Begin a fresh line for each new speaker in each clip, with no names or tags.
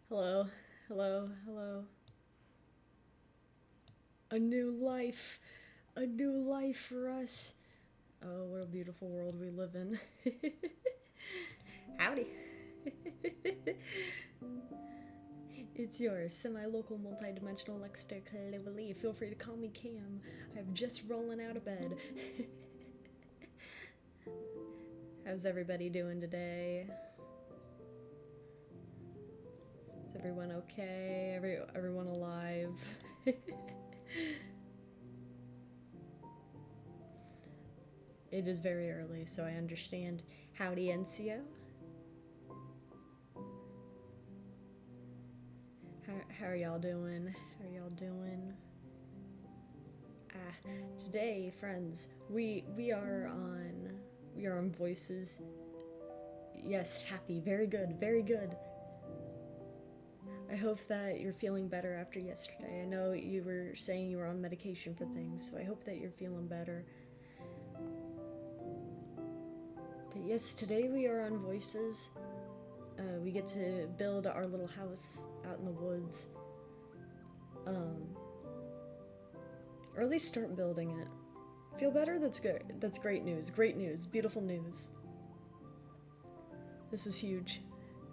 Hello, hello, hello. A new life! A new life for us! Oh, what a beautiful world we live in. Howdy! It's your semi-local, multi-dimensional Lexter Cleverly. Feel free to call me Cam. I'm just rolling out of bed. How's everybody doing today? Is everyone okay? Everyone alive? It is very early, so I understand. Howdy, NCO. How are y'all doing? How are y'all doing? Today, friends, we are on Voices. Yes, happy, very good, very good. I hope that you're feeling better after yesterday. I know you were saying you were on medication for things, so I hope that you're feeling better. But yes, today we are on Voices. We get to build our little house out in the woods. Or at least start building it. Feel better? That's good. That's great news. Great news. Beautiful news. This is huge.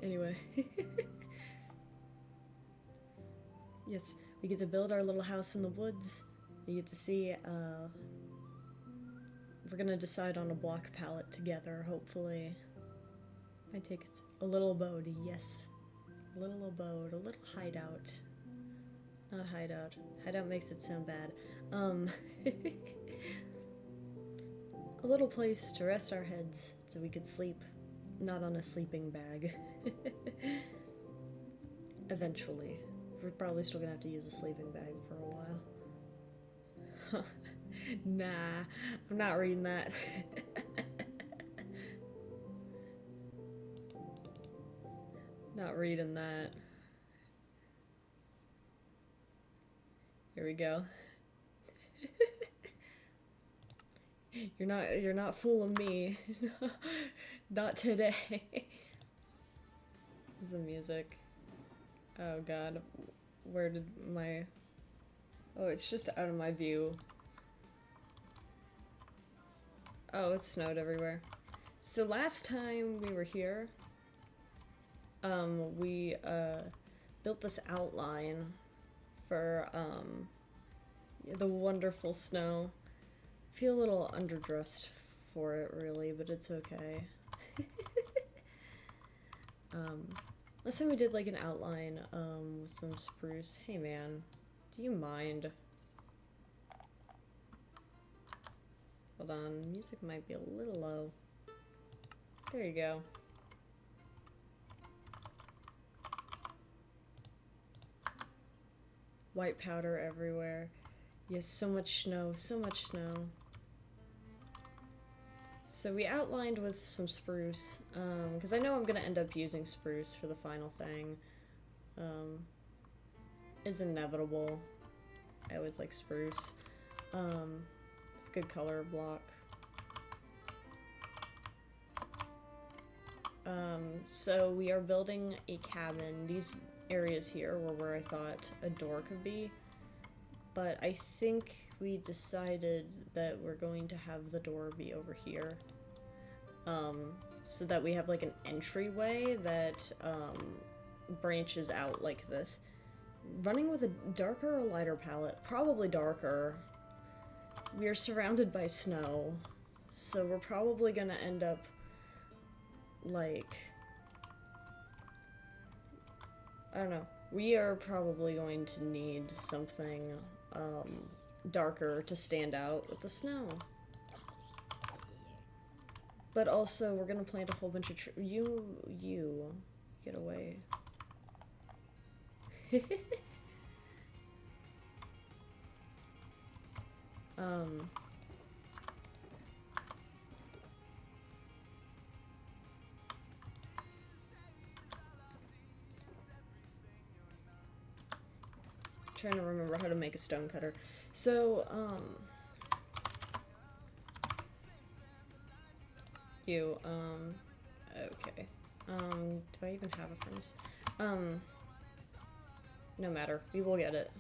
Anyway. Yes, we get to build our little house in the woods. We get to see, we're gonna decide on a block palette together, hopefully. Might take a little abode, yes. A little abode, a little hideout. Not hideout. Hideout makes it sound bad. A little place to rest our heads so we could sleep, not on a sleeping bag. Eventually. We're probably still gonna have to use a sleeping bag for a while. Nah, I'm not reading that. Not reading that. Here we go. You're not fooling me. Not today. This is the music. Oh god. Where did my... Oh, it's just out of my view. Oh, it snowed everywhere. So last time we were here, we built this outline for the wonderful snow. I feel a little underdressed for it, really, but it's okay. Last time we did like an outline with some spruce. Hey man, do you mind? Hold on, music might be a little low. There you go. White powder everywhere. Yes, so much snow, so much snow. So we outlined with some spruce, because I know I'm going to end up using spruce for the final thing. Is inevitable. I always like spruce. It's a good color block. So we are building a cabin. These areas here were where I thought a door could be, but I think we decided that we're going to have the door be over here, so that we have like an entryway that branches out like this. Running with a darker or lighter palette? Probably darker. We are surrounded by snow, so we're probably gonna end up like, I don't know. We are probably going to need something darker to stand out with the snow. But also, we're gonna plant a whole bunch of trees. You, get away. Trying to remember how to make a stone cutter. So, okay. Do I even have a furnace? No matter. We will get it.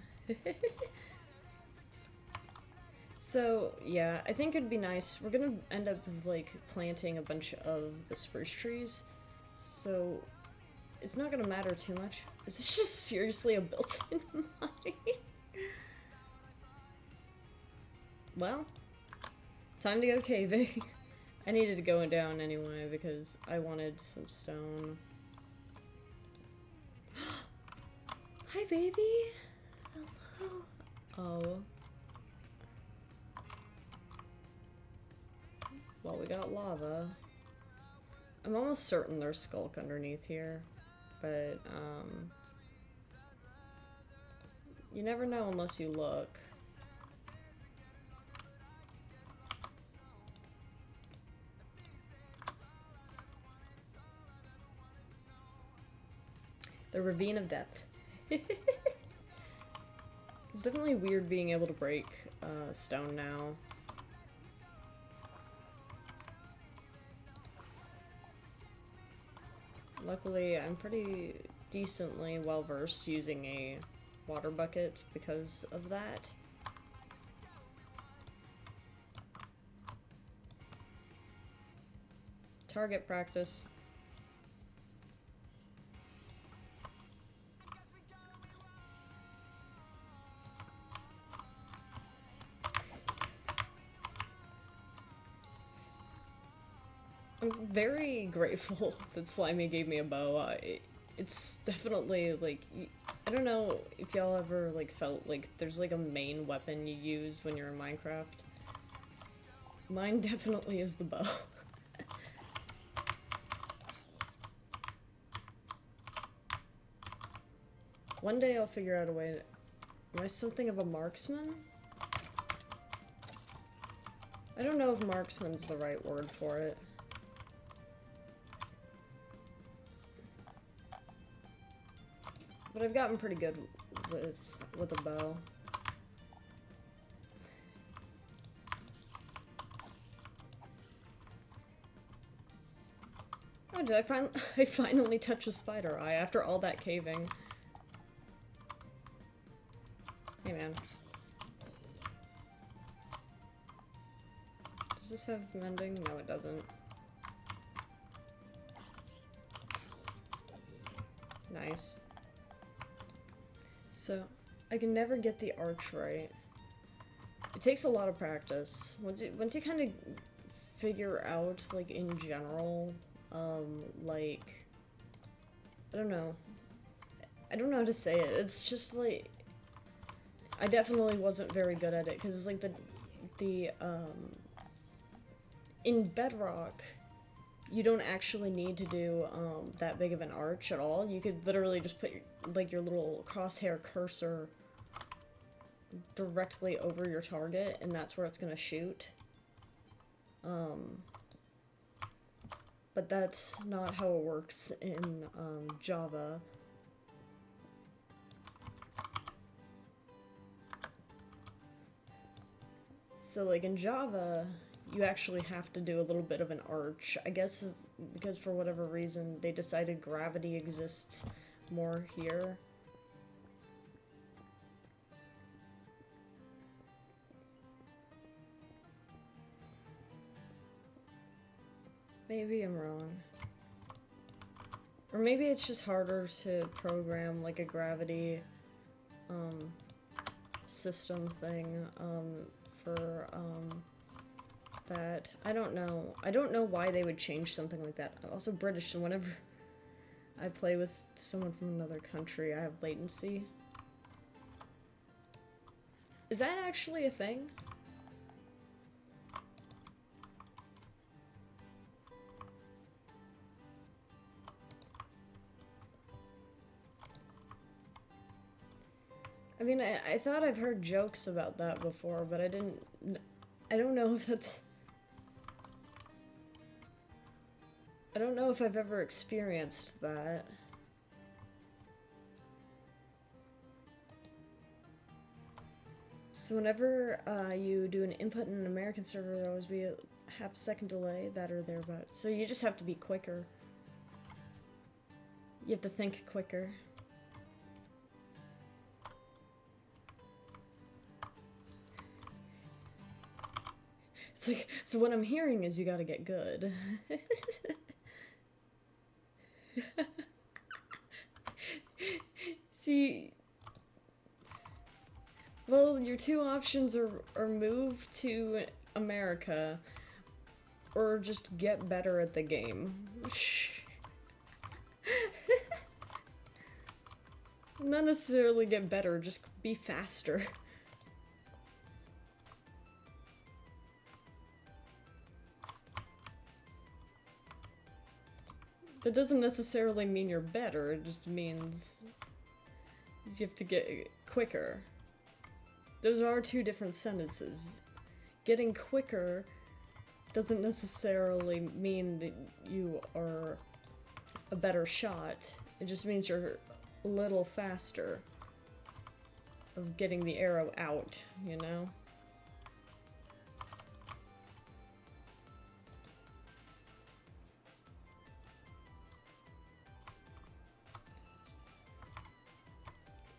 So, yeah, I think it'd be nice. We're gonna end up, like, planting a bunch of the spruce trees. So, it's not gonna matter too much. Is this just seriously a built-in mine? Well, time to go caving. I needed to go down anyway because I wanted some stone. Hi, baby! Hello. Oh. Well, we got lava. I'm almost certain there's skulk underneath here, but, you never know unless you look. The Ravine of Death. It's definitely weird being able to break stone now. Luckily, I'm pretty decently well versed using a water bucket because of that. Target practice. I'm very grateful that Slimy gave me a bow. It's definitely, like, I don't know if y'all ever, like, felt like there's, like, a main weapon you use when you're in Minecraft. Mine definitely is the bow. One day I'll figure out a way to... Am I something of a marksman? I don't know if marksman's the right word for it. But I've gotten pretty good with a bow. Oh, did I finally touch a spider eye after all that caving. Hey, man. Does this have mending? No, it doesn't. Nice. So, I can never get the arch right. It takes a lot of practice. Once you kind of figure out, like, in general, like, I don't know. I don't know how to say it. It's just, like, I definitely wasn't very good at it, because, like, in Bedrock, you don't actually need to do, that big of an arch at all. You could literally just put, your little crosshair cursor directly over your target, and that's where it's gonna shoot. But that's not how it works in, Java. So, like, in Java, you actually have to do a little bit of an arch. I guess because for whatever reason they decided gravity exists more here. Maybe I'm wrong. Or maybe it's just harder to program, like, a gravity, system thing, for, that. I don't know. I don't know why they would change something like that. I'm also British, and whenever I play with someone from another country, I have latency. Is that actually a thing? I mean, I thought I've heard jokes about that before, but I don't know if that's... I don't know if I've ever experienced that. So whenever you do an input in an American server, there'll always be a half-second delay, that or thereabouts. So you just have to be quicker. You have to think quicker. It's like, so what I'm hearing is you gotta get good. See, well, your two options are move to America or just get better at the game. Not necessarily get better, just be faster. That doesn't necessarily mean you're better, it just means you have to get quicker. Those are two different sentences. Getting quicker doesn't necessarily mean that you are a better shot. It just means you're a little faster of getting the arrow out, you know?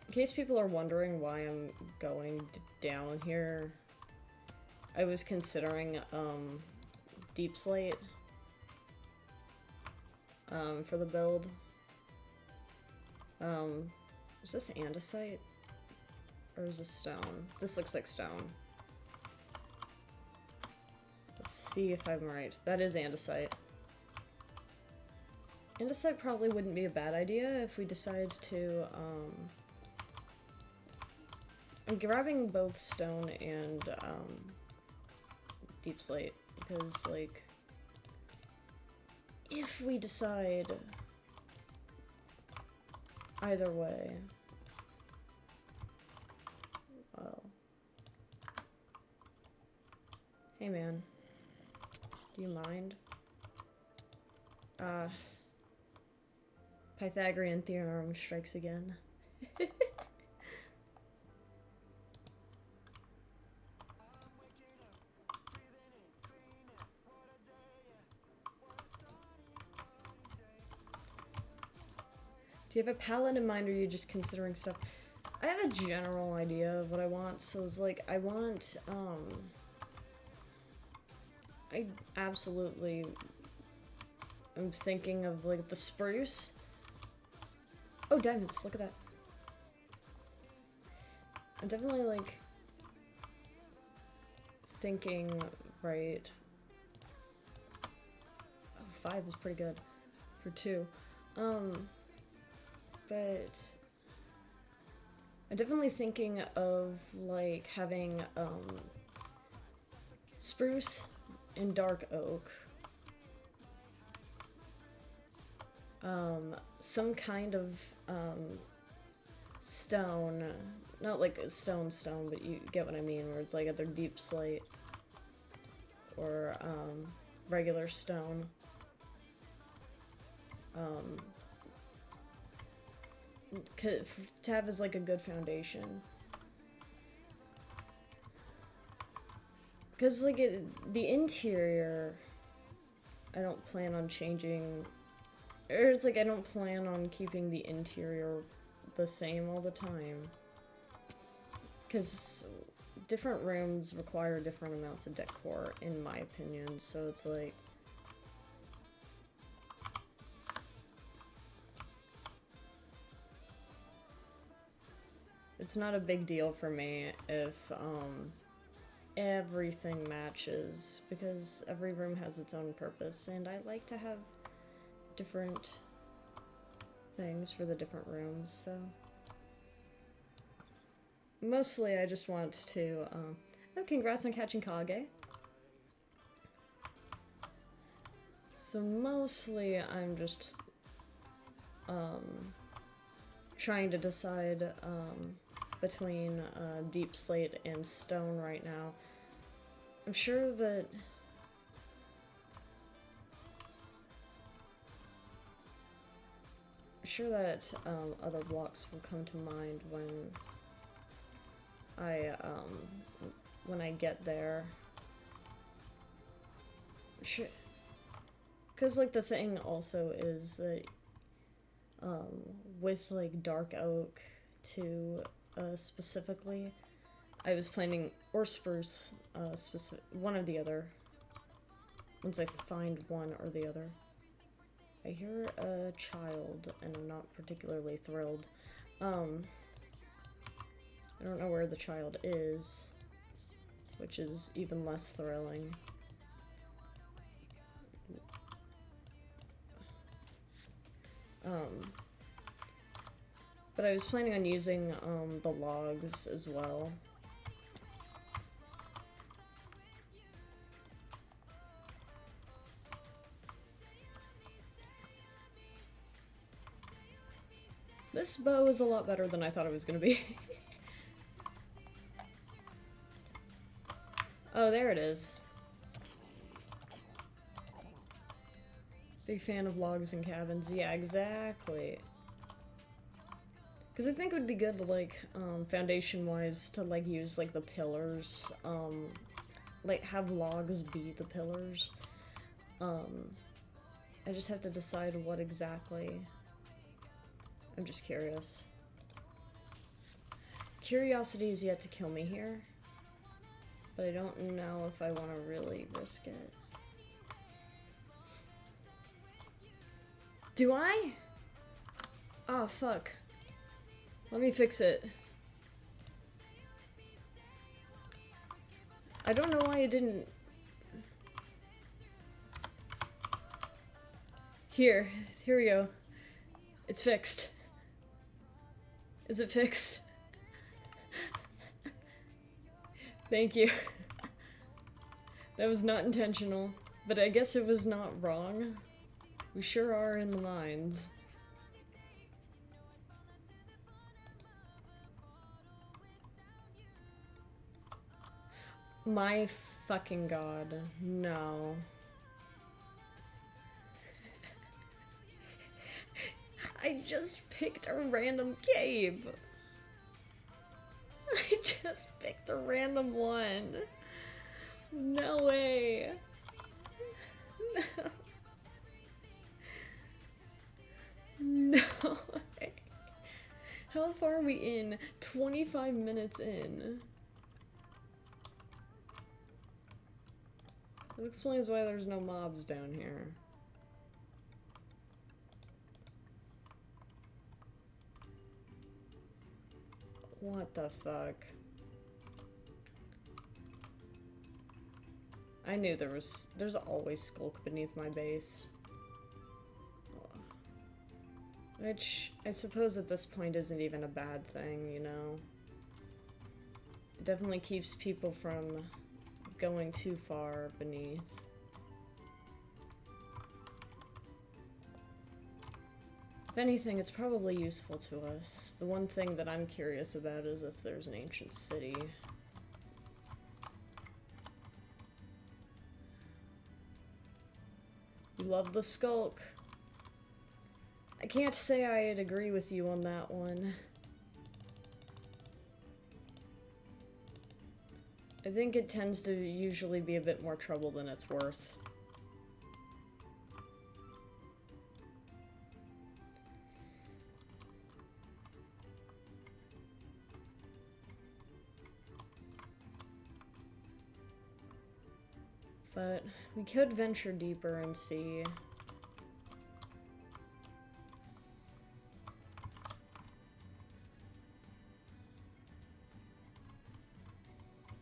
In case people are wondering why I'm going down here, I was considering deep slate for the build. Is this andesite? Or is this stone? This looks like stone. Let's see if I'm right. That is andesite. Andesite probably wouldn't be a bad idea if we decide to, I'm grabbing both stone and, deep slate, because, like, if we decide either way, well, hey man, do you mind? Pythagorean theorem strikes again. Do you have a palette in mind, or are you just considering stuff? I have a general idea of what I want, so it's like, I want, I absolutely am thinking of, like, the spruce. Oh, diamonds, look at that. I'm definitely, like, thinking, right. Oh, 5 is pretty good for 2. But I'm definitely thinking of, like, having, spruce and dark oak. Some kind of, stone. Not like a stone, but you get what I mean, where it's like either deep slate or, regular stone. To have as, like, a good foundation. Because, like, the interior, I don't plan on changing, or it's like I don't plan on keeping the interior the same all the time. Because different rooms require different amounts of decor, in my opinion, so it's like, it's not a big deal for me if, everything matches, because every room has its own purpose, and I like to have different things for the different rooms, so. Mostly I just want to, oh, congrats on catching Kage. So mostly I'm just, trying to decide, between deep slate and stone right now. I'm sure that other blocks will come to mind when I get there. Sure. Because, like, the thing also is that with like dark oak too, specifically. I was planning, or spruce, one or the other. Once I find one or the other. I hear a child, and I'm not particularly thrilled. I don't know where the child is, which is even less thrilling. But I was planning on using, the logs as well. This bow is a lot better than I thought it was gonna be. Oh, there it is. Big fan of logs and cabins. Yeah, exactly. Because I think it would be good to, like, foundation-wise, to, like, use, like, the pillars, like, have logs be the pillars. I just have to decide what exactly. I'm just curious. Curiosity is yet to kill me here, but I don't know if I want to really risk it. Do I? Oh, fuck. Let me fix it. I don't know why it didn't... Here we go. It's fixed. Is it fixed? Thank you. That was not intentional, but I guess it was not wrong. We sure are in the mines. My fucking god, no. I just picked a random cave. I just picked a random one. No way. No. No way. How far are we in? 25 minutes in. That explains why there's no mobs down here. What the fuck? I knew there's always skulk beneath my base. Which, I suppose at this point isn't even a bad thing, you know? It definitely keeps people from going too far beneath. If anything, it's probably useful to us. The one thing that I'm curious about is if there's an ancient city. You love the skulk. I can't say I'd agree with you on that one. I think it tends to usually be a bit more trouble than it's worth. But we could venture deeper and see.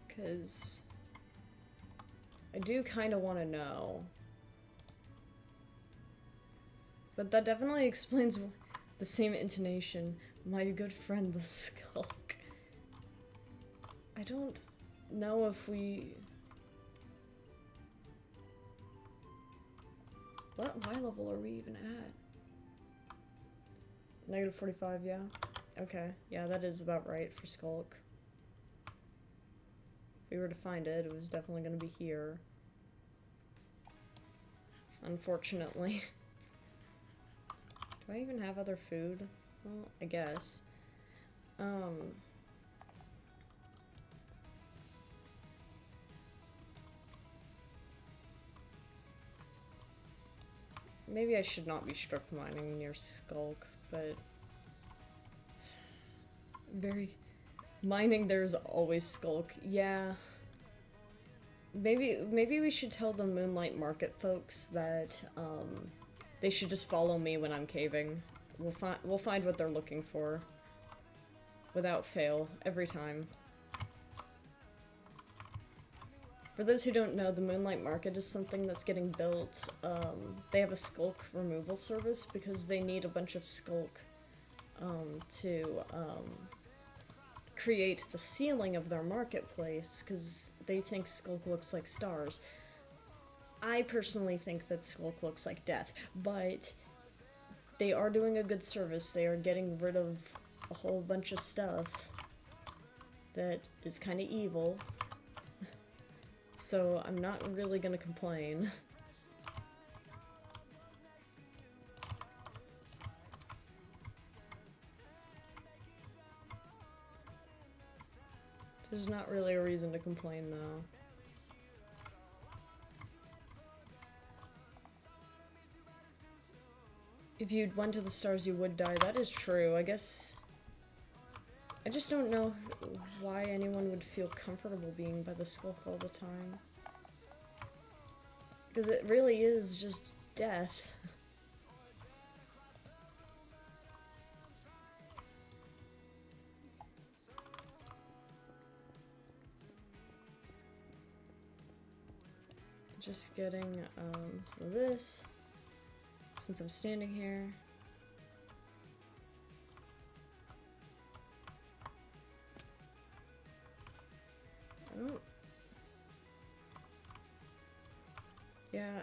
Because I do kind of want to know. But that definitely explains the same intonation. My good friend, the skulk. I don't know if we... What Y level are we even at? Negative 45, yeah. Okay, yeah, that is about right for skulk. If we were to find it, it was definitely going to be here. Unfortunately. Do I even have other food? Well, I guess. Maybe I should not be strip mining near Skulk, but very mining. There's always skulk. Yeah. Maybe we should tell the Moonlight Market folks that they should just follow me when I'm caving. We'll find what they're looking for without fail every time. For those who don't know, the Moonlight Market is something that's getting built. They have a skulk removal service because they need a bunch of skulk to create the ceiling of their marketplace, because they think skulk looks like stars. I personally think that skulk looks like death, but they are doing a good service. They are getting rid of a whole bunch of stuff that is kind of evil. So I'm not really gonna complain. There's not really a reason to complain, though. If you went to the stars, you would die. That is true. I guess... I just don't know why anyone would feel comfortable being by the skulk all the time. Because it really is just death. Just getting some of this, since I'm standing here.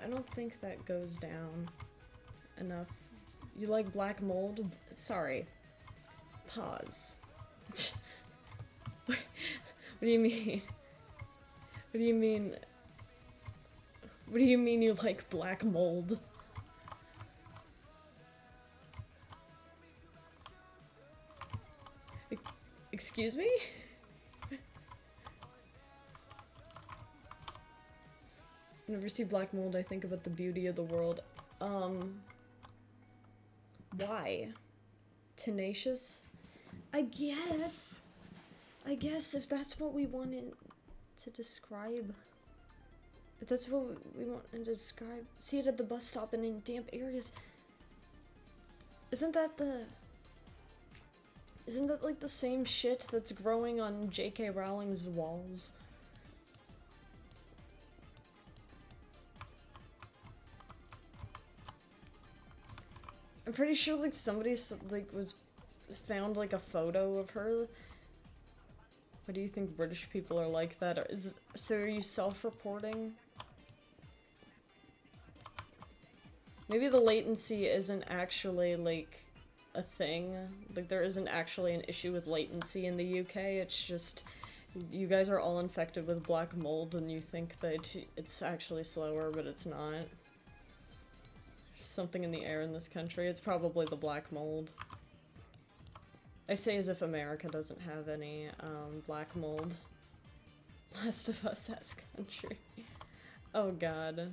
I don't think that goes down enough. You like black mold? Sorry. Pause. What do you mean? What do you mean? What do you mean you like black mold? Excuse me? Whenever I see black mold, I think about the beauty of the world. Why? Tenacious? I guess if that's what we wanted to describe. If that's what we want to describe. See it at the bus stop and in damp areas. Isn't that like the same shit that's growing on J.K. Rowling's walls? I'm pretty sure like somebody found like a photo of her. What do you think British people are like that? So are you self-reporting? Maybe the latency isn't actually like a thing. Like there isn't actually an issue with latency in the UK. It's just you guys are all infected with black mold and you think that it's actually slower, but it's not. Something in the air in this country. It's probably the black mold. I say as if America doesn't have any black mold. Last of Us-esque country. Oh god.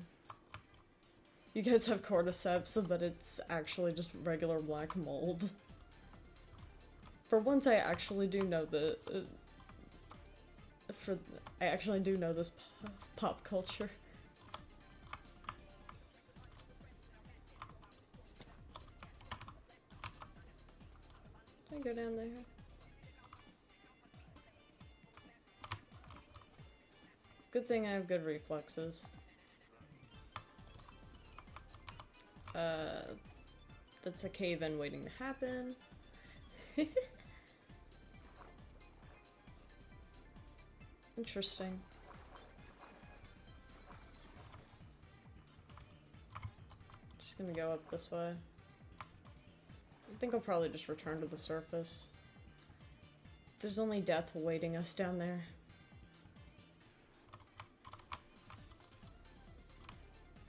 You guys have cordyceps, but it's actually just regular black mold. For once, I actually do know I actually do know this pop culture. Can I go down there? Good thing I have good reflexes. That's a cave-in waiting to happen. Interesting. Just gonna go up this way. I think I'll probably just return to the surface. There's only death awaiting us down there.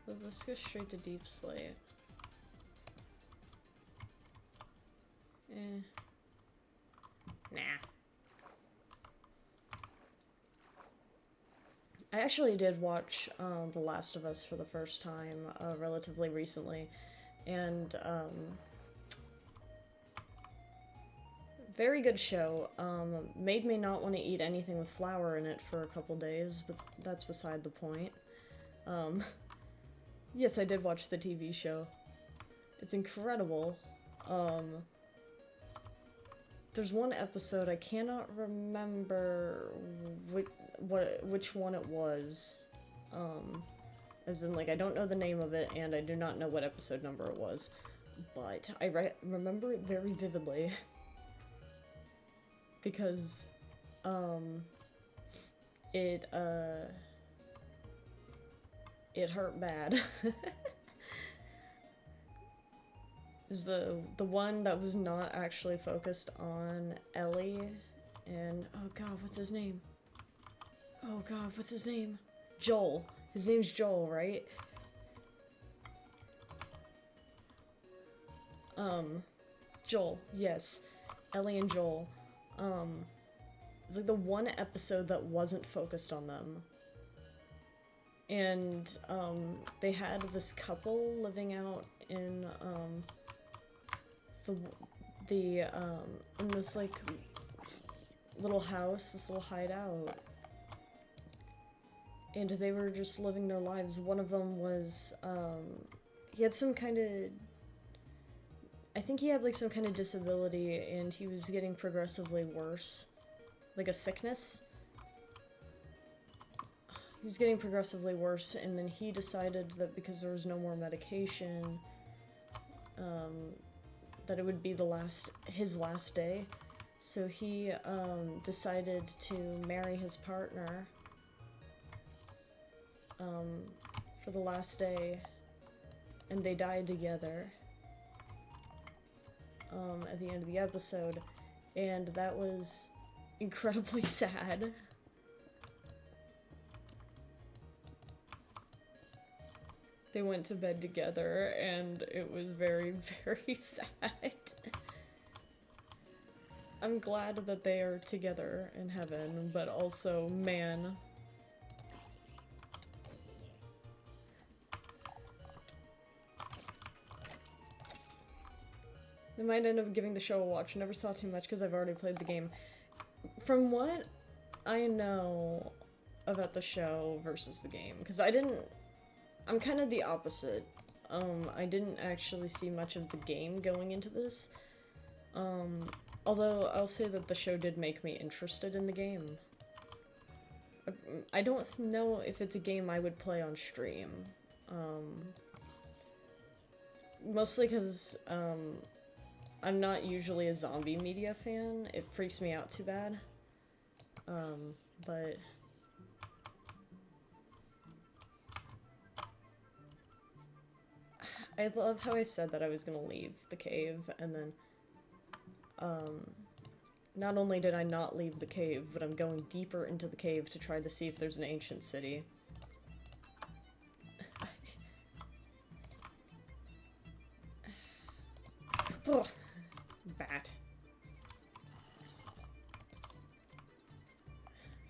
So let's go straight to Deep Slate. Nah. I actually did watch The Last of Us for the first time relatively recently, and Very good show. Made me not want to eat anything with flour in it for a couple days, but that's beside the point. Yes, I did watch the TV show. It's incredible. There's one episode, I cannot remember which one it was. As in, like, I don't know the name of it, and I do not know what episode number it was. But I remember it very vividly. Because, it hurt bad. Is the one that was not actually focused on Ellie and, oh god, what's his name? Oh god, what's his name? Joel. His name's Joel, right? Joel, yes. Ellie and Joel. It's like the one episode that wasn't focused on them. And, they had this couple living out in, in this, like, little house, this little hideout. And they were just living their lives. One of them was, he had some kind of, I think he had, like, some kind of disability, and he was getting progressively worse. Like a sickness. He was getting progressively worse, and then he decided that because there was no more medication, that it would be his last day. So he, decided to marry his partner, for the last day, and they died together, at the end of the episode, and that was incredibly sad. They went to bed together, and it was very, very sad. I'm glad that they are together in heaven, but also, man. I might end up giving the show a watch. Never saw too much because I've already played the game. From what I know about the show versus the game, because I'm kind of the opposite. I didn't actually see much of the game going into this. Although I'll say that the show did make me interested in the game. I don't know if it's a game I would play on stream. Mostly because, I'm not usually a zombie media fan. It freaks me out too bad. But I love how I said that I was gonna leave the cave, and then, not only did I not leave the cave, but I'm going deeper into the cave to try to see if there's an ancient city. Ugh. Bat.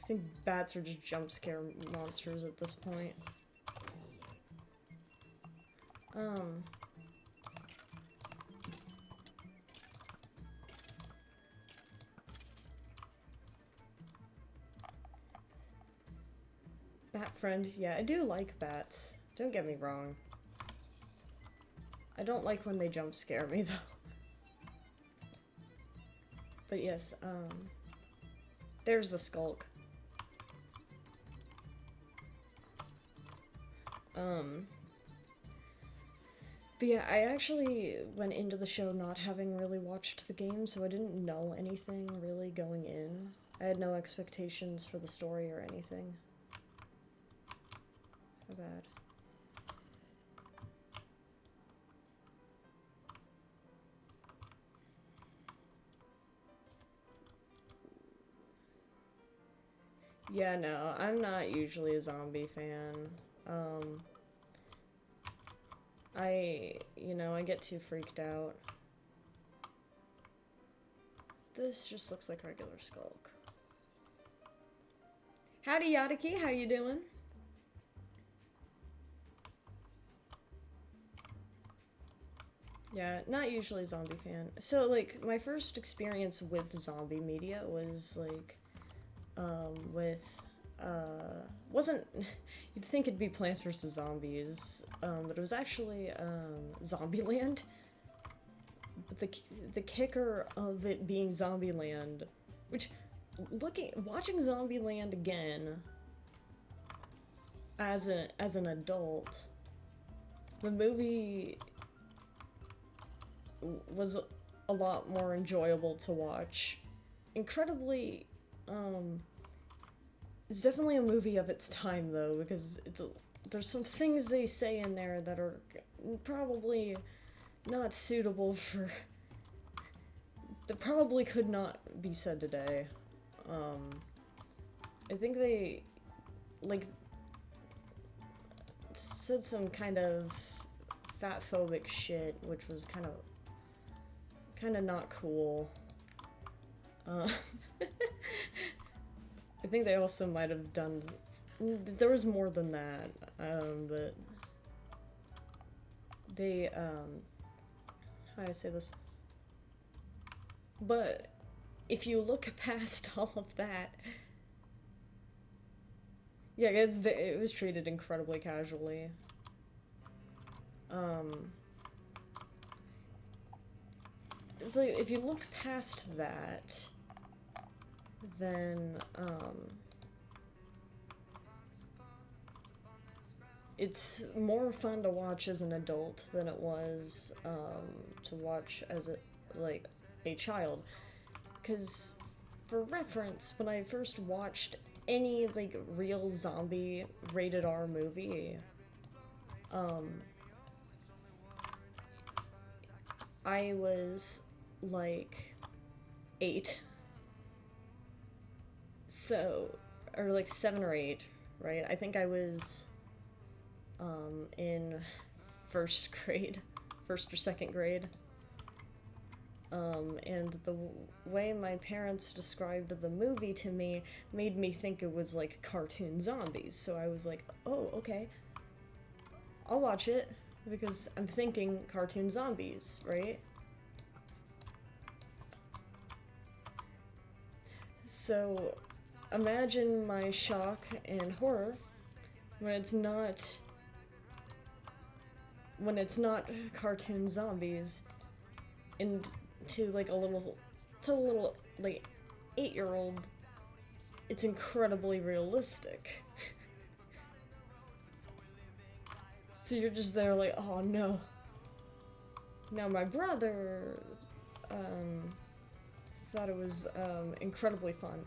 I think bats are just jump scare monsters at this point. Bat friend, yeah, I do like bats. Don't get me wrong. I don't like when they jump scare me, though. But yes, there's the skulk. But yeah, I actually went into the show not having really watched the game, so I didn't know anything really going in. I had no expectations for the story or anything. How bad. Yeah, no, I'm not usually a zombie fan. I get too freaked out. This just looks like regular skulk. Howdy, Yadaki, how you doing? Yeah, not usually a zombie fan. So, like, my first experience with zombie media was, like, with, wasn't, you'd think it'd be Plants vs. Zombies, but it was actually, Zombieland. But the kicker of it being Zombieland, which, watching Zombieland again, as an adult, the movie was a lot more enjoyable to watch. Incredibly, it's definitely a movie of its time though, because there's some things they say in there that are probably not suitable for, that probably could not be said today. I think they, like, said some kind of fat-phobic shit, which was kind of not cool. I think they also might have done, there was more than that, but they, how do I say this? But if you look past all of that, yeah, it was treated incredibly casually. It's like, if you look past that, then, it's more fun to watch as an adult than it was, to watch as a child. Because, for reference, when I first watched any, like, real zombie rated R movie, I was, like, 8. So, or like 7 or 8, right? I think I was, in first grade, first or second grade. And the way my parents described the movie to me made me think it was like cartoon zombies. So I was like, oh, okay, I'll watch it, because I'm thinking cartoon zombies, right? So imagine my shock and horror when it's not cartoon zombies, and to a little like 8-year-old, it's incredibly realistic. So you're just there like, oh no. Now my brother thought it was incredibly fun.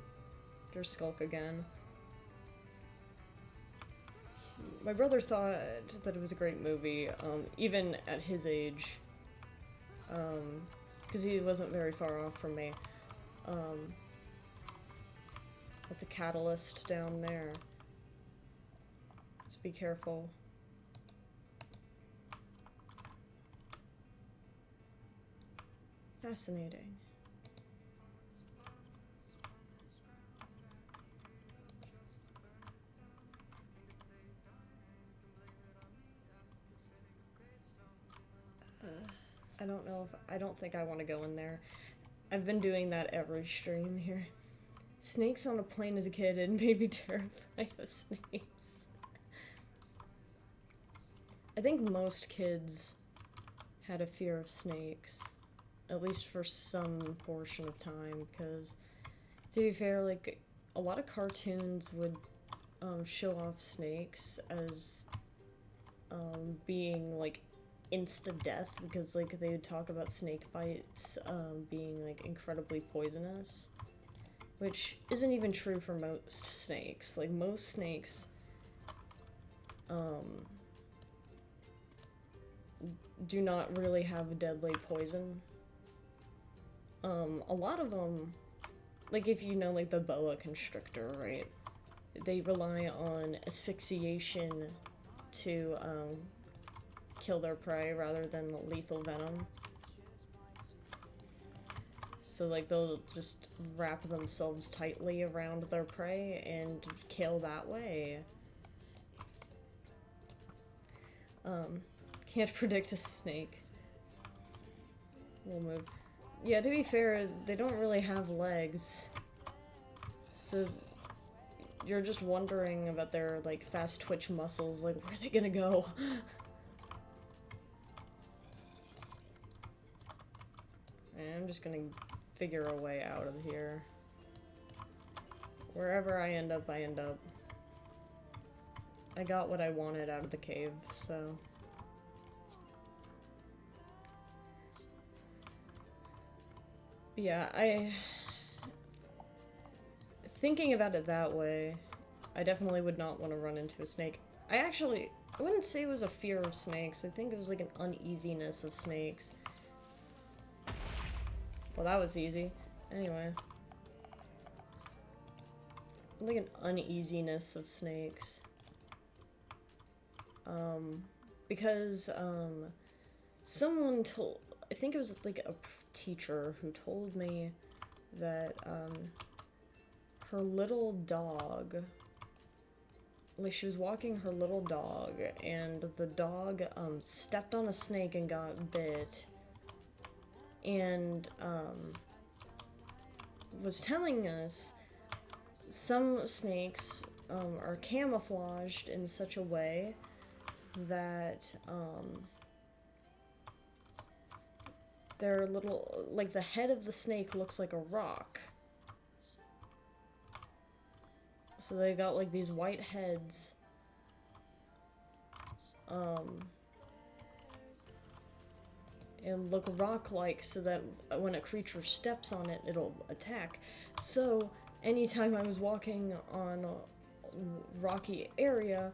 There's Skulk again. My brother thought that it was a great movie, even at his age, because he wasn't very far off from me. That's a catalyst down there. Just be careful. Fascinating. I don't think I want to go in there. I've been doing that every stream here. Snakes on a plane as a kid and made me terrified of snakes. I think most kids had a fear of snakes, at least for some portion of time, because, to be fair, like, a lot of cartoons would show off snakes as being, like, insta-death, because, like, they would talk about snake bites being, like, incredibly poisonous, which isn't even true for most snakes. Like, most snakes do not really have a deadly poison. A lot of them, like, if you know, like, the boa constrictor, right? They rely on asphyxiation to kill their prey rather than lethal venom. So, like, they'll just wrap themselves tightly around their prey and kill that way. Can't predict a snake. we'll move. Yeah, to be fair, they don't really have legs. So you're just wondering about their, like, fast twitch muscles, like, where are they gonna go? And I'm just gonna figure a way out of here. Wherever I end up, I end up. I got what I wanted out of the cave, so... Yeah, thinking about it that way, I definitely would not want to run into a snake. I wouldn't say it was a fear of snakes. I think it was like an uneasiness of snakes. Well, that was easy. Anyway. Like an uneasiness of snakes. Because, someone told... I think it was like a teacher who told me that, her little dog, like, she was walking her little dog, and the dog, stepped on a snake and got bit, and, was telling us some snakes, are camouflaged in such a way that, they're little, like, the head of the snake looks like a rock. So they got, like, these white heads, and look rock-like, so that when a creature steps on it, it'll attack. So, anytime I was walking on a rocky area,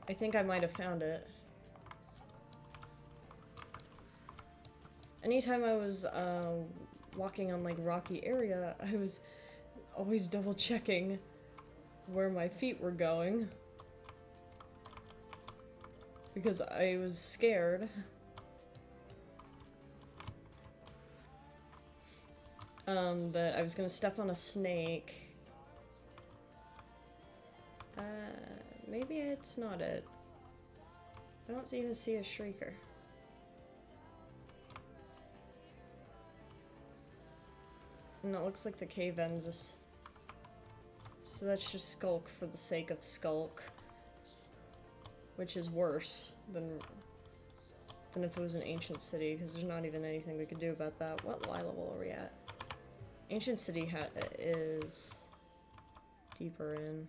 I think I might have found it. Anytime I was, walking on, like, rocky area, I was always double-checking where my feet were going. Because I was scared. That I was gonna step on a snake. Maybe it's not it. I don't even see a shrieker. And it looks like the cave ends us. So that's just skulk for the sake of skulk. Which is worse than if it was an ancient city, because there's not even anything we could do about that. What Y level are we at? Ancient city is deeper in.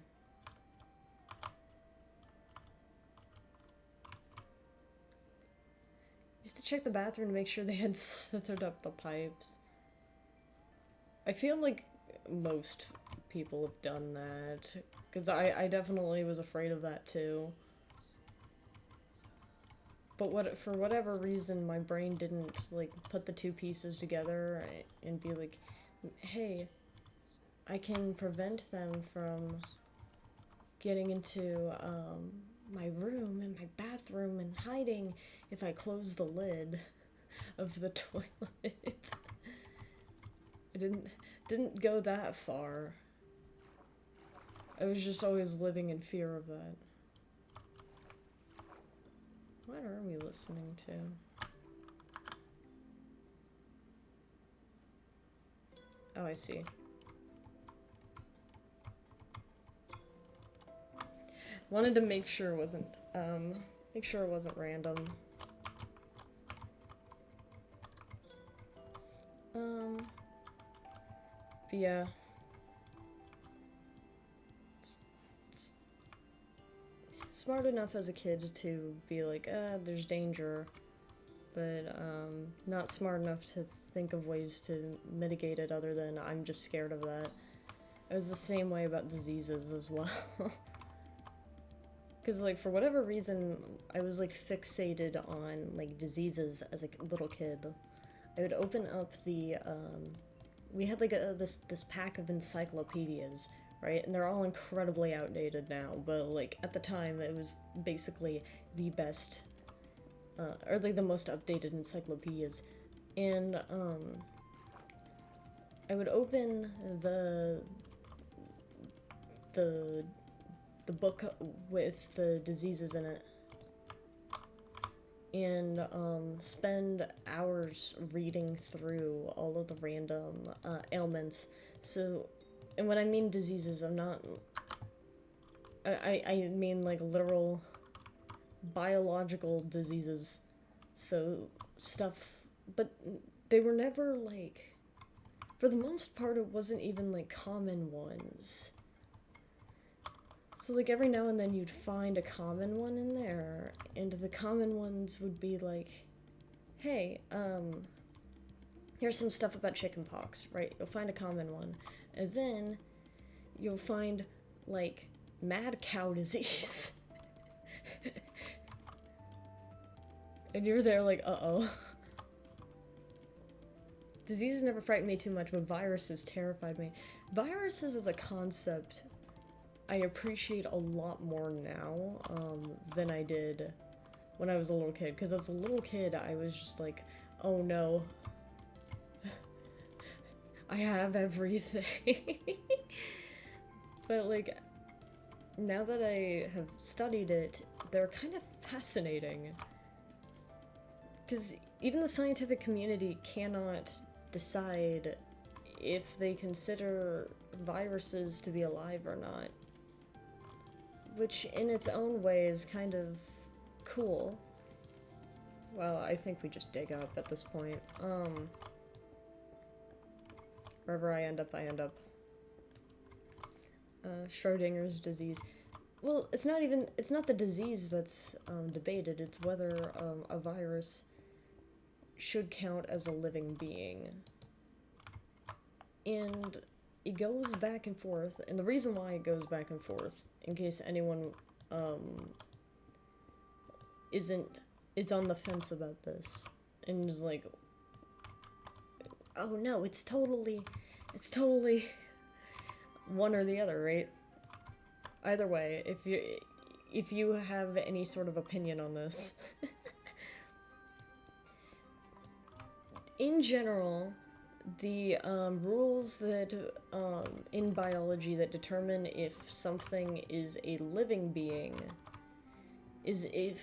Used to check the bathroom to make sure they had slithered up the pipes. I feel like most people have done that, because I definitely was afraid of that too. But for whatever reason, my brain didn't, like, put the two pieces together and be like, hey, I can prevent them from getting into, my room and my bathroom and hiding if I close the lid of the toilet. I didn't go that far. I was just always living in fear of that. What are we listening to? Oh, I see. Wanted to make sure it wasn't random. But yeah. Smart enough as a kid to be like, there's danger, but not smart enough to think of ways to mitigate it other than I'm just scared of that. It was the same way about diseases as well. Because, like, for whatever reason, I was, like, fixated on, like, diseases as a little kid. I would open up the, we had, like, this pack of encyclopedias, right? And they're all incredibly outdated now, but, like, at the time, it was basically the best, or, like, the most updated encyclopedias. And, I would open the book with the diseases in it. and spend hours reading through all of the random ailments. So, and when I mean diseases, I'm not. I mean like literal biological diseases. So, stuff. But they were never like. For the most part, it wasn't even like common ones. So, like, every now and then you'd find a common one in there, and the common ones would be like, hey, here's some stuff about chickenpox, right? You'll find a common one. And then you'll find, like, mad cow disease. And you're there like, uh-oh. Diseases never frightened me too much, but viruses terrified me. Viruses as a concept, I appreciate a lot more now than I did when I was a little kid. Because as a little kid, I was just like, oh no. I have everything. But like, now that I have studied it, they're kind of fascinating. Because even the scientific community cannot decide if they consider viruses to be alive or not. Which, in its own way, is kind of cool. Well, I think we just dig up at this point. Wherever I end up, I end up. Schrodinger's disease. Well, it's not the disease that's debated, it's whether a virus should count as a living being. And it goes back and forth, and the reason why it goes back and forth, in case anyone is on the fence about this, and is like, oh no, it's totally one or the other, right? Either way, if you have any sort of opinion on this. In general, the rules that in biology that determine if something is a living being is if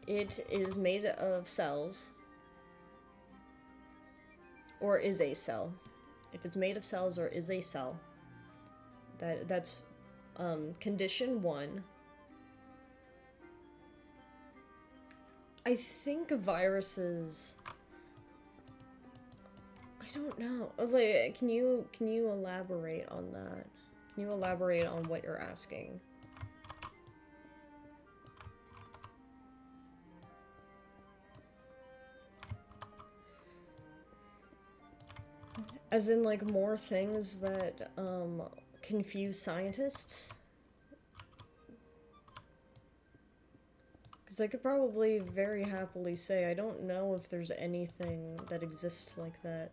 it is made of cells or is a cell. If it's made of cells or is a cell, that's condition 1. I think viruses, I don't know. Like, can you elaborate on that? Can you elaborate on what you're asking? As in, like, more things that confuse scientists? Because I could probably very happily say I don't know if there's anything that exists like that.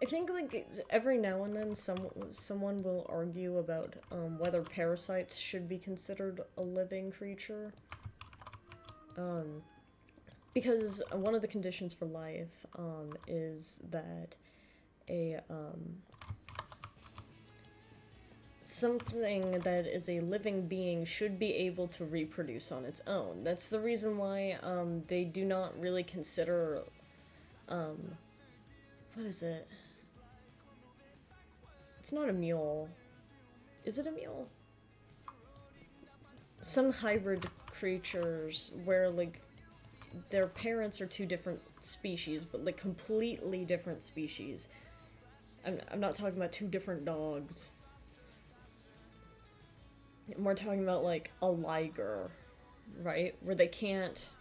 I think, like, every now and then someone will argue about whether parasites should be considered a living creature. Because one of the conditions for life is that something that is a living being should be able to reproduce on its own. That's the reason why they do not really consider what is it? It's not a mule. Is it a mule? Some hybrid creatures where, like, their parents are two different species, but, like, completely different species. I'm not talking about two different dogs. We're talking about, like, a liger, right? Where they can't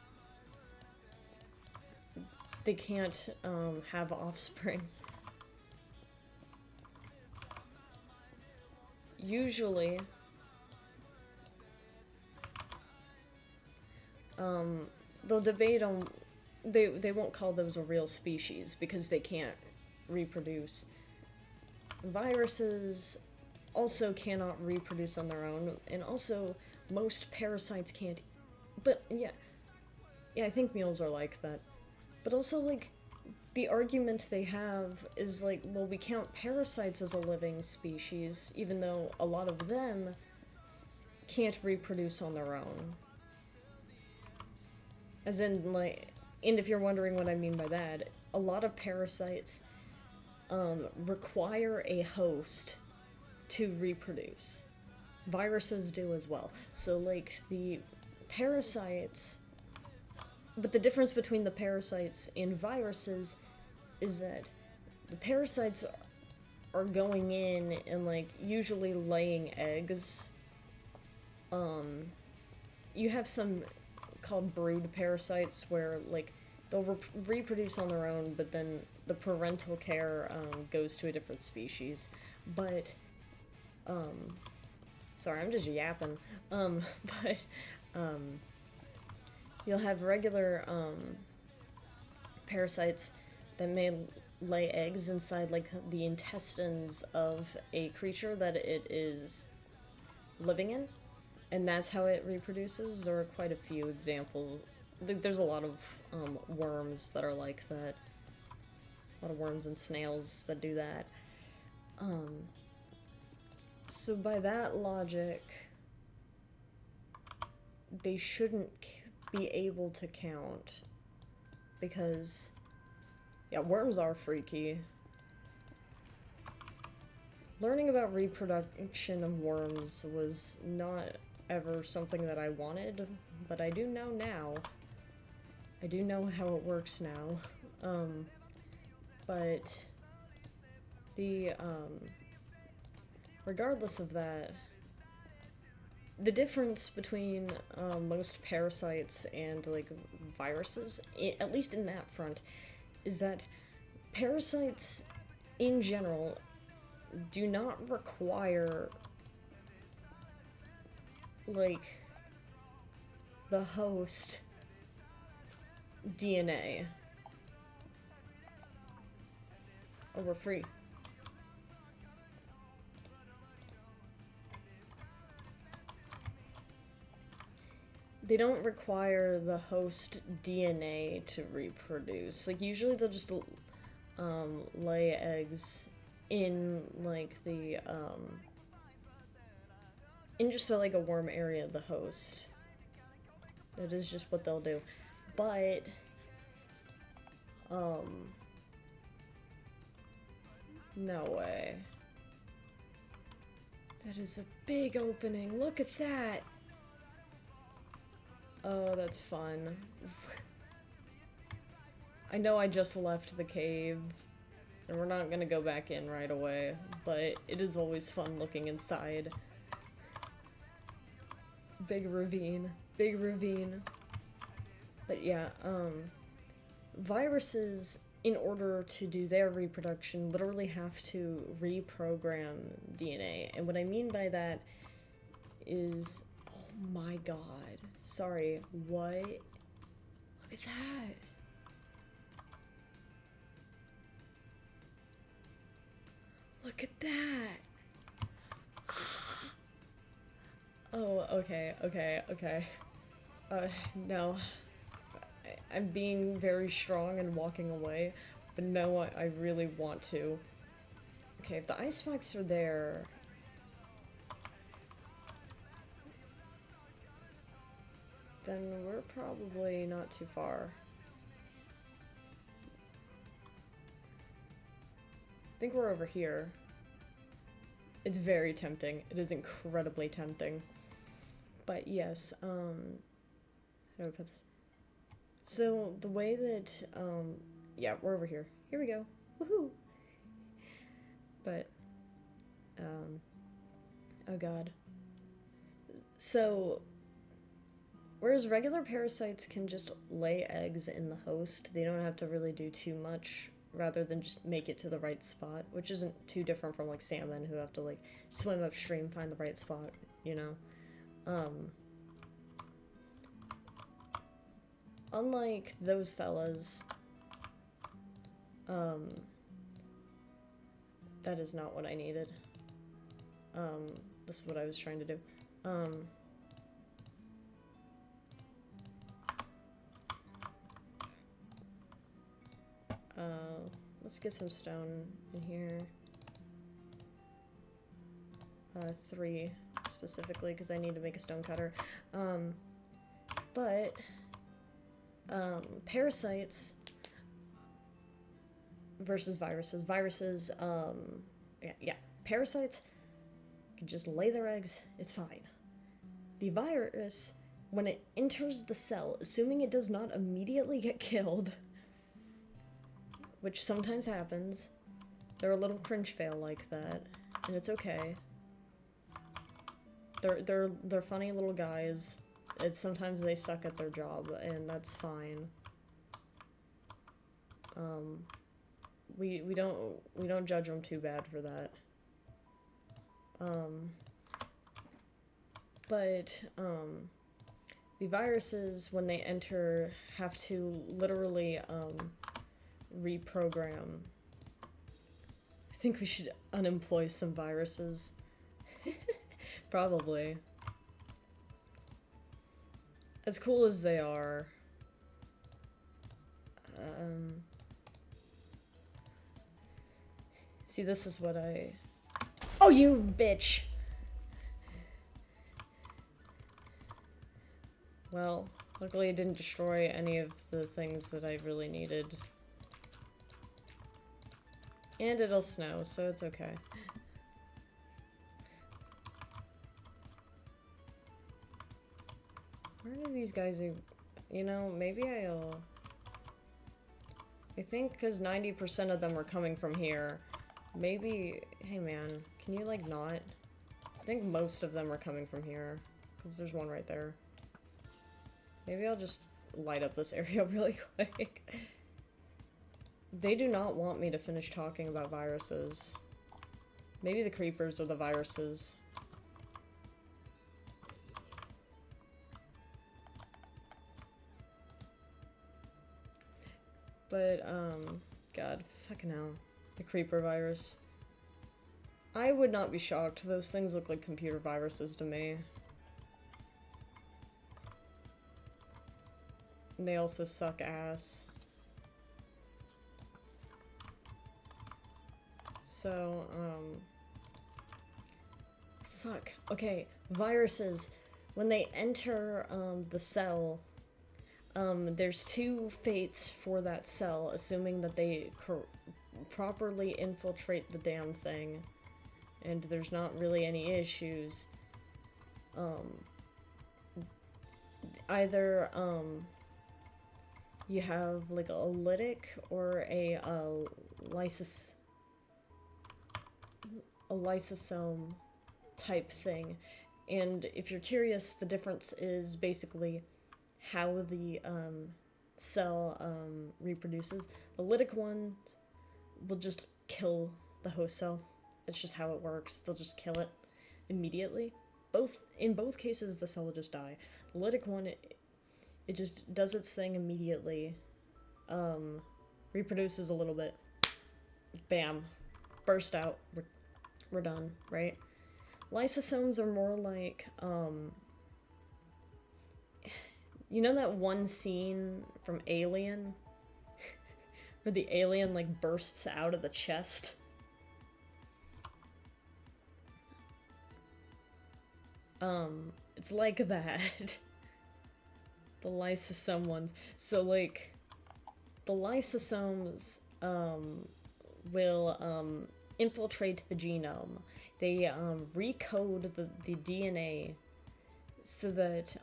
have offspring. Usually, they'll debate on, they won't call those a real species because they can't reproduce. Viruses also cannot reproduce on their own, and also most parasites can't. But yeah, I think mules are like that. But also, like, the argument they have is like, well, we count parasites as a living species, even though a lot of them can't reproduce on their own. As in, like, and if you're wondering what I mean by that, a lot of parasites require a host to reproduce. Viruses do as well. So, like, the parasites... But the difference between the parasites and viruses is that the parasites are going in and, like, usually laying eggs. You have some called brood parasites where, like, they'll reproduce on their own, but then the parental care goes to a different species. But, sorry, I'm just yapping. But, you'll have regular, parasites that may lay eggs inside, like, the intestines of a creature that it is living in, and that's how it reproduces. There are quite a few examples. There's a lot of, worms that are like that. A lot of worms and snails that do that. So by that logic, they shouldn't be able to count, because, yeah, worms are freaky. Learning about reproduction of worms was not ever something that I wanted, but I do know now. I do know how it works now. But the, regardless of that, the difference between most parasites and, like, viruses, at least in that front, is that parasites, in general, do not require, like, the host DNA. Oh, we're free. They don't require the host DNA to reproduce. Like, usually they'll just lay eggs in, like, the, in just, like, a warm area of the host. That is just what they'll do. But, no way. That is a big opening. Look at that! Oh, that's fun. I know I just left the cave, and we're not gonna go back in right away, but it is always fun looking inside. Big ravine. Big ravine. But yeah, viruses, in order to do their reproduction, literally have to reprogram DNA. And what I mean by that is... Oh my god. Sorry, what? Look at that. Look at that. Oh, okay. No. I'm being very strong and walking away, but no, I really want to. Okay, if the ice spikes are there... then we're probably not too far. I think we're over here. It's very tempting. It is incredibly tempting. But yes, how do I put this? So, the way that, yeah, we're over here. Here we go. Woohoo! But, oh god. So... whereas regular parasites can just lay eggs in the host, they don't have to really do too much, rather than just make it to the right spot, which isn't too different from, like, salmon, who have to, like, swim upstream, find the right spot, you know? Unlike those fellas, that is not what I needed. This is what I was trying to do. Let's get some stone in here. 3 specifically, because I need to make a stone cutter. Parasites versus viruses. Viruses, yeah. Parasites can just lay their eggs, it's fine. The virus, when it enters the cell, assuming it does not immediately get killed, which sometimes happens, they're a little cringe fail like that, and it's okay. They're funny little guys. It's sometimes they suck at their job, and that's fine. We don't judge them too bad for that. The viruses, when they enter, have to literally reprogram. I think we should unemploy some viruses. Probably. As cool as they are. See, this is what I... Oh, you bitch! Well, luckily it didn't destroy any of the things that I really needed. And it'll snow, so it's okay. Where do these guys... You know, maybe I'll... I think because 90% of them are coming from here. Maybe... Hey man, can you like not? I think most of them are coming from here. Because there's one right there. Maybe I'll just light up this area really quick. They do not want me to finish talking about viruses. Maybe the creepers are the viruses. But, God, fucking hell. The creeper virus. I would not be shocked. Those things look like computer viruses to me. And they also suck ass. So, fuck. Okay, viruses. When they enter, the cell, there's 2 fates for that cell, assuming that they properly infiltrate the damn thing. And there's not really any issues. Either, you have, like, a lytic or a lysosome type thing. And if you're curious, the difference is basically how the cell reproduces. The lytic ones will just kill the host cell. It's just how it works. They'll just kill it immediately. In both cases, the cell will just die. The lytic one, it just does its thing immediately. Reproduces a little bit. Bam. Burst out. We're done, right? Lysosomes are more like, you know that one scene from Alien? Where the alien, like, bursts out of the chest? It's like that. The lysosome ones. So, like, the lysosomes, will, infiltrate the genome. They, recode the DNA so that,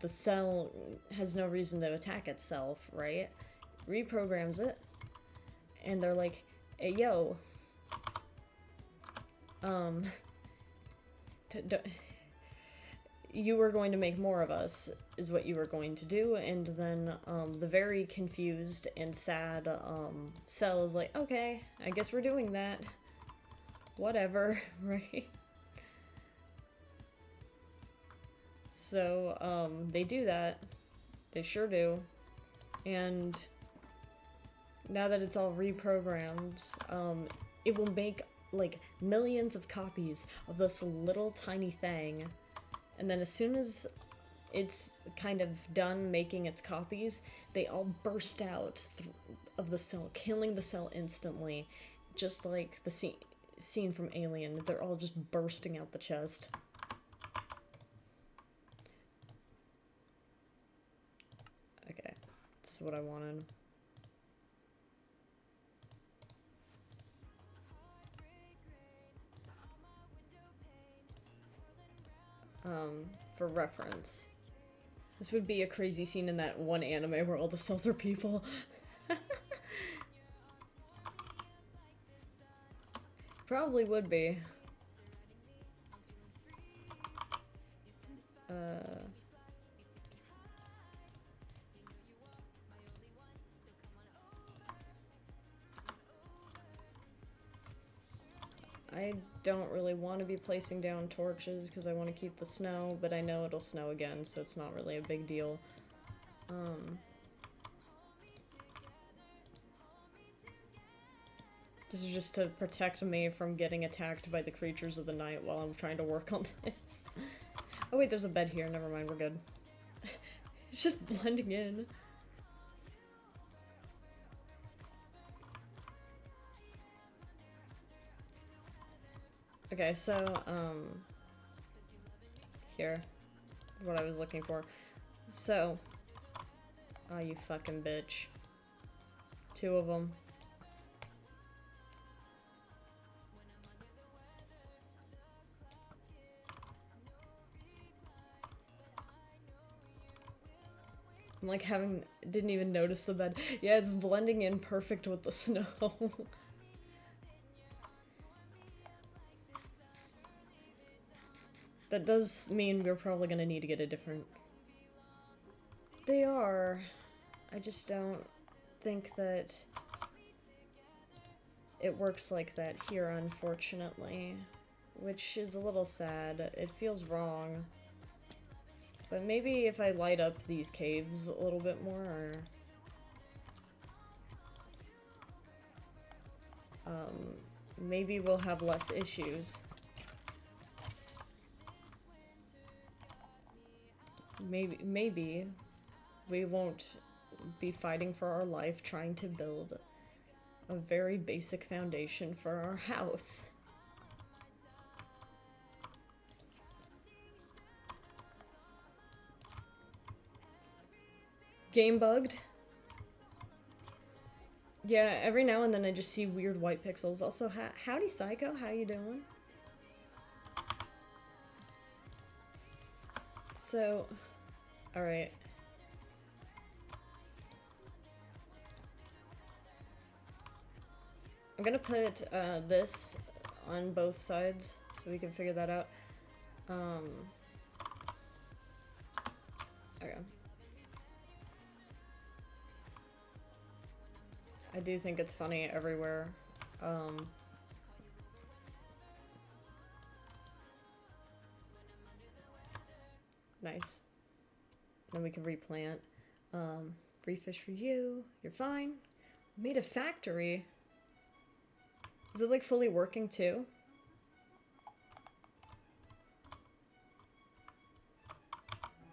the cell has no reason to attack itself, right? Reprograms it, and they're like, hey, yo, you were going to make more of us, is what you were going to do, and then, the very confused and sad, cell is like, okay, I guess we're doing that. Whatever, right? So, they do that. They sure do. And now that it's all reprogrammed, it will make, like, millions of copies of this little tiny thing. And then as soon as it's kind of done making its copies, they all burst out of the cell, killing the cell instantly, just like the scene from Alien. They're all just bursting out the chest. Okay, that's what I wanted. For reference, this would be a crazy scene in that one anime where all the cells are people. Probably would be. I don't really want to be placing down torches because I want to keep the snow, but I know it'll snow again, so it's not really a big deal. This is just to protect me from getting attacked by the creatures of the night while I'm trying to work on this. Oh wait, there's a bed here. Never mind, we're good. It's just blending in. Okay, so, here. What I was looking for. So. Oh, you fucking bitch. 2 of them. I'm like didn't even notice the bed. Yeah, it's blending in perfect with the snow. That does mean we're probably gonna need to get a different... They are. I just don't think that it works like that here, unfortunately. Which is a little sad. It feels wrong. But maybe if I light up these caves a little bit more, or... maybe we'll have less issues. Maybe we won't be fighting for our life trying to build a very basic foundation for our house. Game bugged? Yeah, every now and then I just see weird white pixels. Also, howdy Psycho, how you doing? So, alright. I'm gonna put this on both sides so we can figure that out. Okay. I do think it's funny everywhere. Nice. Then we can replant. Free fish for you. You're fine. Made a factory. Is it like fully working too?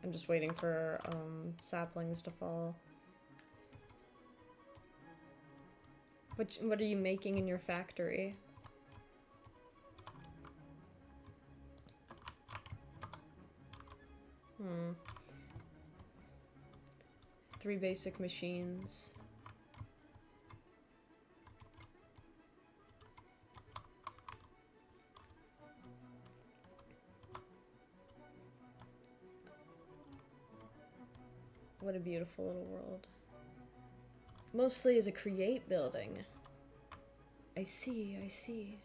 I'm just waiting for saplings to fall. What are you making in your factory? Hmm. 3 basic machines. What a beautiful little world. Mostly as a create building. I see, I see.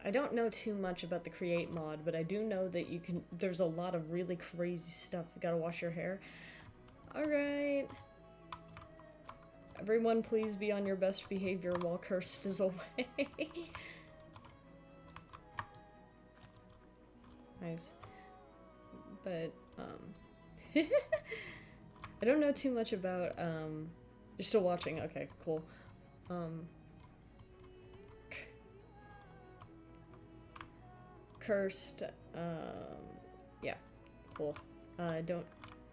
I don't know too much about the create mod, but I do know that there's a lot of really crazy stuff. You gotta wash your hair. Alright. Everyone please be on your best behavior while Cursed is away. Nice. But, I don't know too much about, you're still watching, okay, cool. Cursed, yeah, cool. Don't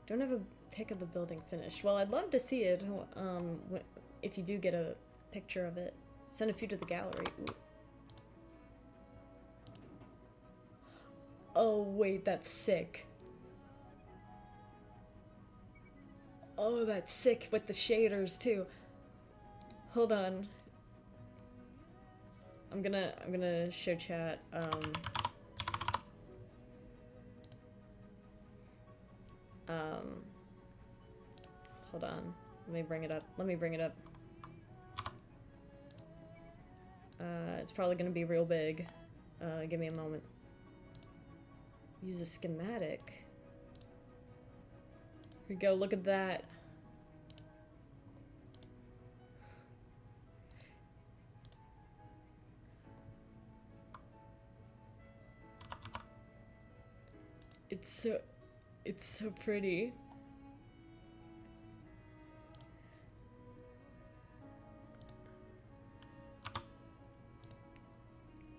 Don't have a pic of the building finished. Well, I'd love to see it, if you do get a picture of it. Send a few to the gallery. Ooh. Oh, wait, that's sick. Oh, that's sick with the shaders, too. Hold on. I'm gonna show chat, hold on. Let me bring it up. It's probably gonna be real big. Give me a moment. Use a schematic. Here we go, look at that. It's so pretty.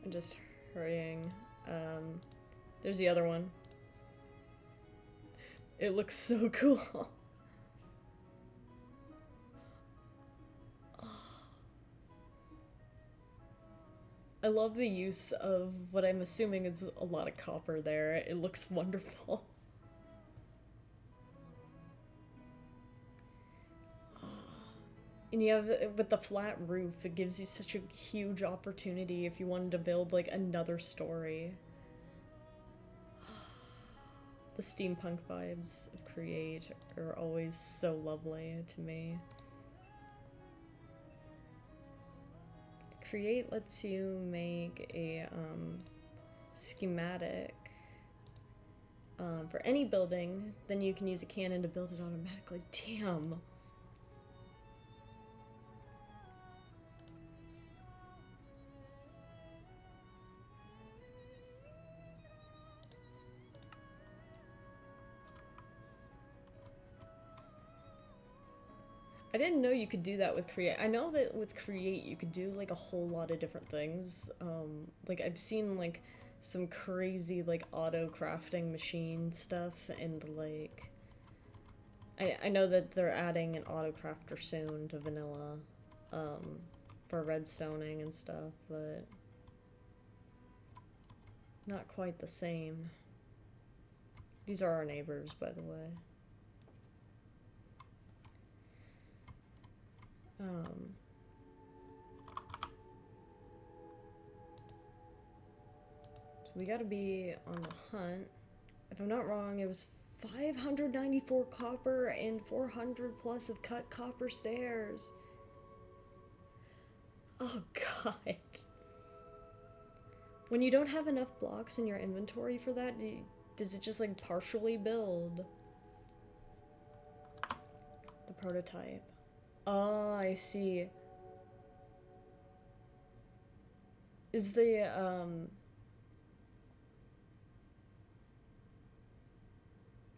I'm just hurrying. There's the other one. It looks so cool. I love the use of what I'm assuming is a lot of copper there. It looks wonderful. And yeah, with the flat roof, it gives you such a huge opportunity if you wanted to build like another story. The steampunk vibes of Create are always so lovely to me. Create lets you make a schematic for any building, then you can use a cannon to build it automatically. Damn! I didn't know you could do that with Create. I know that with Create you could do like a whole lot of different things. Like I've seen like some crazy like auto crafting machine stuff, and like I know that they're adding an auto crafter soon to vanilla for redstoning and stuff, but not quite the same. These are our neighbors, by the way. So we gotta be on the hunt. If I'm not wrong, it was 594 copper and 400 plus of cut copper stairs. Oh god. When you don't have enough blocks in your inventory for that, does it just like partially build the prototype? Oh, I see. Is the, are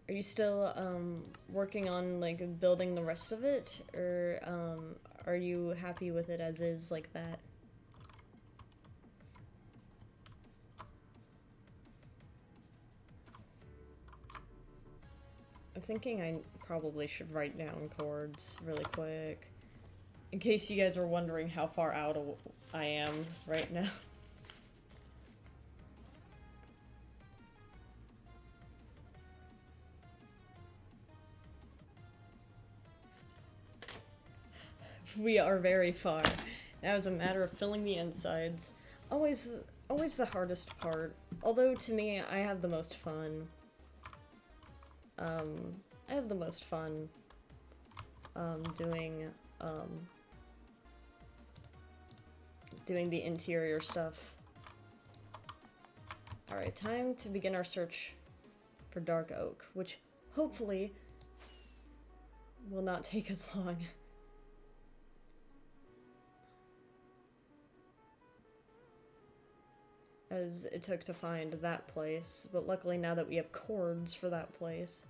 you still, working on, like, building the rest of it? Or, are you happy with it as is, like that? I'm thinking I probably should write down chords really quick. In case you guys are wondering how far out I am right now. We are very far. Now it's a matter of filling the insides. Always the hardest part. Although to me, I have the most fun. I have the most fun doing the interior stuff. Alright, time to begin our search for dark oak, which hopefully will not take as long. As it took to find that place, but luckily now that we have cords for that place.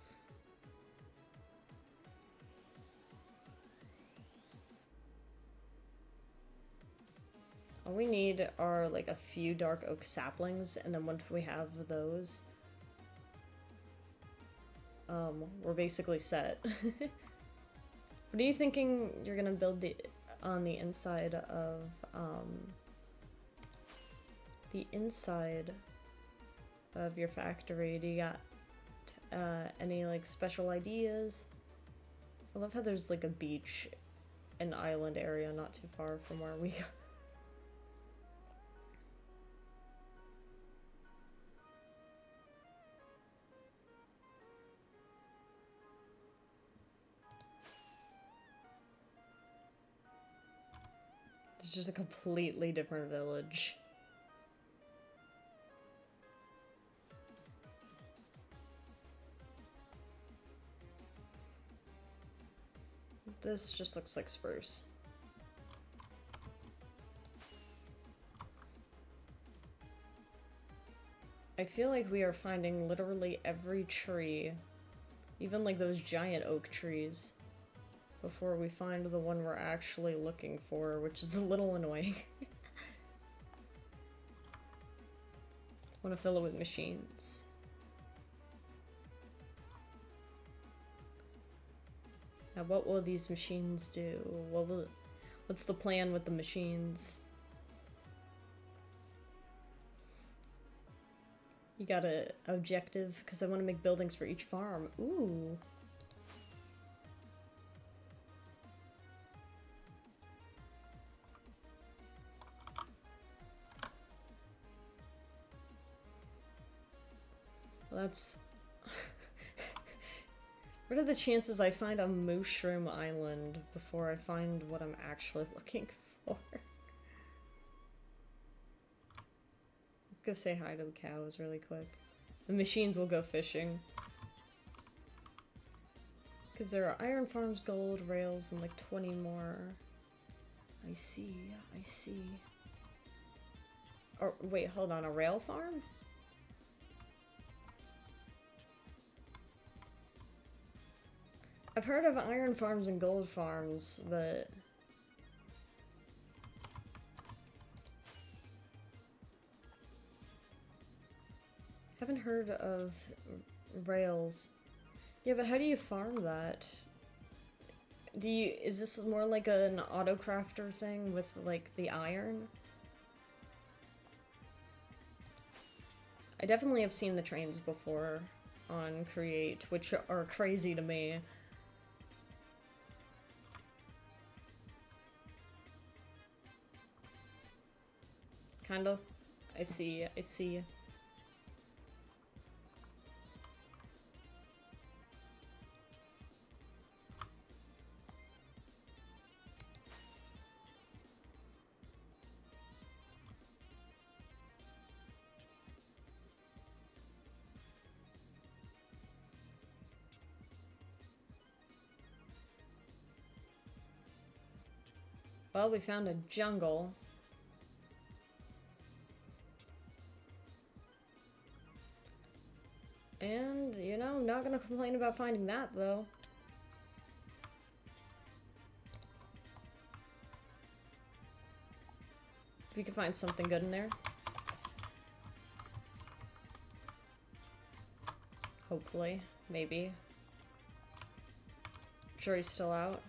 All we need are like a few dark oak saplings, and then once we have those, we're basically set. What are you thinking you're gonna build on the inside of, your factory? Do you got, any, like, special ideas? I love how there's, like, a beach, an island area not too far from where we go. It's just a completely different village. This just looks like spruce. I feel like we are finding literally every tree, even like those giant oak trees, before we find the one we're actually looking for, which is a little annoying. Want to fill it with machines. Now, what will these machines do? What's the plan with the machines? You got a objective? Because I want to make buildings for each farm. Ooh. Well, that's... What are the chances I find a mushroom island before I find what I'm actually looking for? Let's go say hi to the cows really quick. The machines will go fishing. Because there are iron farms, gold, rails, and like 20 more. I see, I see. Or wait, hold on, a rail farm? I've heard of iron farms and gold farms, but... haven't heard of rails. Yeah, but how do you farm that? Is this more like an auto-crafter thing with, like, the iron? I definitely have seen the trains before on Create, which are crazy to me. Kinda. I see, I see. Well, we found a jungle. And, you know, not gonna complain about finding that, though. If we could find something good in there. Hopefully. Maybe. Sure he's still out.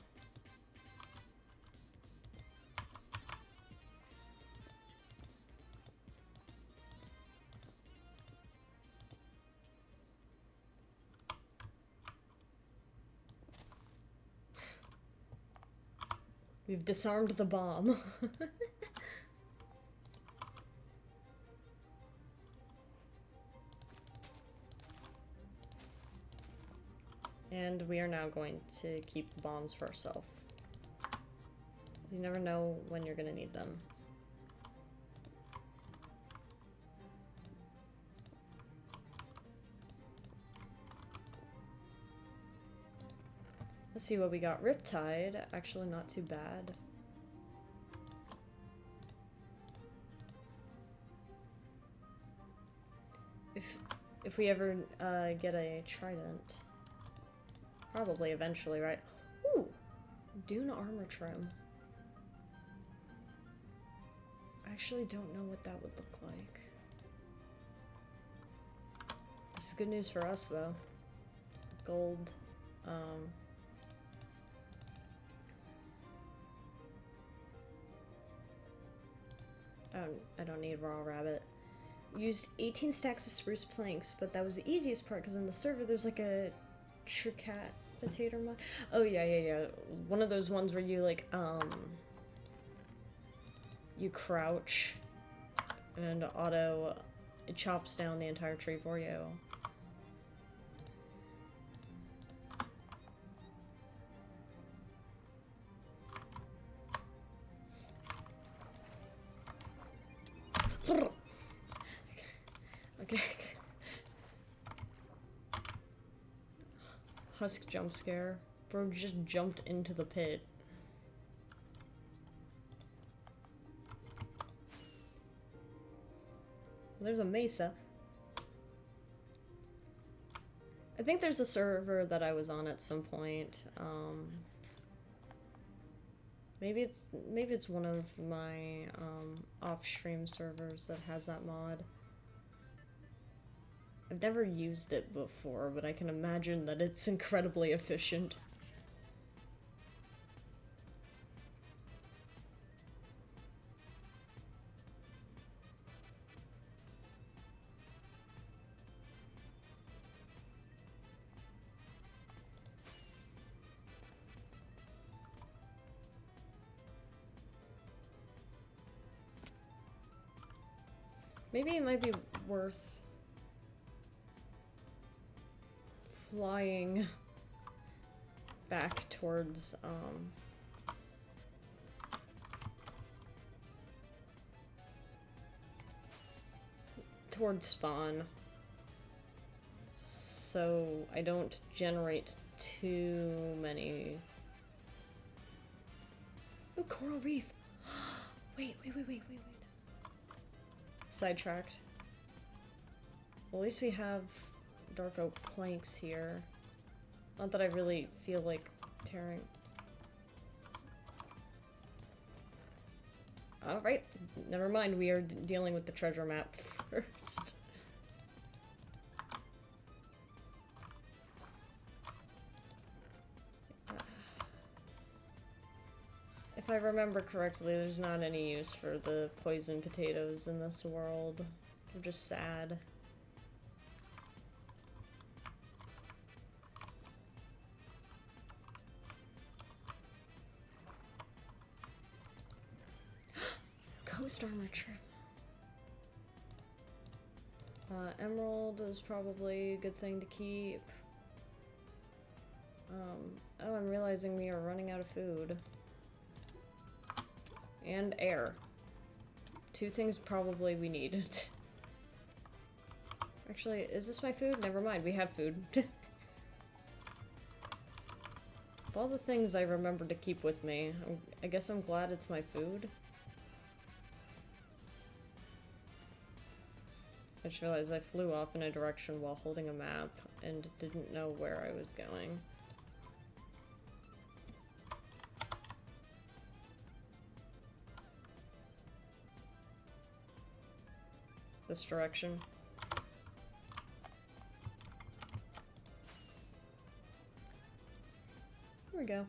We've disarmed the bomb. And we are now going to keep the bombs for ourselves. You never know when you're gonna need them. Let's see what we got. Riptide, actually not too bad. If we ever get a trident. Probably eventually, right? Ooh! Dune armor trim. I actually don't know what that would look like. This is good news for us, though. gold. I don't need raw rabbit. Used 18 stacks of spruce planks, but that was the easiest part because in the server there's like a tricapitator mod. Oh yeah. One of those ones where you like you crouch and it chops down the entire tree for you. Okay. Husk jump scare. Bro just jumped into the pit. There's a mesa. I think there's a server that I was on at some point. Maybe it's one of my off-stream servers that has that mod. I've never used it before, but I can imagine that it's incredibly efficient. Maybe it might be worth flying back towards towards spawn, so I don't generate too many. Oh, coral reef. Wait. Sidetracked. Well, at least we have dark oak planks here. Not that I really feel like tearing. Alright, never mind, we are dealing with the treasure map first. If I remember correctly, there's not any use for the poison potatoes in this world. They're just sad. Ghost armor trim. Emerald is probably a good thing to keep. Oh, I'm realizing we are running out of food. And air. Two things probably we needed. Actually, is this my food? Never mind, we have food. Of all the things I remember to keep with me, I guess I'm glad it's my food. I just realized I flew off in a direction while holding a map and didn't know where I was going. This direction. Here we go.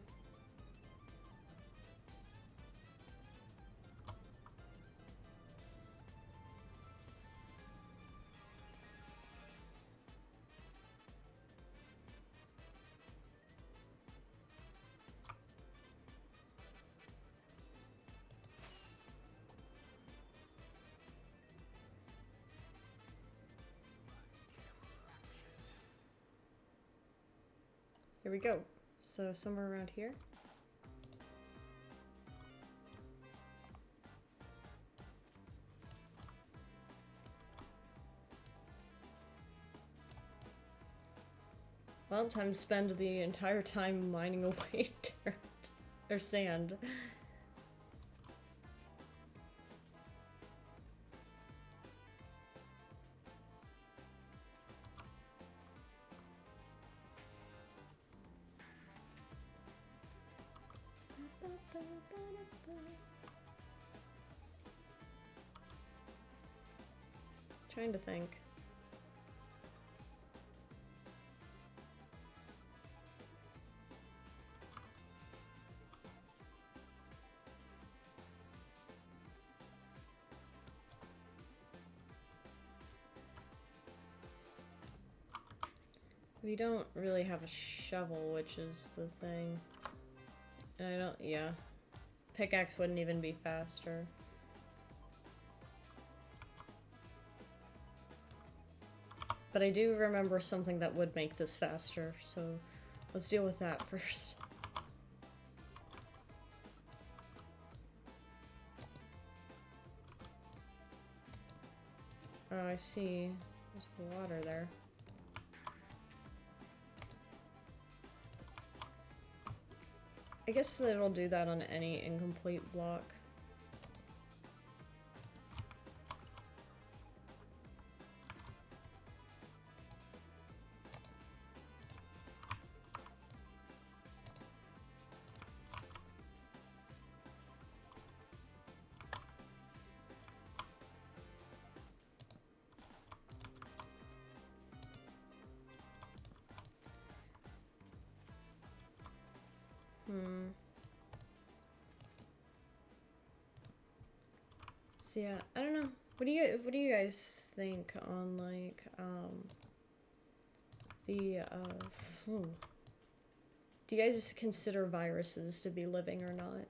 Here we go. So somewhere around here. Well, time to spend the entire time mining away dirt or sand. Trying to think. We don't really have a shovel, which is the thing. And I don't, yeah. Pickaxe wouldn't even be faster. But I do remember something that would make this faster, so let's deal with that first. Oh, I see. There's water there. I guess that it'll do that on any incomplete block. So yeah, I don't know. What do you guys think on like do you guys consider viruses to be living or not?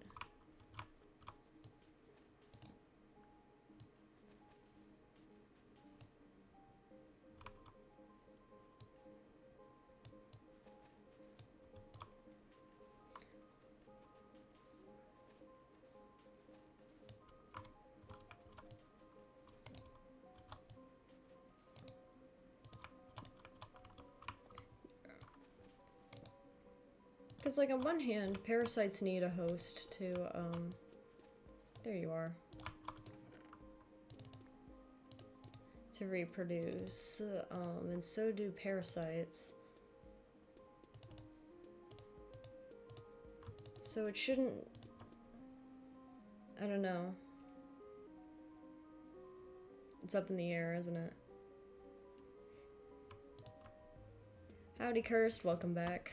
Because, like, on one hand, parasites need a host to, there you are. To reproduce, and so do parasites. So it shouldn't, I don't know. It's up in the air, isn't it? Howdy, Cursed, welcome back.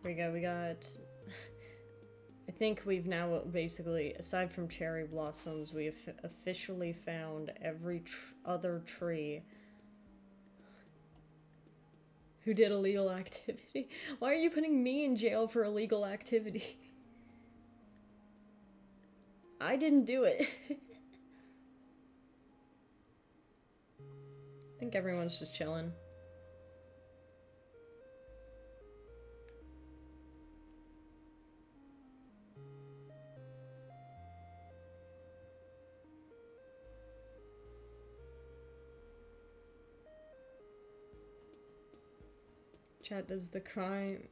There we go, we got... I think we've now basically, aside from cherry blossoms, we have officially found every other tree who did illegal activity. Why are you putting me in jail for illegal activity? I didn't do it. I think everyone's just chilling. Chat does the crime,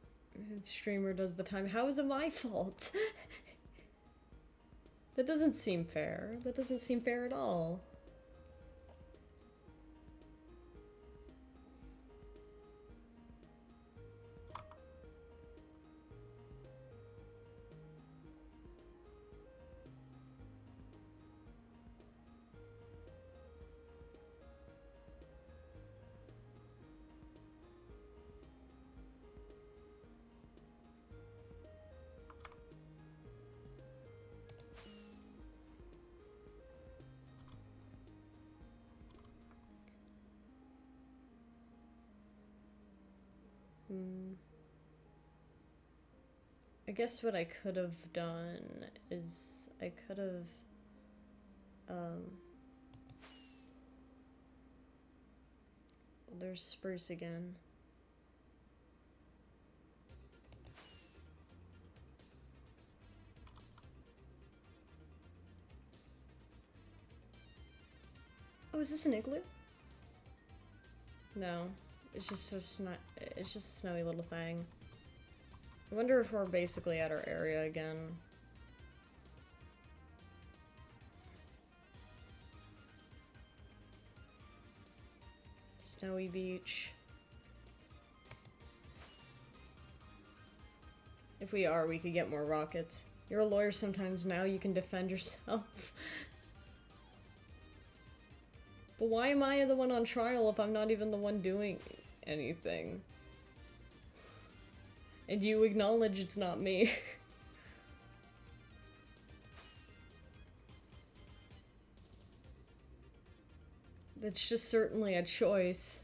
streamer does the time. How is it my fault? That doesn't seem fair. That doesn't seem fair at all. I guess what I could have done is I could have there's spruce again. Oh, is this an igloo? No, it's just it's just a snowy little thing. I wonder if we're basically at our area again. Snowy beach. If we are, we could get more rockets. You're a lawyer sometimes now, you can defend yourself. But why am I the one on trial if I'm not even the one doing anything? And you acknowledge it's not me. That's just certainly a choice.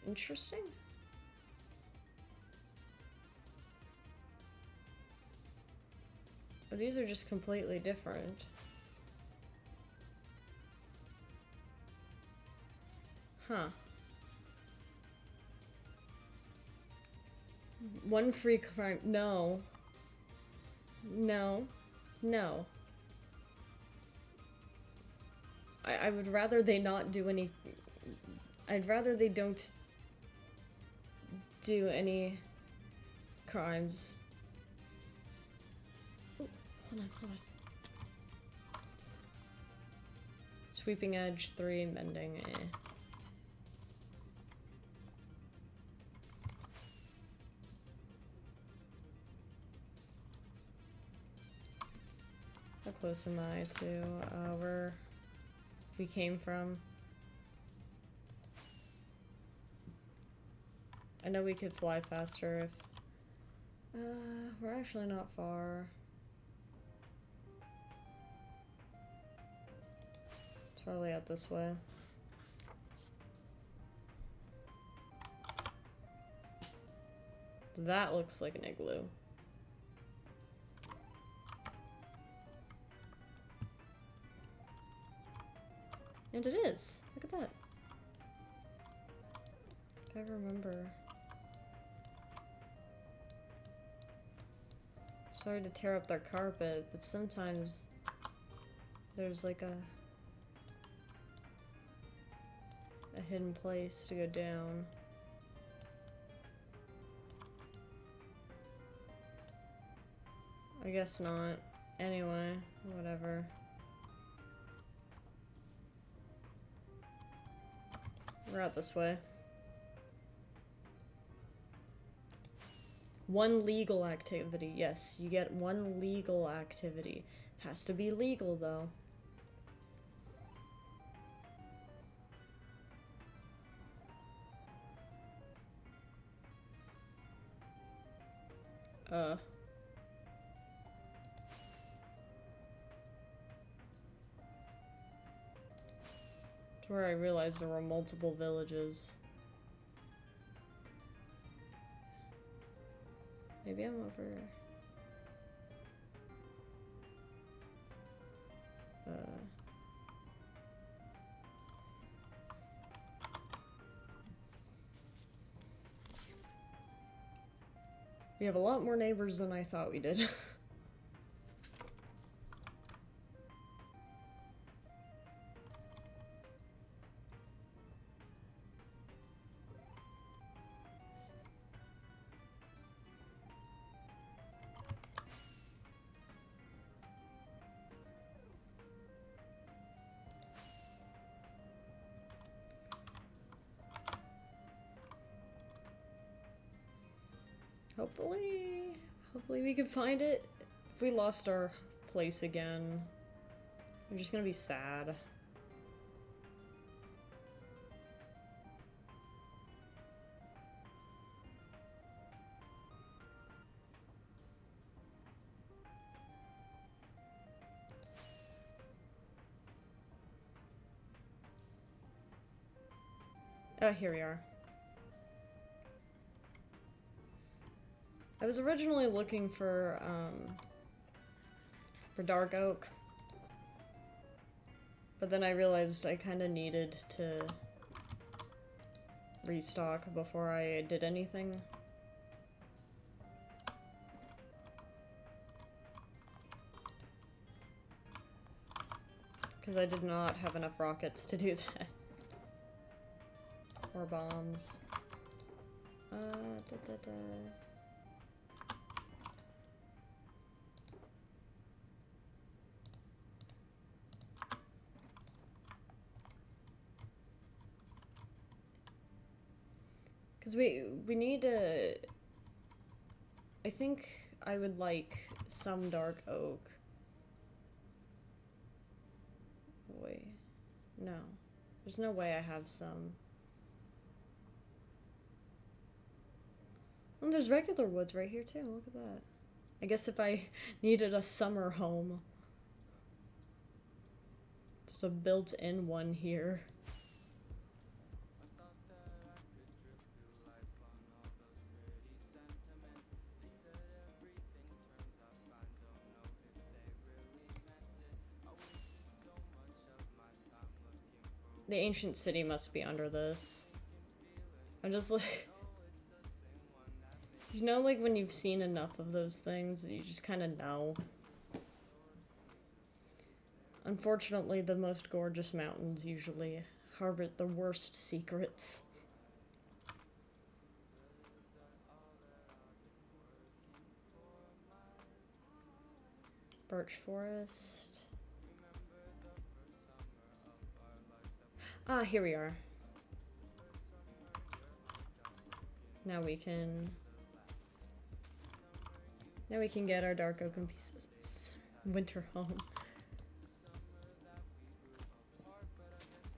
Interesting. But these are just completely different. Huh. One free crime. No. No. No. I would rather they not do any... I'd rather they don't do any crimes. Ooh, hold on. Sweeping edge, 3, mending, eh. How close am I to where we came from? I know we could fly faster if... we're actually not far. It's probably out this way. That looks like an igloo. And it is. Look at that. I remember. Sorry to tear up their carpet, but sometimes there's like a hidden place to go down. I guess not. Anyway, whatever. We're out this way. One legal activity. Yes, you get one legal activity. Has to be legal, though. To where I realized there were multiple villages. Maybe I'm over... We have a lot more neighbors than I thought we did. Hopefully we can find it. If we lost our place again, I'm just gonna be sad. Oh, here we are. I was originally looking for dark oak, but then I realized I kind of needed to restock before I did anything. Because I did not have enough rockets to do that. Or bombs. Because we need to I think I would like some dark oak. Wait. No. There's no way I have some. And there's regular woods right here too, look at that. I guess if I needed a summer home. There's a built-in one here. The ancient city must be under this. I'm just like... You know, like when you've seen enough of those things, you just kind of know. Unfortunately, the most gorgeous mountains usually harbor the worst secrets. Birch forest. Ah, here we are. Now we can get our dark oaken pieces. Winter home.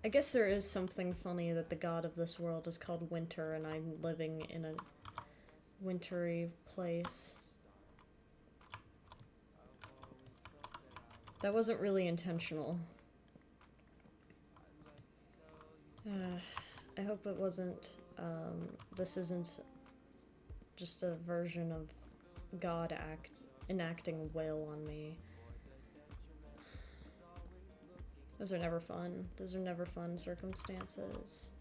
I guess there is something funny that the god of this world is called Winter and I'm living in a wintry place. That wasn't really intentional. I hope it wasn't, this isn't just a version of God enacting will on me. Those are never fun. Those are never fun circumstances.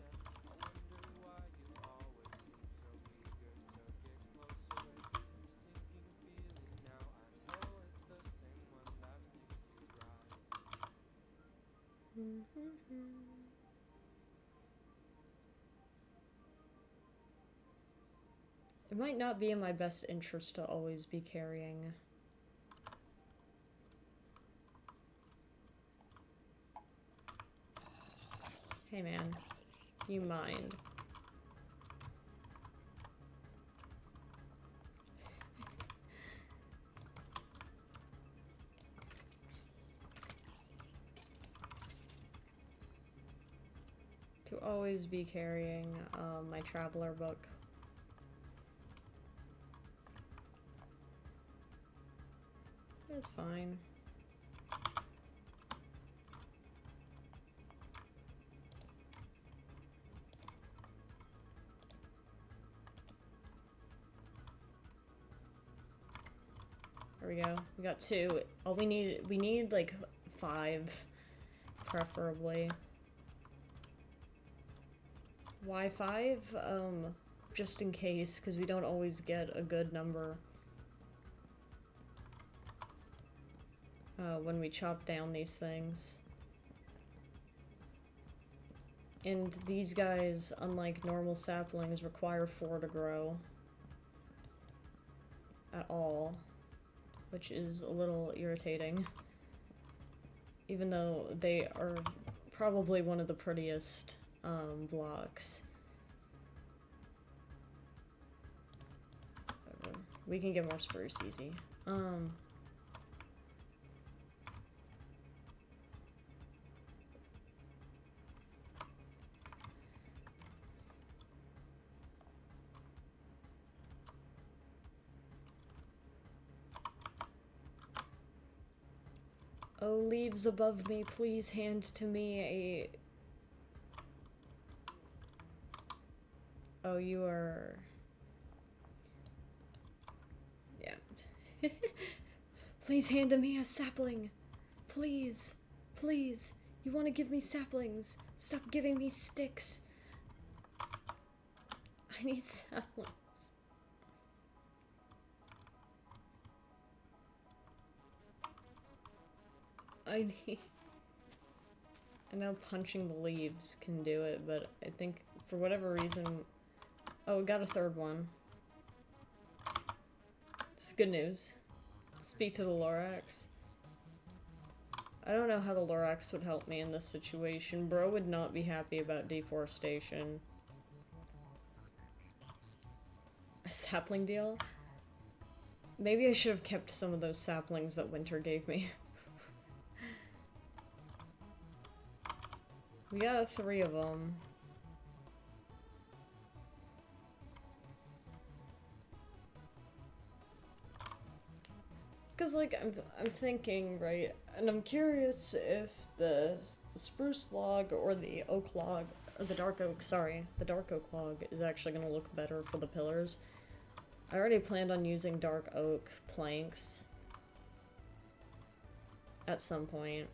It might not be in my best interest to always be carrying. Hey man, do you mind? To always be carrying my traveler book. It's fine. There we go. We got 2. All we need like 5, preferably. Why 5? Just in case, because we don't always get a good number. When we chop down these things. And these guys, unlike normal saplings, require 4 to grow. At all. Which is a little irritating. Even though they are probably one of the prettiest blocks. Whatever. We can get more spruce easy. Oh, leaves above me, please hand to me a... Oh, you are... Yeah. Please hand to me a sapling. Please. Please. You want to give me saplings. Stop giving me sticks. I need saplings. I know punching the leaves can do it, but I think for whatever reason... Oh, we got a 3rd one. It's good news. Speak to the Lorax. I don't know how the Lorax would help me in this situation. Bro would not be happy about deforestation. A sapling deal? Maybe I should have kept some of those saplings that Winter gave me. We got 3 of them. Cause like I'm thinking, right, and I'm curious if the spruce log or the oak log or the dark oak, sorry, the dark oak log is actually gonna look better for the pillars. I already planned on using dark oak planks at some point.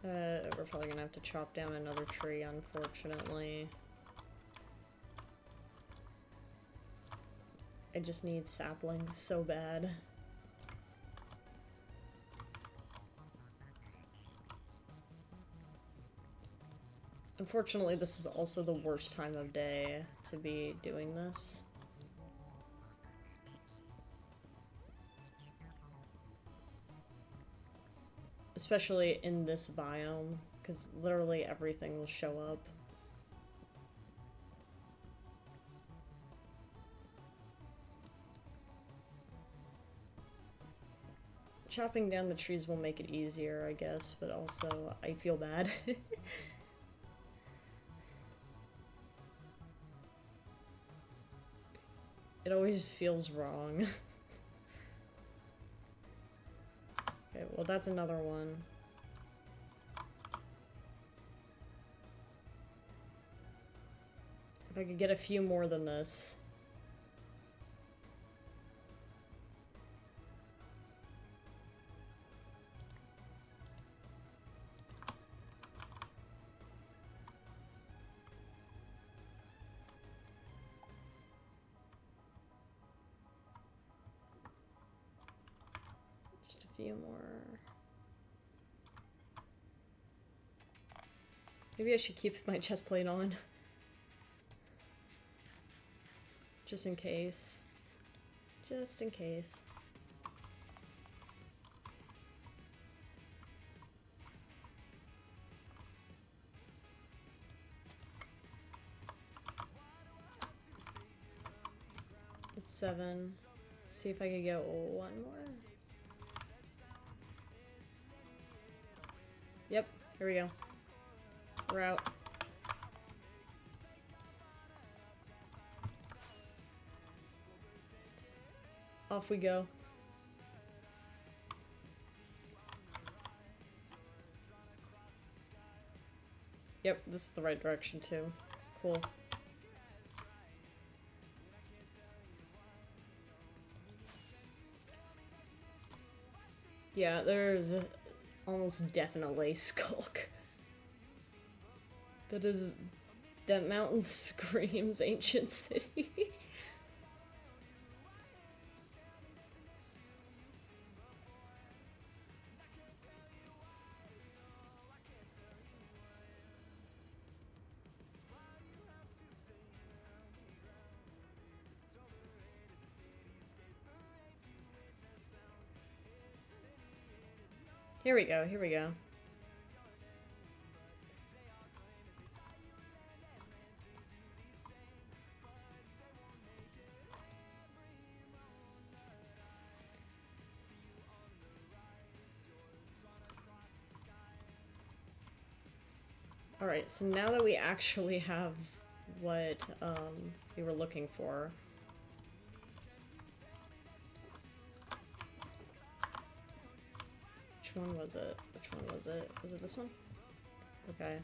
We're probably gonna have to chop down another tree, unfortunately. I just need saplings so bad. Unfortunately, this is also the worst time of day to be doing this. Especially in this biome, because literally everything will show up. Chopping down the trees will make it easier, I guess, but also I feel bad. It always feels wrong. Okay, well that's another one. If I could get a few more than this. Just a few more. Maybe I should keep my chest plate on. Just in case. Just in case. It's 7. Let's see if I can get one more. Yep, here we go. We're out. Off we go. Yep, this is the right direction too. Cool. Yeah, there's almost definitely Skulk. That mountain screams ancient city. Here we go, here we go. Alright, so now that we actually have what we were looking for. Which one was it? Which one was it? Was it this one? Okay.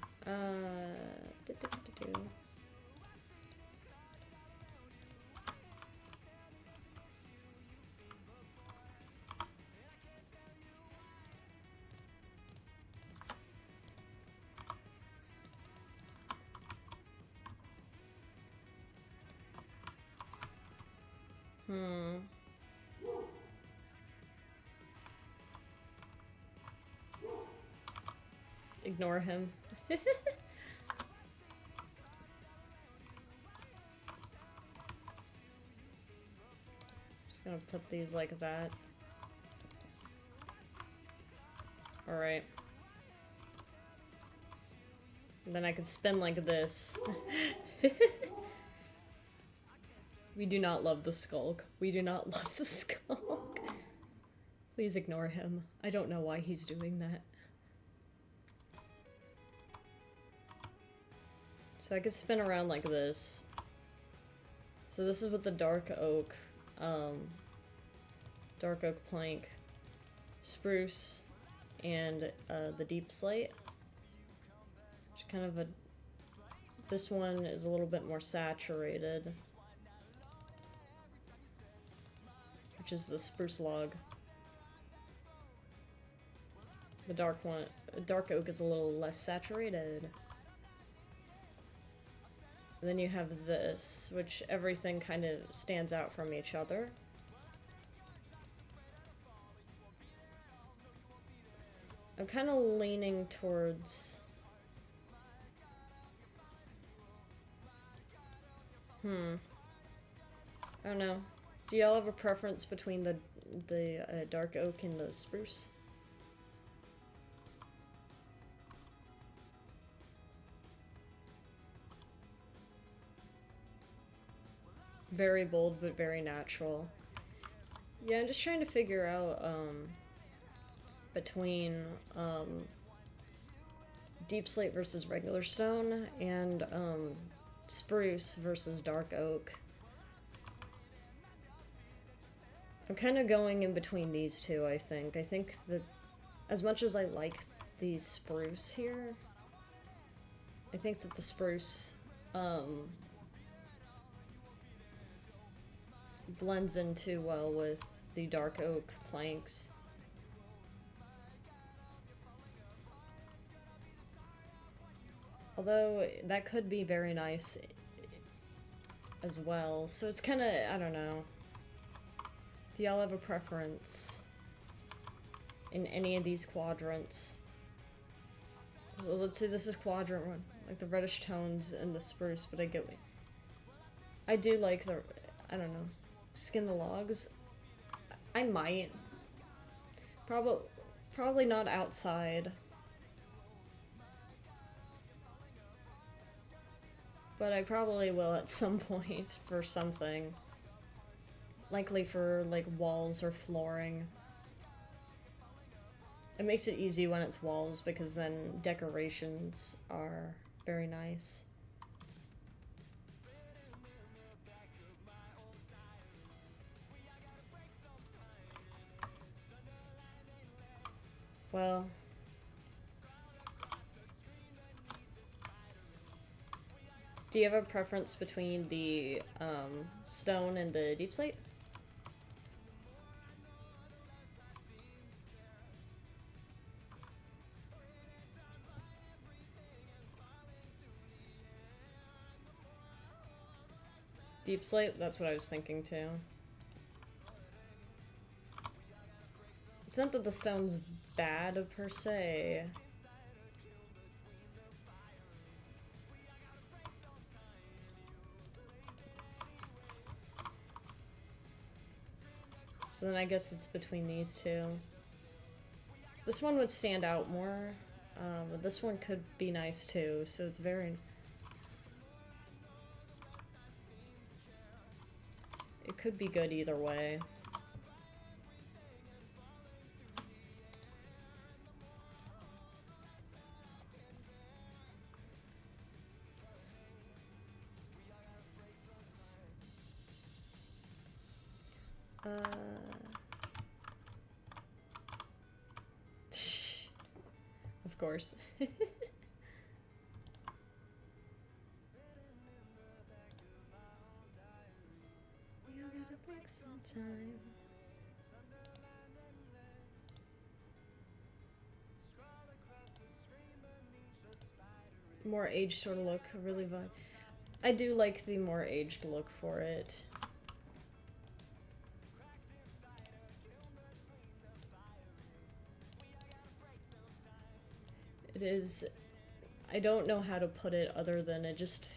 Ignore him. Just gonna put these like that. Alright. And then I could spin like this. We do not love the skulk. We do not love the skulk. Please ignore him. I don't know why he's doing that. So I could spin around like this. So this is with the dark oak plank, spruce, and the deep slate. Which kind of this one is a little bit more saturated. Which is the spruce log. The dark oak is a little less saturated. And then you have this, which everything kind of stands out from each other. I'm kind of leaning towards... I don't know. Do y'all have a preference between the dark oak and the spruce? Very bold, but very natural. Yeah, I'm just trying to figure out, between, deep slate versus regular stone, and, spruce versus dark oak. I'm kind of going in between these two, I think. I think that, as much as I like the spruce here, I think that the spruce, blends in too well with the dark oak planks. Although, that could be very nice as well. So it's kind of, I don't know. Do y'all have a preference in any of these quadrants? So let's say this is quadrant one, like the reddish tones and the spruce, but I do like the, I don't know, skin the logs. I might. Probably not outside. But I probably will at some point for something. Likely for, like, walls or flooring. It makes it easy when it's walls, because then decorations are very nice. Well... do you have a preference between the, stone and the deep slate? Deep slate? That's what I was thinking too. It's not that the stone's bad per se. So then I guess it's between these two. This one would stand out more, but this one could be nice too, so it's very... it could be good either way. Of course. We all gotta break some time. More aged sort of look, really vibe. I do like the more aged look for it. It is... I don't know how to put it other than it just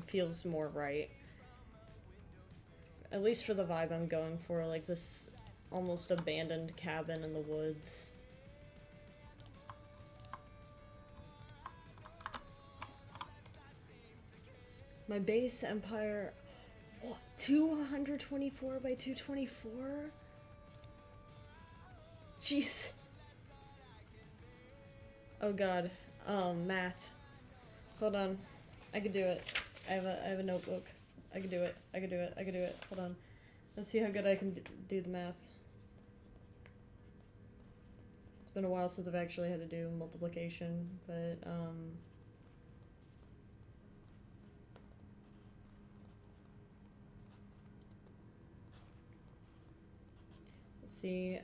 feels more right. At least for the vibe I'm going for, like this almost abandoned cabin in the woods. My base empire... What? 224 by 224? Jeez. Oh god. Math. Hold on. I could do it. I have a notebook. I could do it. I could do it. I could do it. Hold on. Let's see how good I can do the math. It's been a while since I've actually had to do multiplication, but, let's see.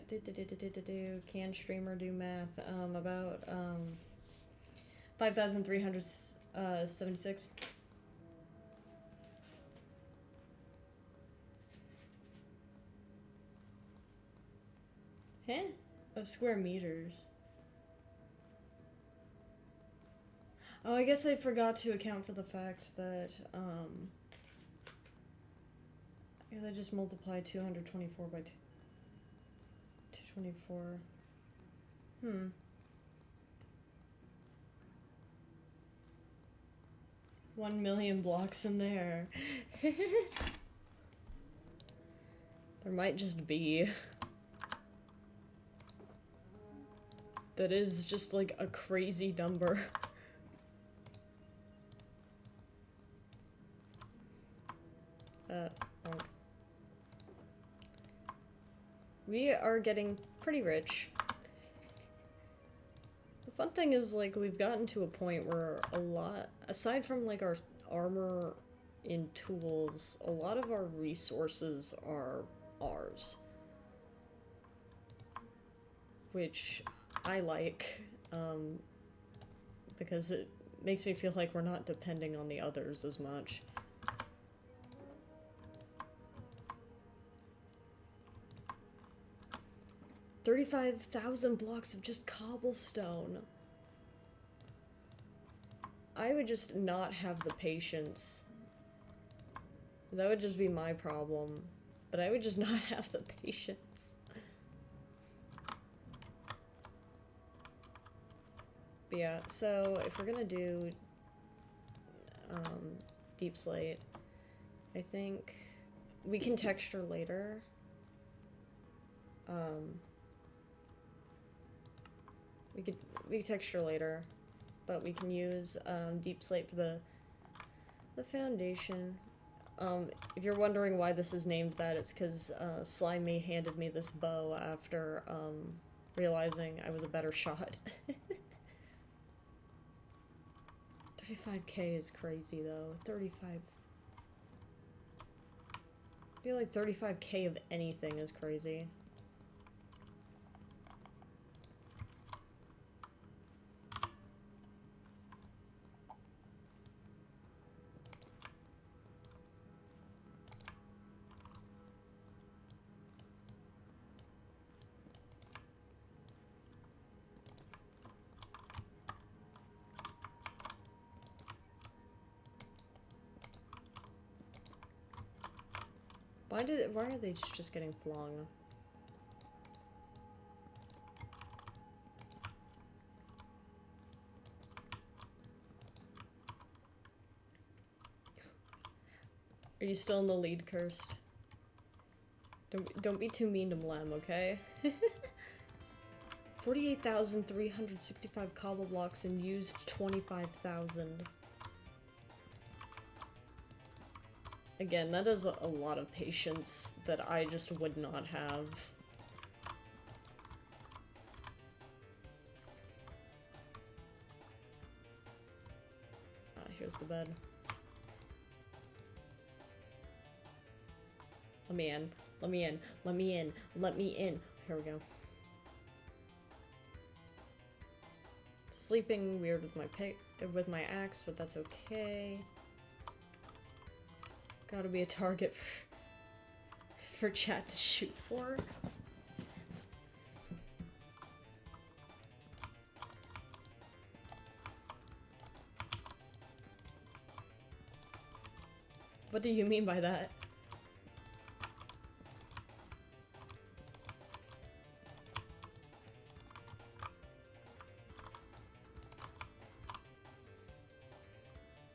Can streamer do math? About, 5,376. Huh? Of square meters. Oh, I guess I forgot to account for the fact that, I guess I just multiplied 224 by 224. 1 million blocks in there. There might just be. That is just like a crazy number. Bonk. We are getting pretty rich. The fun thing is, like, we've gotten to a point where a lot, aside from like our armor and tools, a lot of our resources are ours. Which I like, because it makes me feel like we're not depending on the others as much. $35,000 blocks of just cobblestone. I would just not have the patience. That would just be my problem. But I would just not have the patience. But yeah, so if we're gonna do deep slate, I think we can texture later. We could texture later, but we can use deep slate for the foundation. If you're wondering why this is named that, it's because Slimy handed me this bow after realizing I was a better shot. 35k is crazy though. 35. I feel like 35k of anything is crazy. Why are they just getting flung? Are you still in the lead, Cursed? Don't be too mean to Mlem, okay? 48,365 cobble blocks and used 25,000. Again, that is a lot of patience that I just would not have. Here's the bed. Let me in. Let me in. Let me in. Let me in. Here we go. Sleeping weird with my axe, but that's okay. Gotta be a target for chat to shoot for. What do you mean by that?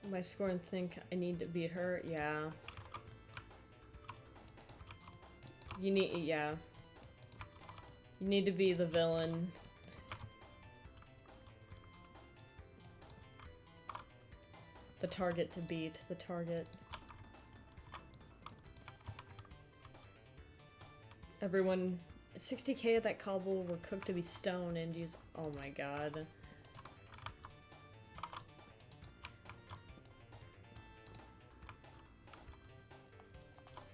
my score and think I need to beat her? Yeah. You need, yeah. You need to be the villain. The target to beat, the target. Everyone, 60k at that cobble were cooked to be stone and use, oh my god.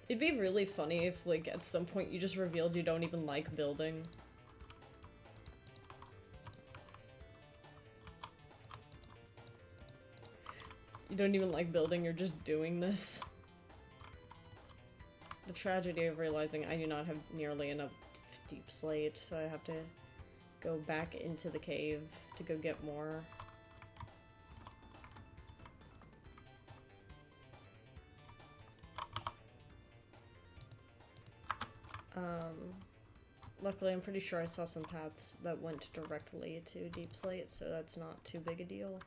It'd be really funny if, like, at some point you just revealed you don't even like building. You don't even like building, you're just doing this. The tragedy of realizing I do not have nearly enough deep slate, so I have to go back into the cave to go get more. Luckily I'm pretty sure I saw some paths that went directly to deep slate, so that's not too big a deal.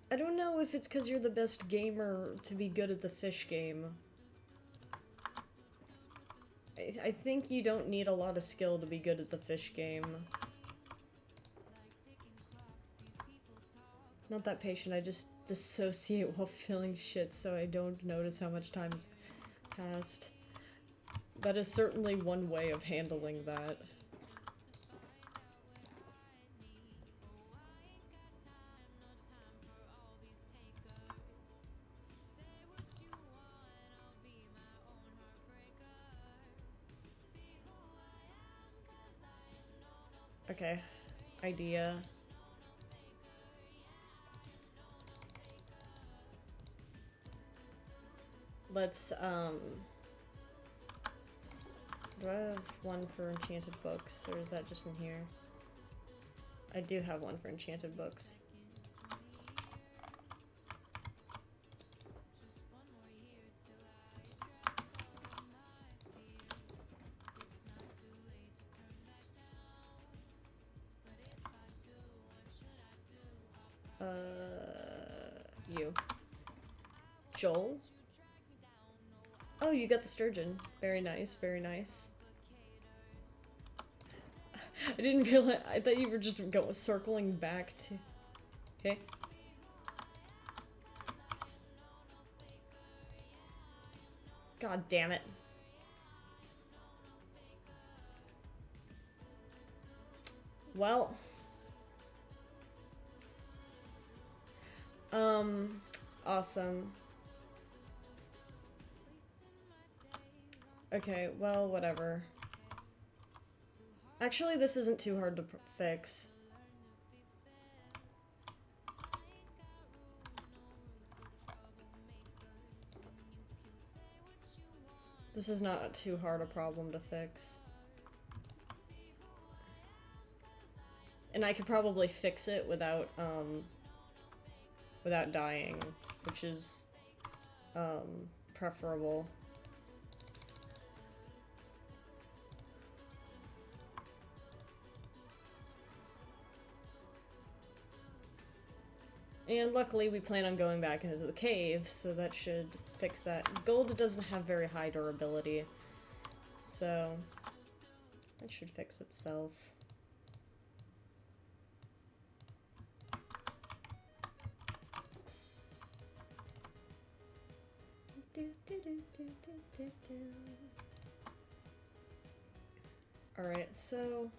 I don't know if it's because you're the best gamer to be good at the fish game. I think you don't need a lot of skill to be good at the fish game. Not that patient, I just dissociate while feeling shit so I don't notice how much time's passed. That is certainly one way of handling that. Okay, idea. Let's, do I have one for enchanted books, or is that just in here? I do have one for enchanted books. You. Joel? Oh, you got the sturgeon. Very nice, very nice. I didn't realize, I thought you were just circling back to... Okay. God damn it. Well... awesome. Okay, well, whatever. Actually, this isn't too hard to fix. This is not too hard a problem to fix. And I could probably fix it without dying, which is, preferable. And luckily we plan on going back into the cave, so that should fix that. Gold doesn't have very high durability, so that should fix itself. Alright, so...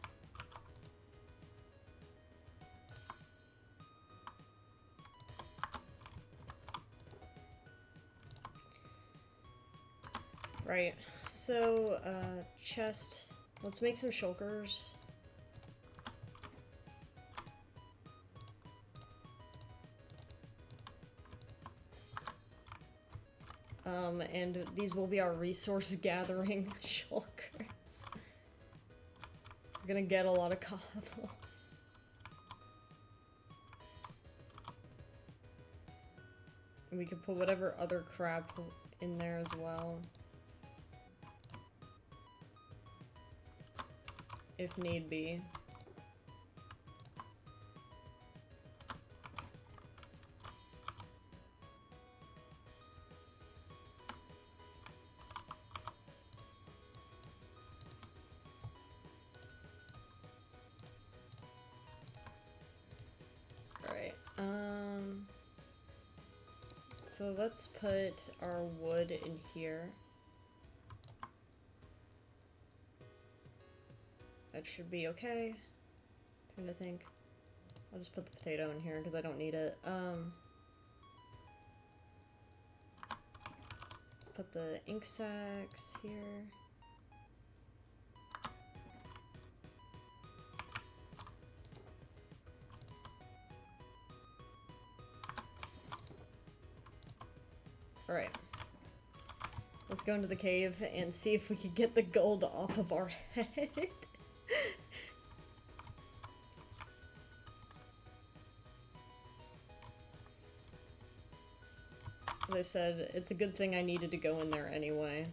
Right, so, chest. Let's make some shulkers. And these will be our resource gathering shulkers. We're gonna get a lot of cobble. And we can put whatever other crap in there as well. if need be. Alright, so let's put our wood in here. That should be okay. Trying to think. I'll just put the potato in here because I don't need it. Let's put the ink sacs here. Alright. Let's go into the cave and see if we can get the gold off of our head. As I said, it's a good thing I needed to go in there anyway.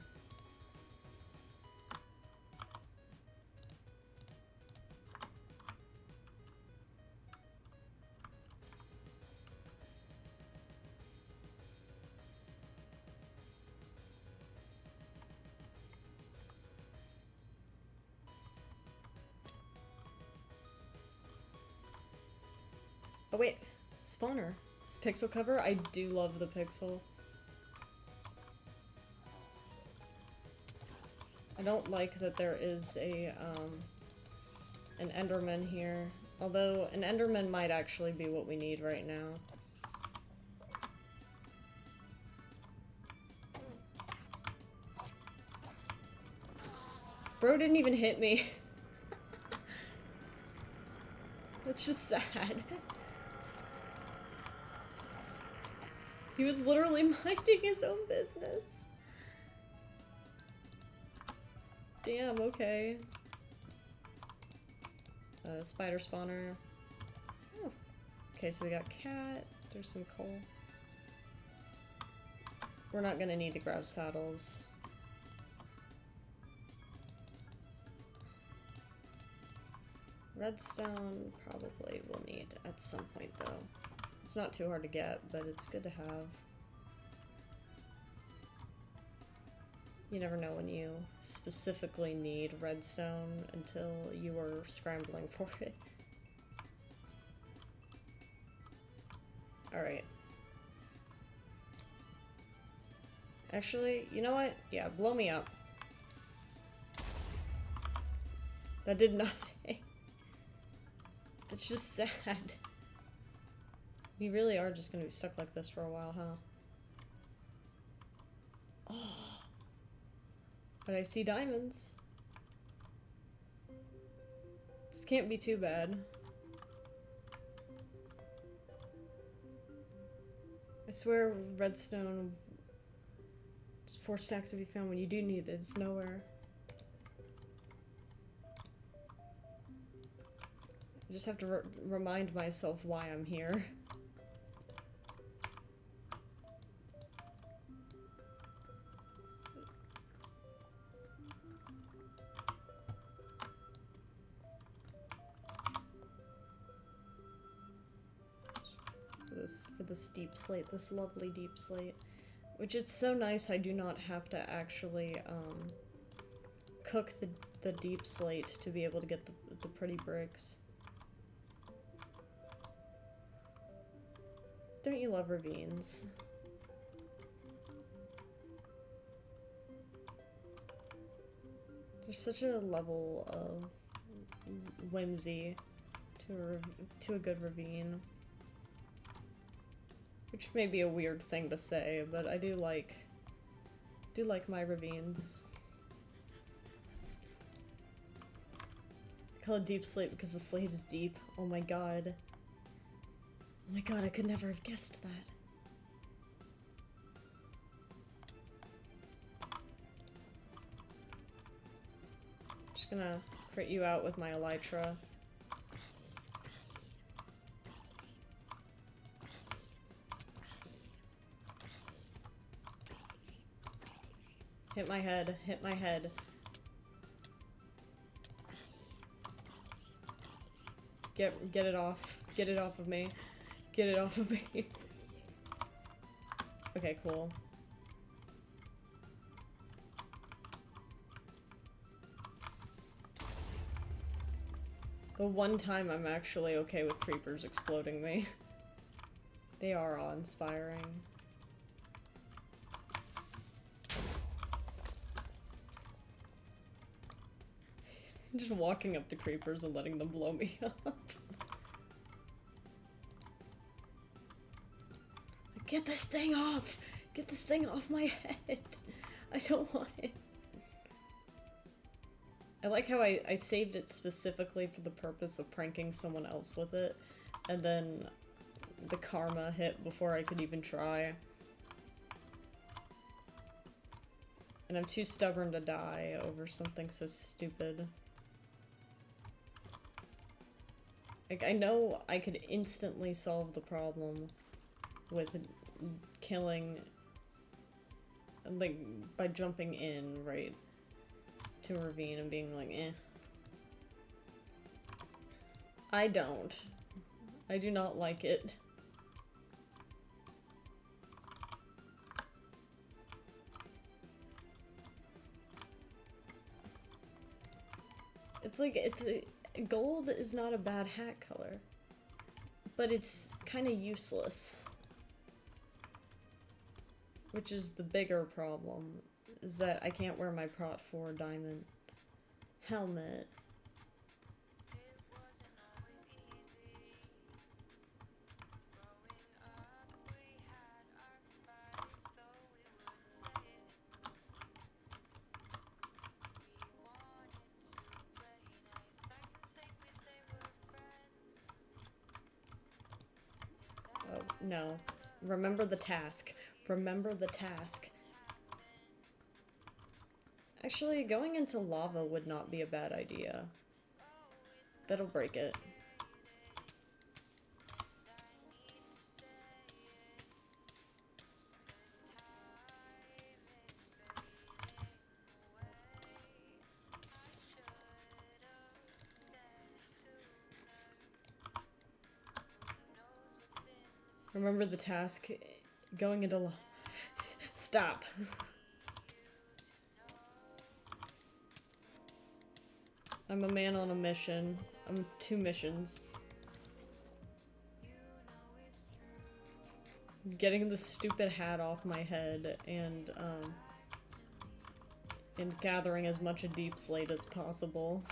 Oh wait, spawner. This pixel cover, I do love the pixel. I don't like that there is a, an Enderman here. Although, an Enderman might actually be what we need right now. Bro didn't even hit me. That's just sad. He was literally minding his own business. Damn, okay. Spider spawner. Oh. Okay, so we got cat. There's some coal. We're not gonna need to grab saddles. Redstone, probably we'll need at some point though. It's not too hard to get, but it's good to have. You never know when you specifically need redstone until you are scrambling for it. Alright. Actually, you know what? Yeah, blow me up. That did nothing. It's just sad. We really are just gonna be stuck like this for a while, huh? Oh. But I see diamonds. This can't be too bad. I swear redstone... 4 stacks to be found when you do need it. It's nowhere. I just have to remind myself why I'm here. For this deep slate, this lovely deep slate. Which it's so nice I do not have to actually cook the deep slate to be able to get the pretty bricks. Don't you love ravines? There's such a level of whimsy to a good ravine. Which may be a weird thing to say, but I do like my ravines. I call it deep slate because the slate is deep. Oh my god. Oh my god, I could never have guessed that. Just gonna crit you out with my elytra. Hit my head, hit my head. Get it off. Get it off of me. Get it off of me. Okay, cool. The one time I'm actually okay with creepers exploding me. They are awe-inspiring. Just walking up to creepers and letting them blow me up. Get this thing off! Get this thing off my head! I don't want it. I like how I saved it specifically for the purpose of pranking someone else with it, and then the karma hit before I could even try. And I'm too stubborn to die over something so stupid. Like, I know I could instantly solve the problem with killing, like, by jumping in, right, to a ravine and being like, eh. I don't. I do not like it. It's like, gold is not a bad hat color, but it's kind of useless. Which is the bigger problem, is that I can't wear my Prot 4 diamond helmet. Oh, no. Remember the task. Remember the task. Actually, going into lava would not be a bad idea. That'll break it. Remember the task. Going into lava. Stop. I'm a man on a mission. I'm 2 missions. Getting the stupid hat off my head and gathering as much a deep slate as possible.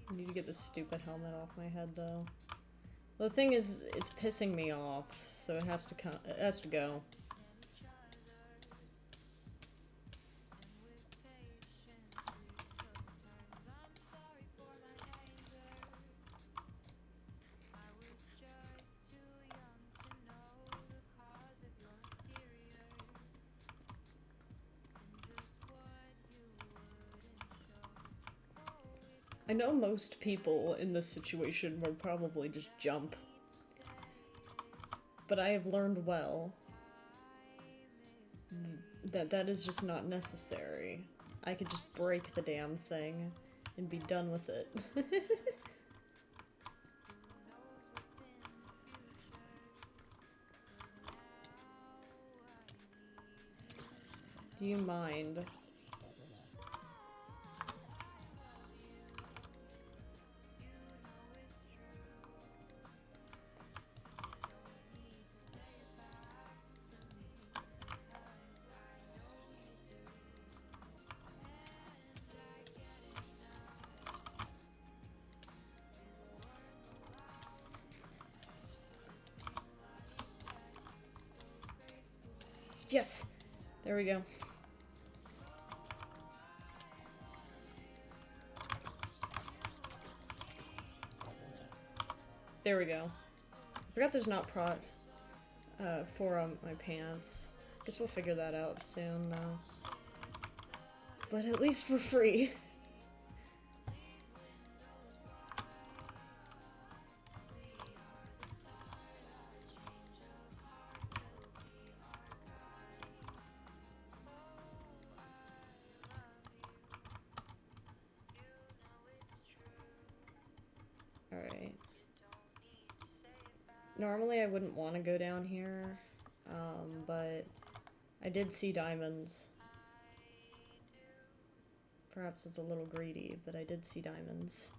I need to get this stupid helmet off my head, though. The thing is, it's pissing me off, so it has to go. I know most people in this situation would probably just jump. But I have learned well that that is just not necessary. I could just break the damn thing and be done with it. Do you mind? Yes! There we go. There we go. I forgot there's not prot for my pants. Guess we'll figure that out soon, though. But at least we're free. Normally I wouldn't want to go down here, but I did see diamonds. Perhaps it's a little greedy, but I did see diamonds.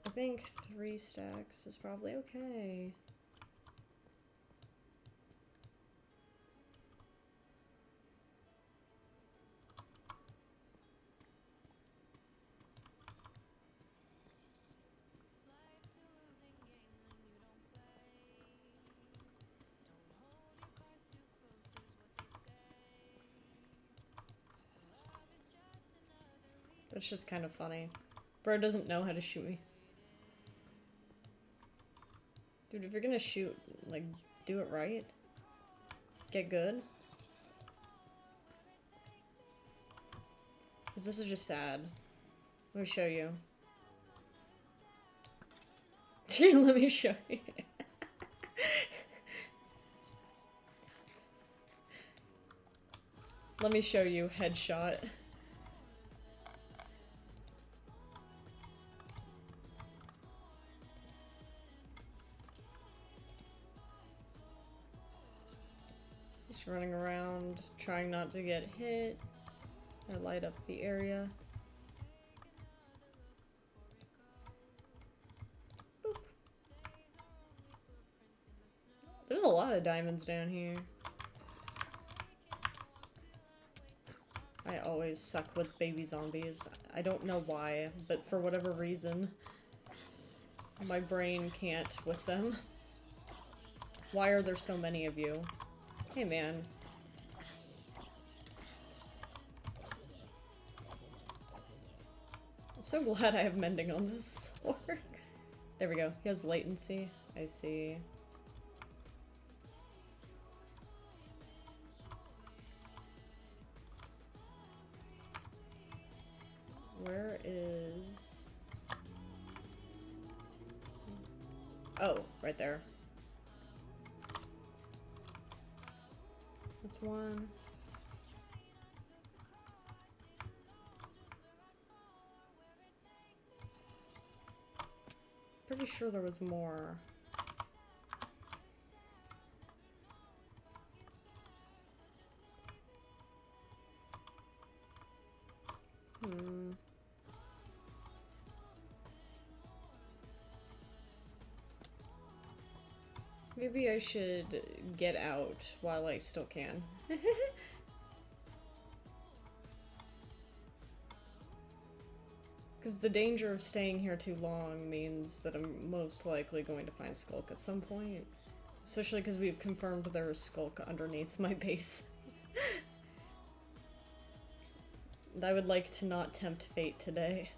I think 3 stacks is probably okay. That's just kind of funny. Bro doesn't know how to shoot me. Dude, if you're gonna shoot, like, do it right. Get good. Because this is just sad. Let me show you. Let me show you. Let me show you headshot. Just running around, trying not to get hit. I light up the area. Boop. There's a lot of diamonds down here. I always suck with baby zombies. I don't know why, but for whatever reason, my brain can't with them. Why are there so many of you? Hey man. I'm so glad I have mending on this sword. There we go. He has latency. I see. Where is... Oh, right there. That's one. Pretty sure there was more. Maybe I should get out while I still can. Because the danger of staying here too long means that I'm most likely going to find Skulk at some point. Especially because we've confirmed there is Skulk underneath my base. And I would like to not tempt fate today.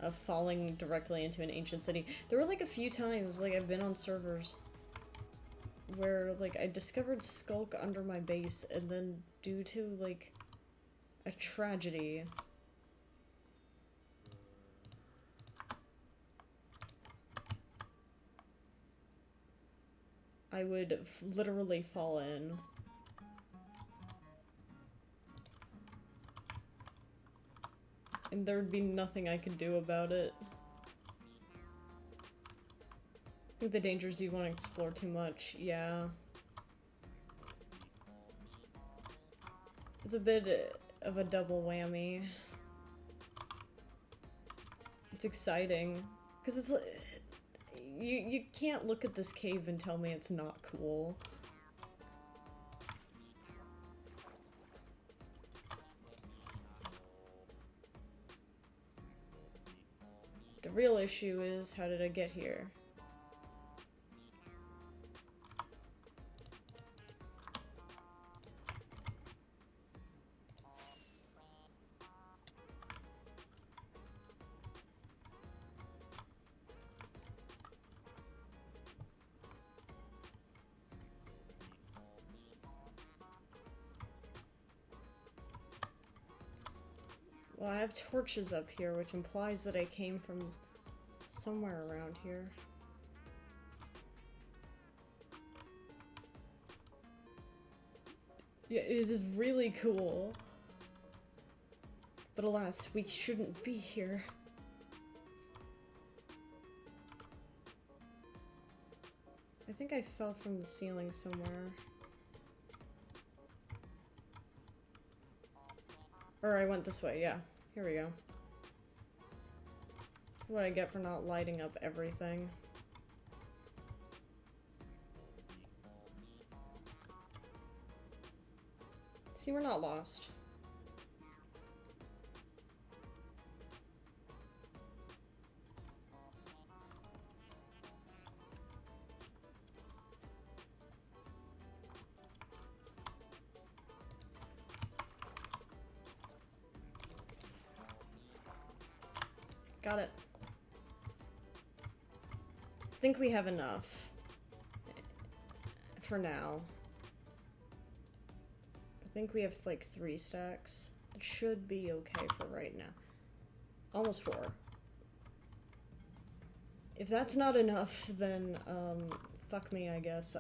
Of falling directly into an ancient city. There were like a few times, like I've been on servers where like I discovered Skulk under my base and then due to like a tragedy I would literally fall in. And there would be nothing I could do about it. I think the dangers you want to explore too much, yeah. It's a bit of a double whammy. It's exciting. Because it's like... You can't look at this cave and tell me it's not cool. The real issue is, how did I get here? Well, I have torches up here, which implies that I came from somewhere around here. Yeah, it is really cool. But alas, we shouldn't be here. I think I fell from the ceiling somewhere. Or I went this way, yeah. Here we go. What I get for not lighting up everything. See, we're not lost. Got it. I think we have enough. For now. I think we have like 3 stacks. It should be okay for right now. Almost 4. If that's not enough, then, fuck me, I guess.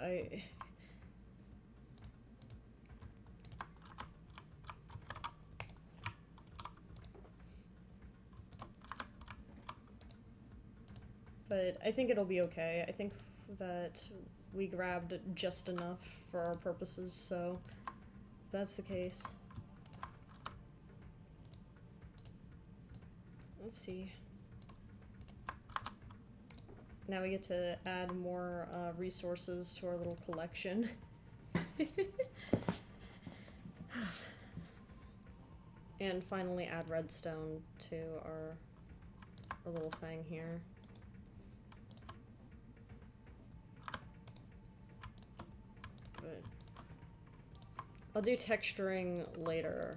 But I think it'll be okay. I think that we grabbed just enough for our purposes, so if that's the case. Let's see. Now we get to add more resources to our little collection. And finally add redstone to our little thing here. But I'll do texturing later.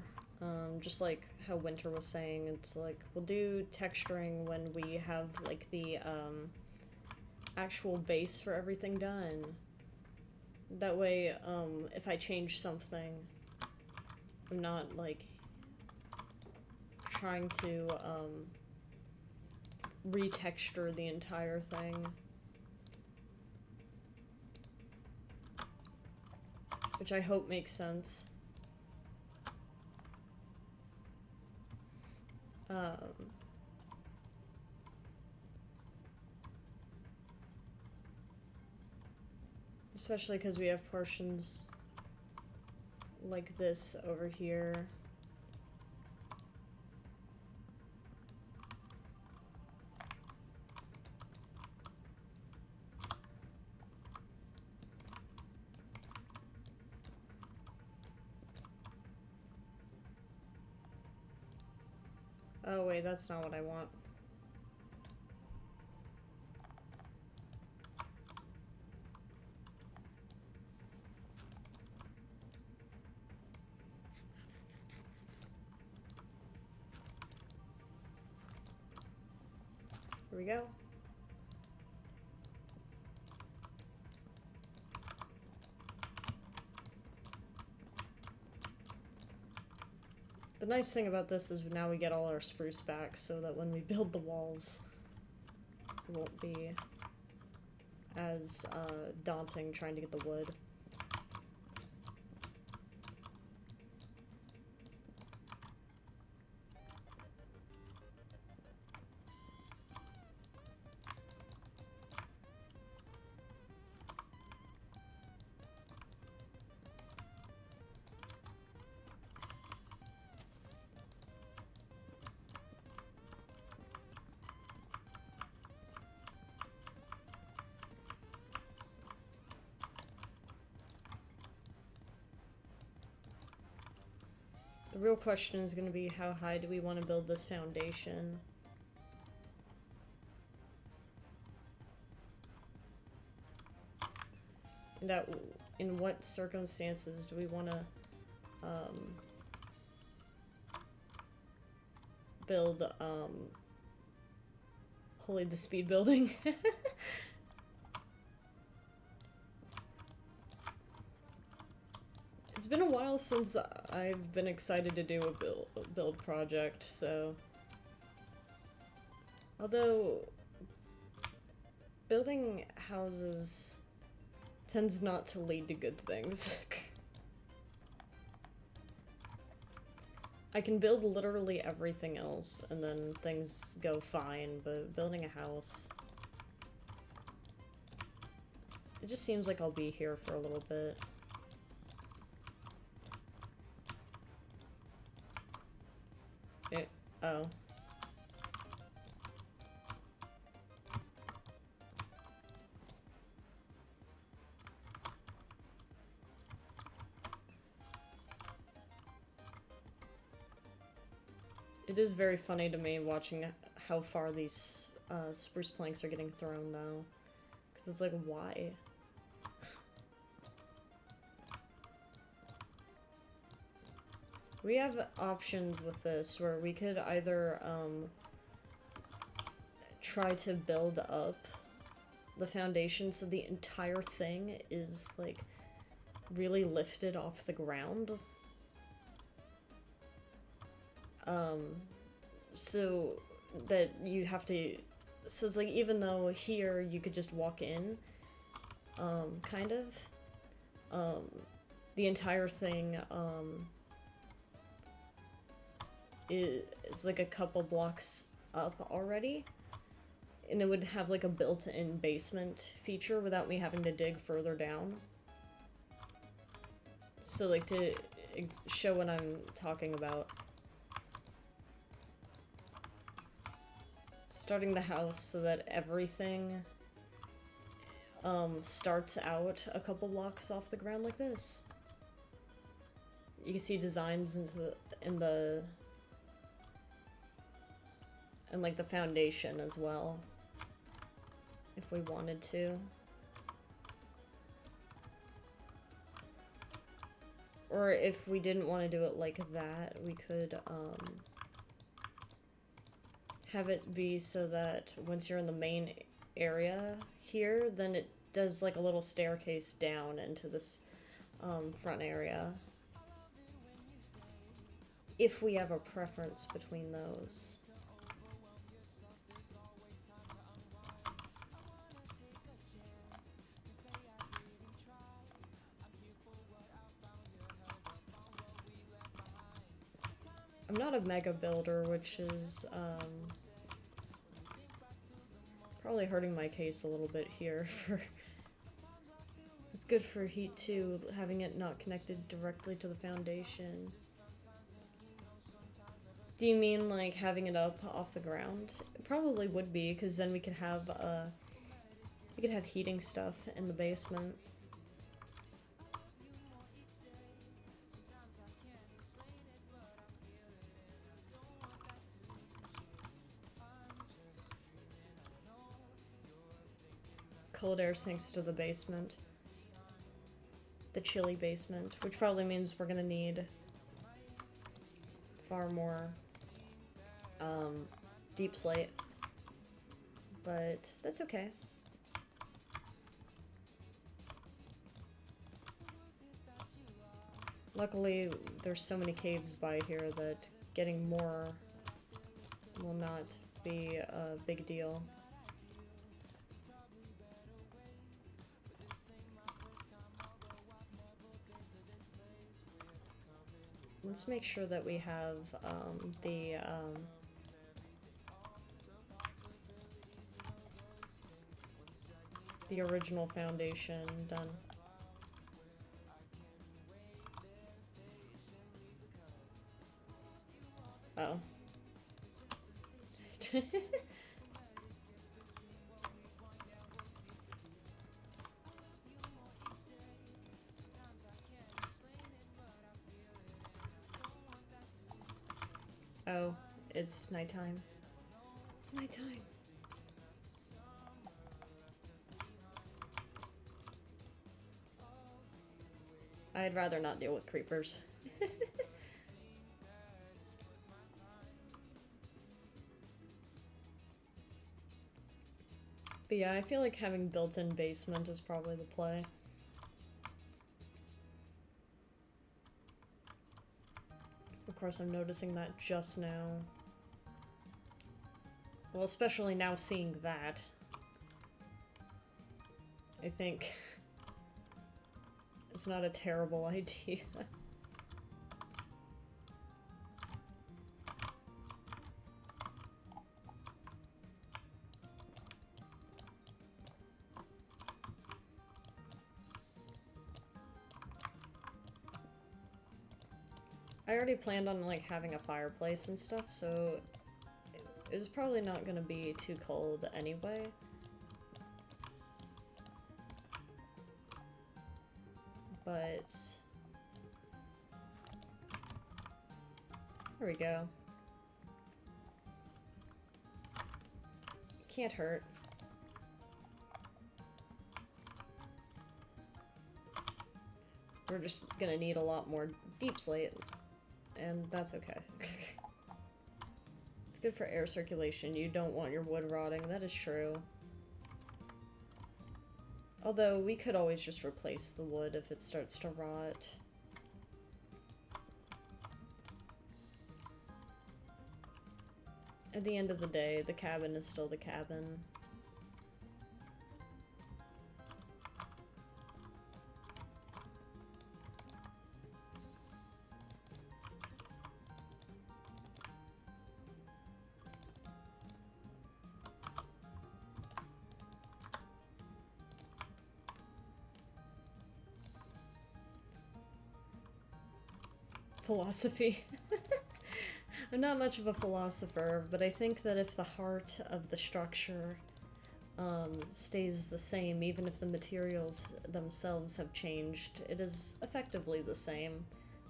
Just like how Winter was saying, it's like we'll do texturing when we have like the actual base for everything done. That way, if I change something, I'm not like trying to retexture the entire thing. Which I hope makes sense. Especially because we have portions like this over here. Oh wait, that's not what I want. Here we go. The nice thing about this is now we get all our spruce back so that when we build the walls, it won't be as daunting trying to get the wood. The real question is going to be how high do we want to build this foundation? And in what circumstances do we want to build holy, the speed building? It's been a while since I've been excited to do a build project, so... Although, building houses tends not to lead to good things. I can build literally everything else, and then things go fine, but building a house... It just seems like I'll be here for a little bit. Oh. It is very funny to me watching how far these spruce planks are getting thrown, though. Because it's like, why? We have options with this where we could either try to build up the foundation so the entire thing is like really lifted off the ground. So that you have to, so it's like even though here you could just walk in, kind of, the entire thing, is like a couple blocks up already, and it would have like a built-in basement feature without me having to dig further down. So like to show what I'm talking about, starting the house so that everything starts out a couple blocks off the ground like this. You can see designs and like the foundation as well, if we wanted to. Or if we didn't want to do it like that, we could have it be so that once you're in the main area here, then it does like a little staircase down into this front area. If we have a preference between those. I'm not a mega builder, which is probably hurting my case a little bit here. It's good for heat too, having it not connected directly to the foundation. Do you mean like having it up off the ground? It probably would be, because then we could have heating stuff in the basement. Cold air sinks to the basement. The chilly basement, which probably means we're gonna need far more deep slate, but that's okay. Luckily, there's so many caves by here that getting more will not be a big deal. Let's make sure that we have the original foundation done. Oh. Oh, it's nighttime. It's nighttime. I'd rather not deal with creepers. But yeah, I feel like having built-in basement is probably the play. Of course, I'm noticing that just now. Well, especially now seeing that. I think it's not a terrible idea. I already planned on like having a fireplace and stuff, so it was probably not gonna be too cold anyway. But there we go. Can't hurt. We're just gonna need a lot more deep slate, and that's okay. It's good for air circulation. You don't want your wood rotting, that is true. Although, we could always just replace the wood if it starts to rot. At the end of the day, the cabin is still the cabin. Philosophy. I'm not much of a philosopher, but I think that if the heart of the structure stays the same, even if the materials themselves have changed, it is effectively the same,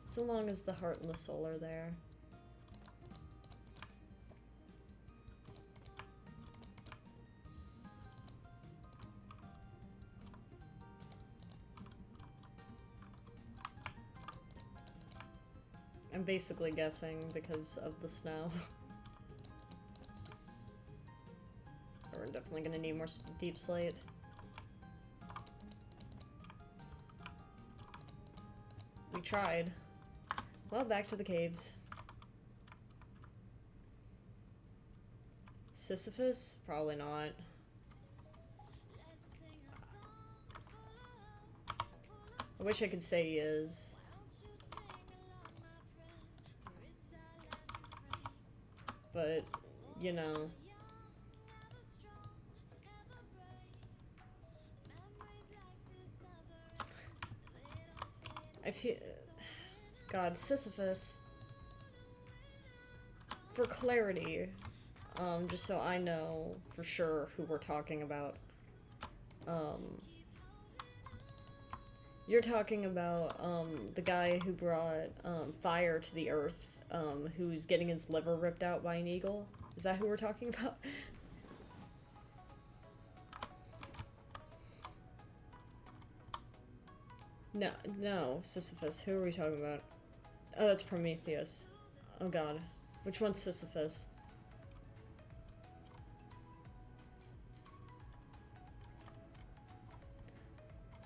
so long as the heart and the soul are there. I'm basically guessing because of the snow. We're definitely gonna need more deep slate. We tried. Well, back to the caves. Sisyphus? Probably not. I wish I could say he is. But, you know. I feel... God, Sisyphus. For clarity, just so I know for sure who we're talking about. You're talking about, the guy who brought, fire to the earth. Who's getting his liver ripped out by an eagle? Is that who we're talking about? No, Sisyphus. Who are we talking about? Oh, that's Prometheus. Oh god. Which one's Sisyphus?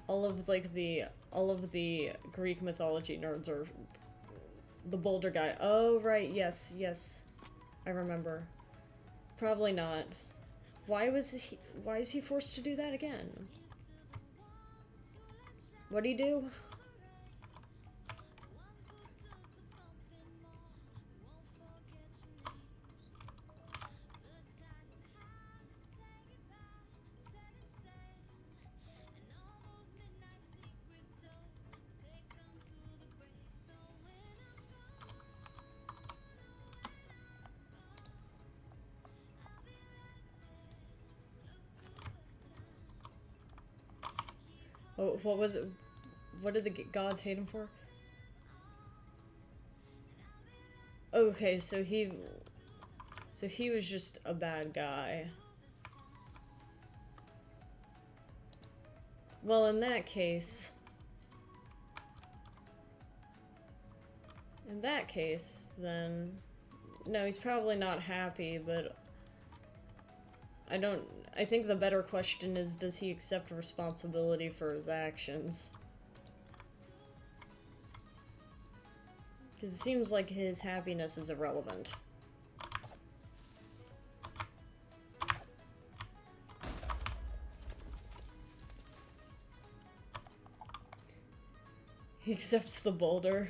All of the Greek mythology nerds are the boulder guy. Oh, right, yes. I remember. Probably not. Why is he forced to do that again? What'd he do? Oh, what was it? What did the gods hate him for? Okay, so he was just a bad guy. Well, in that case, then no, he's probably not happy, but I think the better question is, does he accept responsibility for his actions? Because it seems like his happiness is irrelevant. He accepts the boulder.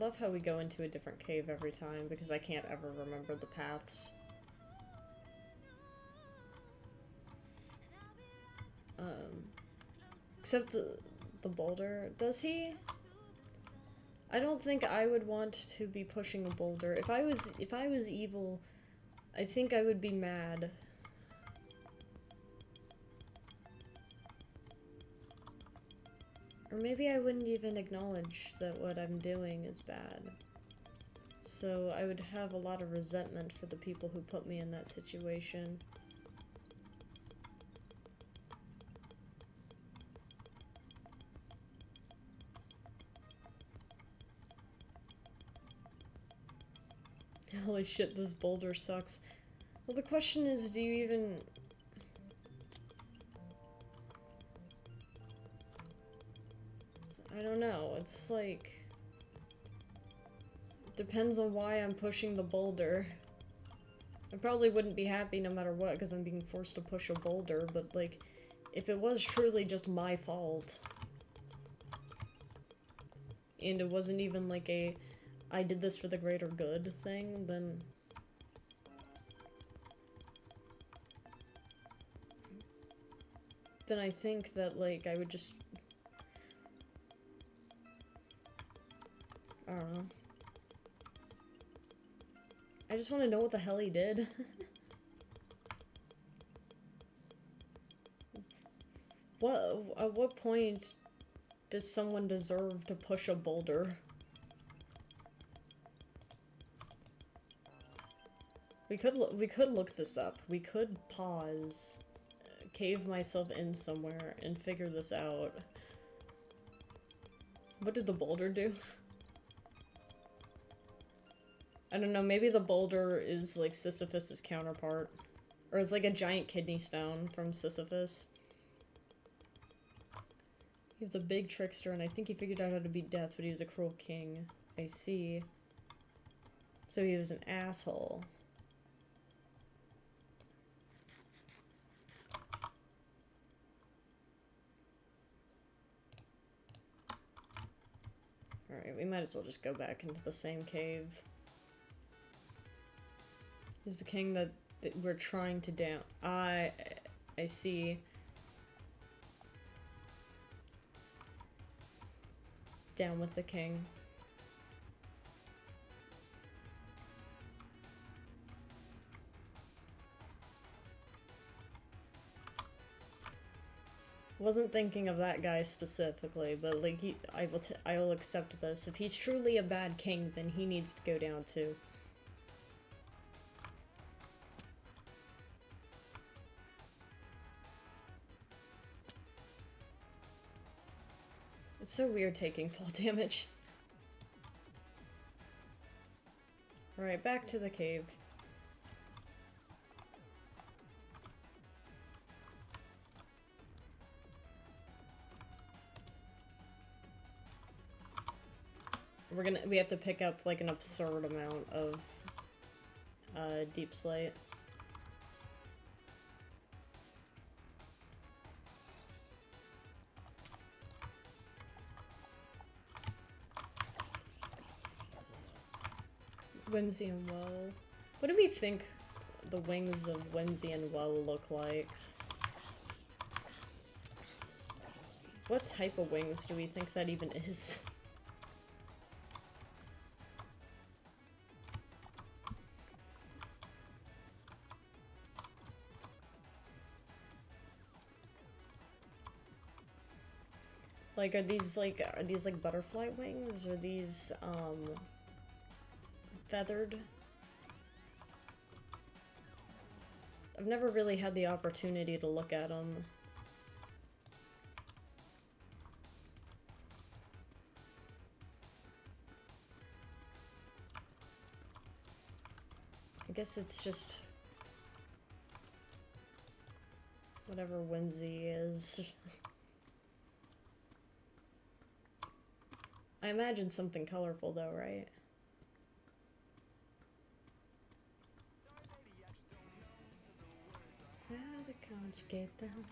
love how we go into a different cave every time, because I can't ever remember the paths. Except the boulder. Does he? I don't think I would want to be pushing a boulder. If I was evil, I think I would be mad. Or maybe I wouldn't even acknowledge that what I'm doing is bad. So I would have a lot of resentment for the people who put me in that situation. Holy shit, this boulder sucks. Well, the question is, do you even... I don't know, it's like... Depends on why I'm pushing the boulder. I probably wouldn't be happy no matter what, because I'm being forced to push a boulder, but like, if it was truly just my fault, and it wasn't even like a I did this for the greater good thing, then... Then I think that, like, I would just... I don't know. I just want to know what the hell he did. At what point does someone deserve to push a boulder? We could look this up. We could pause, cave myself in somewhere, and figure this out. What did the boulder do? I don't know, maybe the boulder is like Sisyphus' counterpart. Or it's like a giant kidney stone from Sisyphus. He was a big trickster, and I think he figured out how to beat death, but he was a cruel king. I see. So he was an asshole. Alright, we might as well just go back into the same cave. He's the king that we're trying to down. I see. Down with the king. Wasn't thinking of that guy specifically, but like I will accept this. If he's truly a bad king, then he needs to go down too. It's so weird taking fall damage. Alright, back to the cave. We have to pick up like an absurd amount of deep slate. Whimsy and Woe. What do we think the wings of Whimsy and Woe look like? What type of wings do we think that even is? Like, are these like butterfly wings? Are these, feathered? I've never really had the opportunity to look at them. I guess it's just whatever Whimsy is. I imagine something colorful though, right? How to conjugate them.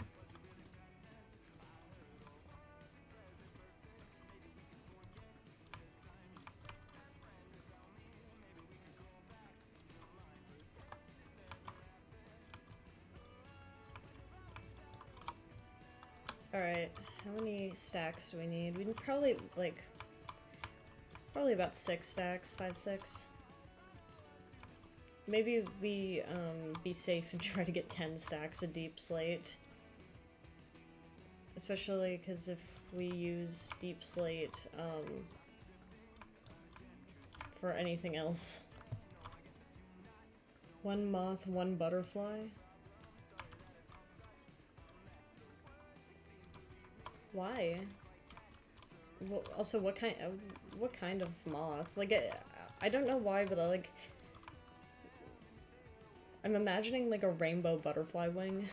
Alright, how many stacks do we need? We need probably, like, probably about 6 stacks, 5, 6. Maybe we, be safe and try to get 10 stacks of deep slate. Especially because if we use deep slate, for anything else. One moth, one butterfly? Why? Well, also, what kind of moth? Like, I don't know why, but I'm imagining, like, a rainbow butterfly wing.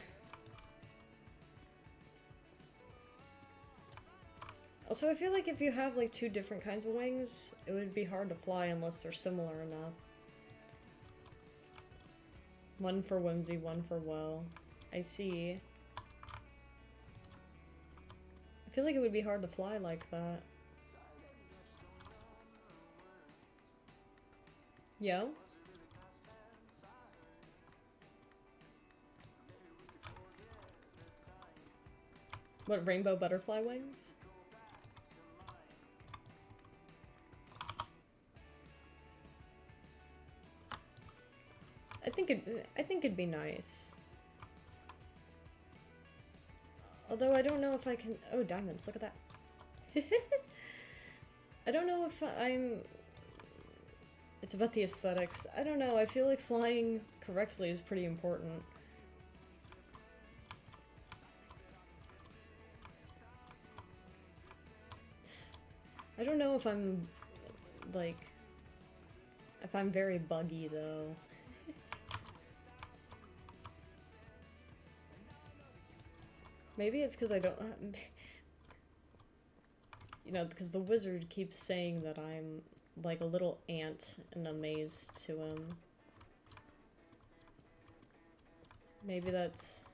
Also, I feel like if you have, like, 2 different kinds of wings, it would be hard to fly unless they're similar enough. One for whimsy, one for woe. I see. I feel like it would be hard to fly like that. Yo? What, rainbow butterfly wings? I think it'd be nice. Although I don't know if I can— oh, diamonds, look at that. I don't know if I'm— it's about the aesthetics. I don't know, I feel like flying correctly is pretty important. I don't know if I'm, like, if I'm very buggy, though. Maybe it's because I don't— you know, because the wizard keeps saying that I'm like a little ant in a maze to him. Maybe that's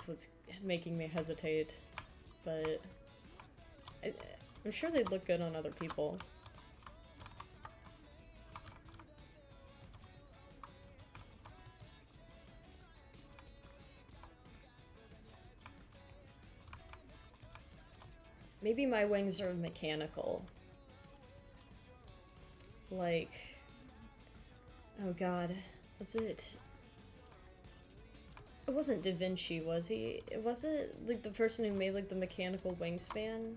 what's making me hesitate, but I'm sure they'd look good on other people. Maybe my wings are mechanical. Like, oh god, was it— it wasn't Da Vinci, was he? Was it, like, the person who made, like, the mechanical wingspan?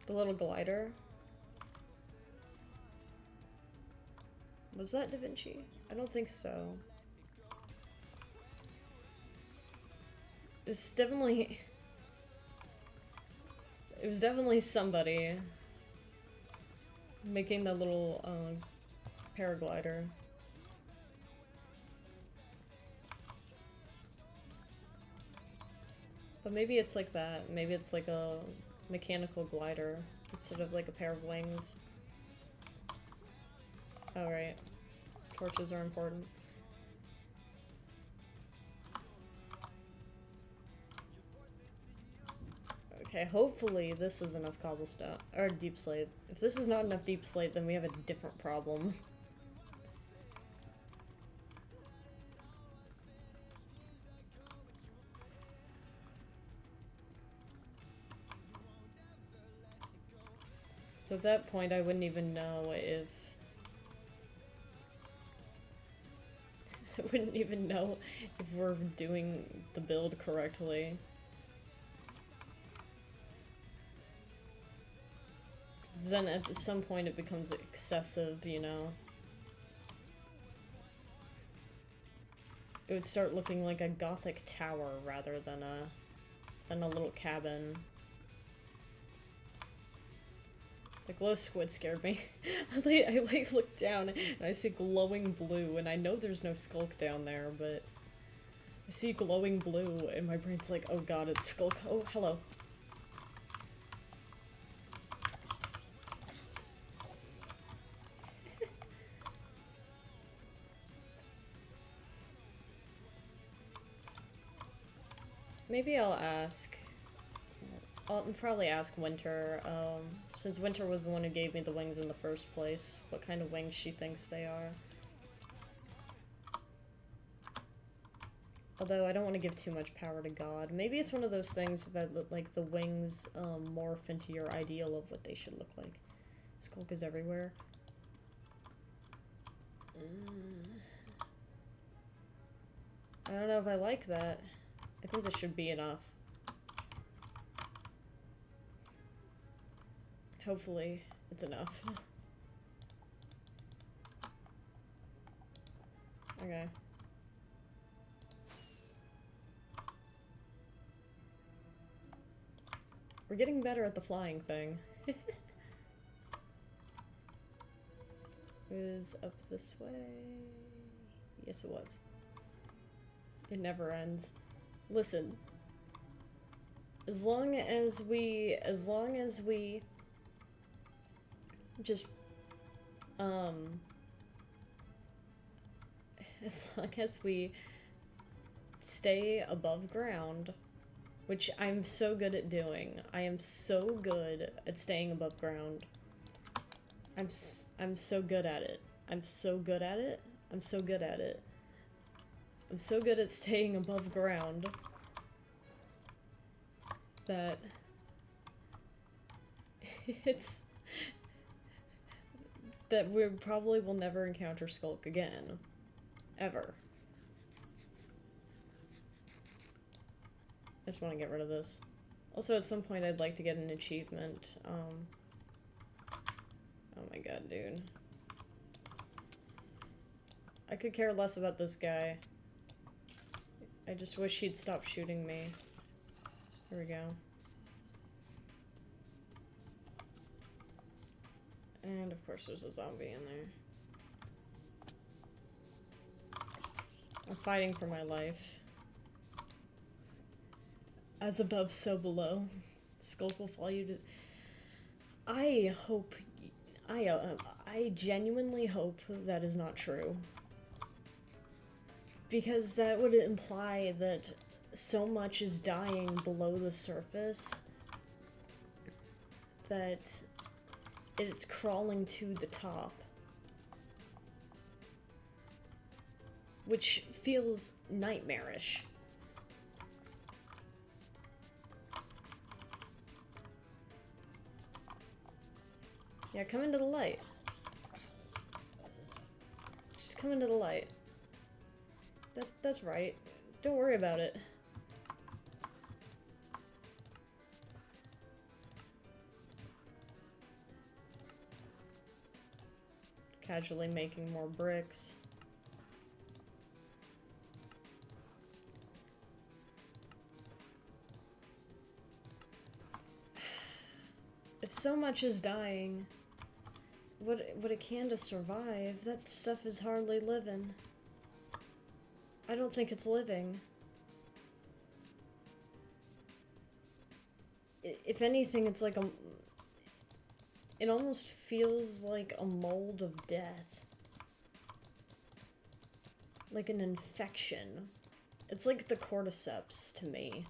The little glider? Was that Da Vinci? I don't think so. It's definitely— it was definitely somebody making the little, paraglider. But maybe it's like that. Maybe it's like a mechanical glider instead of like a pair of wings. Oh, right. Torches are important. Okay, hopefully this is enough cobblestone, or deep slate. If this is not enough deep slate, then we have a different problem. So at that point, I wouldn't even know if— I wouldn't even know if we're doing the build correctly. Then at some point it becomes excessive, you know? It would start looking like a gothic tower rather than a little cabin. The glow squid scared me. I like look down and I see glowing blue, and I know there's no skulk down there, but I see glowing blue and my brain's like, oh god, it's skulk. Oh, hello. Maybe I'll ask— I'll probably ask Winter, since Winter was the one who gave me the wings in the first place, what kind of wings she thinks they are. Although I don't want to give too much power to God. Maybe it's one of those things that, like, the wings morph into your ideal of what they should look like. Skulk is everywhere. I don't know if I like that. I think this should be enough. Hopefully, it's enough. Okay. We're getting better at the flying thing. It was up this way. Yes, it was. It never ends. Listen. As long as we just, as long as we stay above ground, which I'm so good at doing. I am so good at staying above ground. I'm so good at it. I'm so good at it. I'm so good at it. I'm so good at staying above ground that it's that we probably will never encounter Skulk again. Ever. I just want to get rid of this. Also, at some point, I'd like to get an achievement. Oh my god, dude. I could care less about this guy. I just wish he'd stop shooting me. Here we go. And of course there's a zombie in there. I'm fighting for my life. As above, so below. Skulk will follow you to... I hope... I genuinely hope that is not true. Because that would imply that so much is dying below the surface that it's crawling to the top. Which feels nightmarish. Yeah, come into the light. Just come into the light. That's right. Don't worry about it. Casually making more bricks. If so much is dying, what it can to survive, that stuff is hardly living. I don't think it's living. If anything, it's like it almost feels like a mold of death. Like an infection. It's like the cordyceps to me.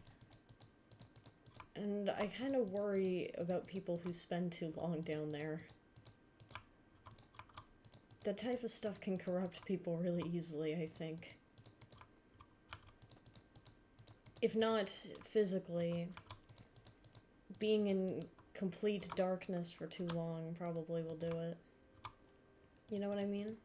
And I kind of worry about people who spend too long down there. That type of stuff can corrupt people really easily, I think. If not physically, being in complete darkness for too long probably will do it. You know what I mean?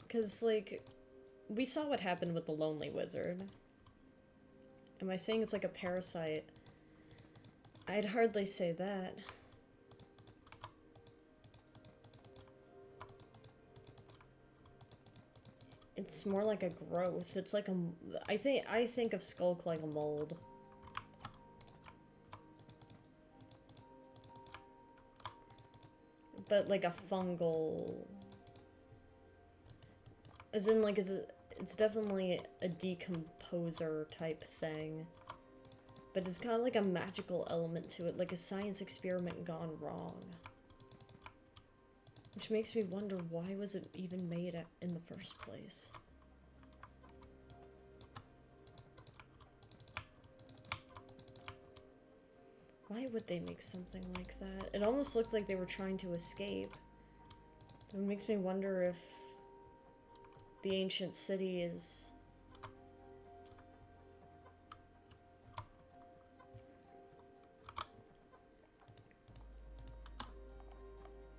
Because, like, we saw what happened with the Lonely Wizard. Am I saying it's like a parasite? I'd hardly say that. It's more like a growth. It's like a... I think of Skulk like a mold. But like a fungal... As in, like, it's definitely a decomposer type thing. But it's got like a magical element to it, like a science experiment gone wrong. Which makes me wonder, why was it even made in the first place? Why would they make something like that? It almost looked like they were trying to escape. It makes me wonder if the ancient city is...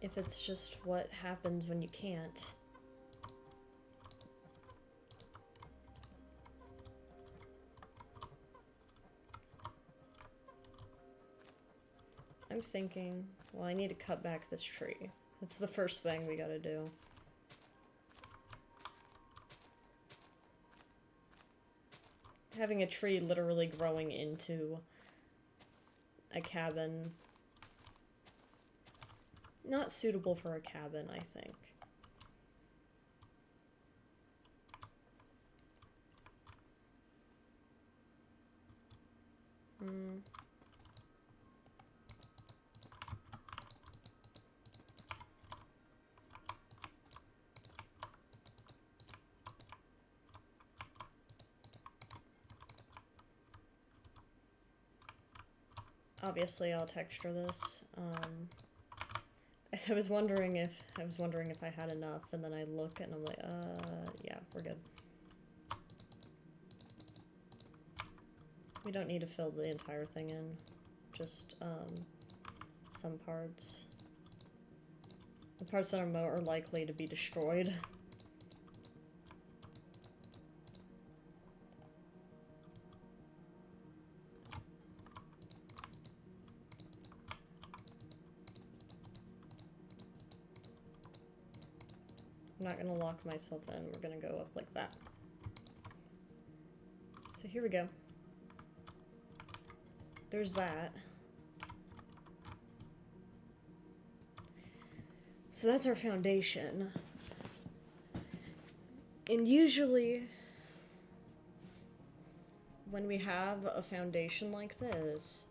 if it's just what happens when you can't. I'm thinking, well, I need to cut back this tree. That's the first thing we gotta do. Having a tree literally growing into a cabin. Not suitable for a cabin, I think. Obviously, I'll texture this. I was wondering if I had enough, and then I look and I'm like, yeah, we're good. We don't need to fill the entire thing in, just some parts. The parts that are more likely to be destroyed. I'm not gonna lock myself in, we're gonna go up like that. So here we go. There's that. So that's our foundation. And usually, when we have a foundation like this,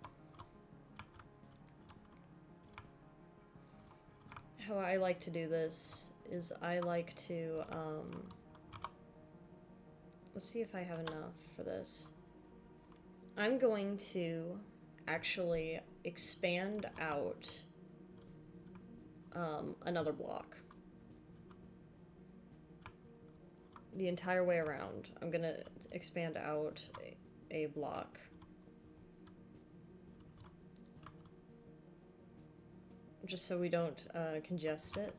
how I like to do this is I like to, let's see if I have enough for this. I'm going to actually expand out another block. The entire way around. I'm gonna expand out a block. Just so we don't congest it.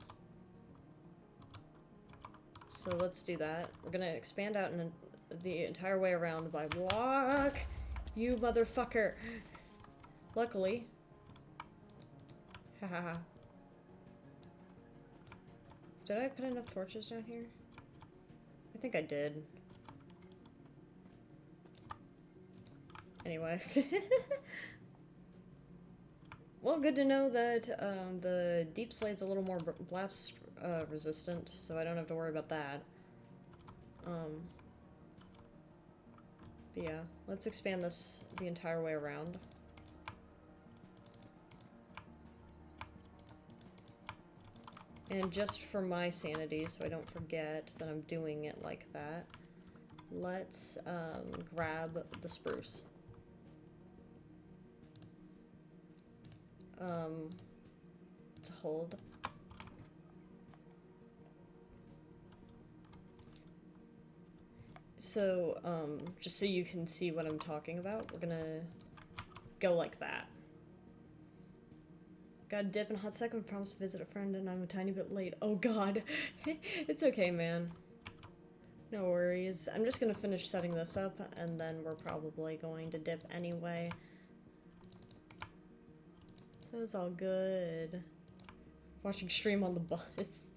So let's do that. We're gonna expand out the entire way around by block. You motherfucker. Luckily. Hahaha. Did I put enough torches down here? I think I did. Anyway. Well, good to know that the deep slate's a little more blast resistant, so I don't have to worry about that. But yeah, let's expand this the entire way around. And just for my sanity, so I don't forget that I'm doing it like that, let's grab the spruce. To hold. So, just so you can see what I'm talking about, we're gonna go like that. Got a dip in a hot second, promised to visit a friend, and I'm a tiny bit late. Oh god. It's okay, man. No worries. I'm just gonna finish setting this up, and then we're probably going to dip anyway. So it's all good. Watching stream on the bus.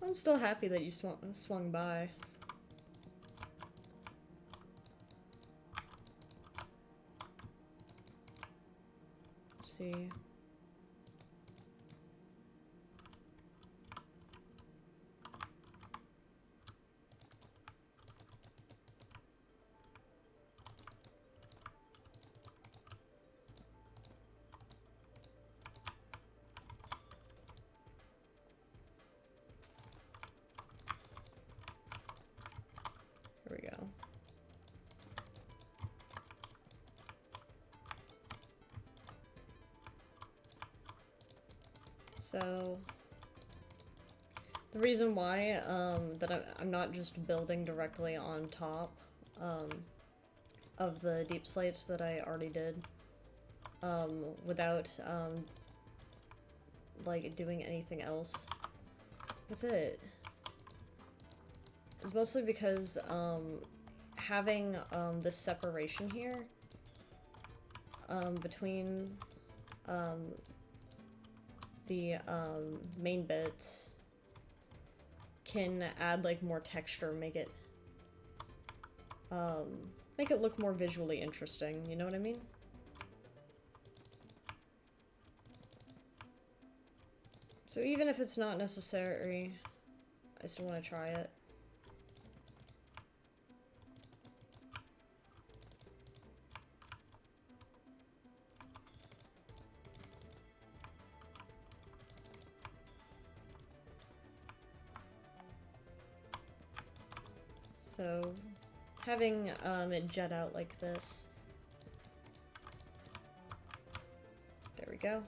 I'm still happy that you swung by. Let's see. Here we go. So the reason why that I'm not just building directly on top of the deep slate that I already did without like doing anything else with it is mostly because having this separation here between the main bits can add like more texture, make it look more visually interesting, you know what I mean? So even if it's not necessary, I still want to try it. So having it jet out like this. There we go.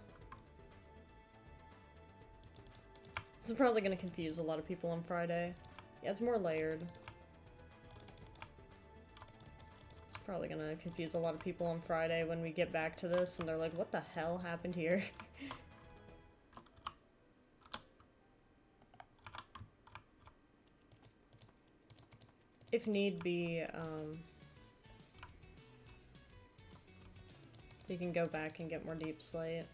This is probably going to confuse a lot of people on Friday. Yeah, it's more layered. It's probably going to confuse a lot of people on Friday when we get back to this and they're like, what the hell happened here? If need be, we can go back and get more deep slate.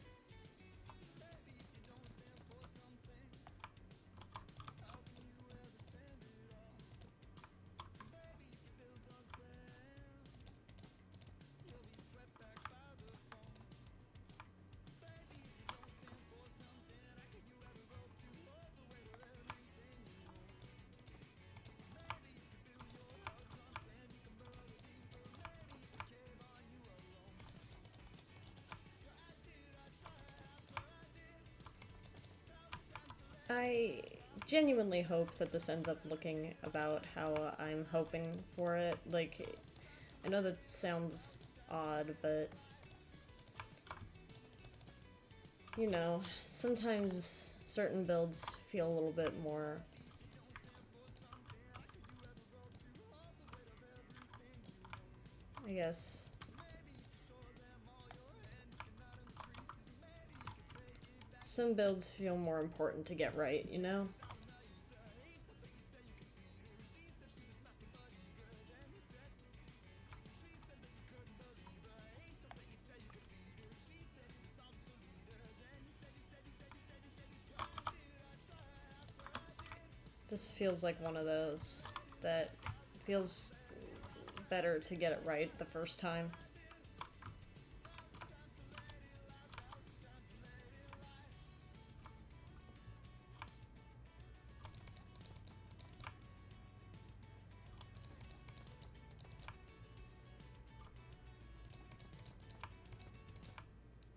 I genuinely hope that this ends up looking about how I'm hoping for it. Like, I know that sounds odd, but you know, sometimes certain builds feel a little bit more I guess some builds feel more important to get right, you know? This feels like one of those that feels better to get it right the first time.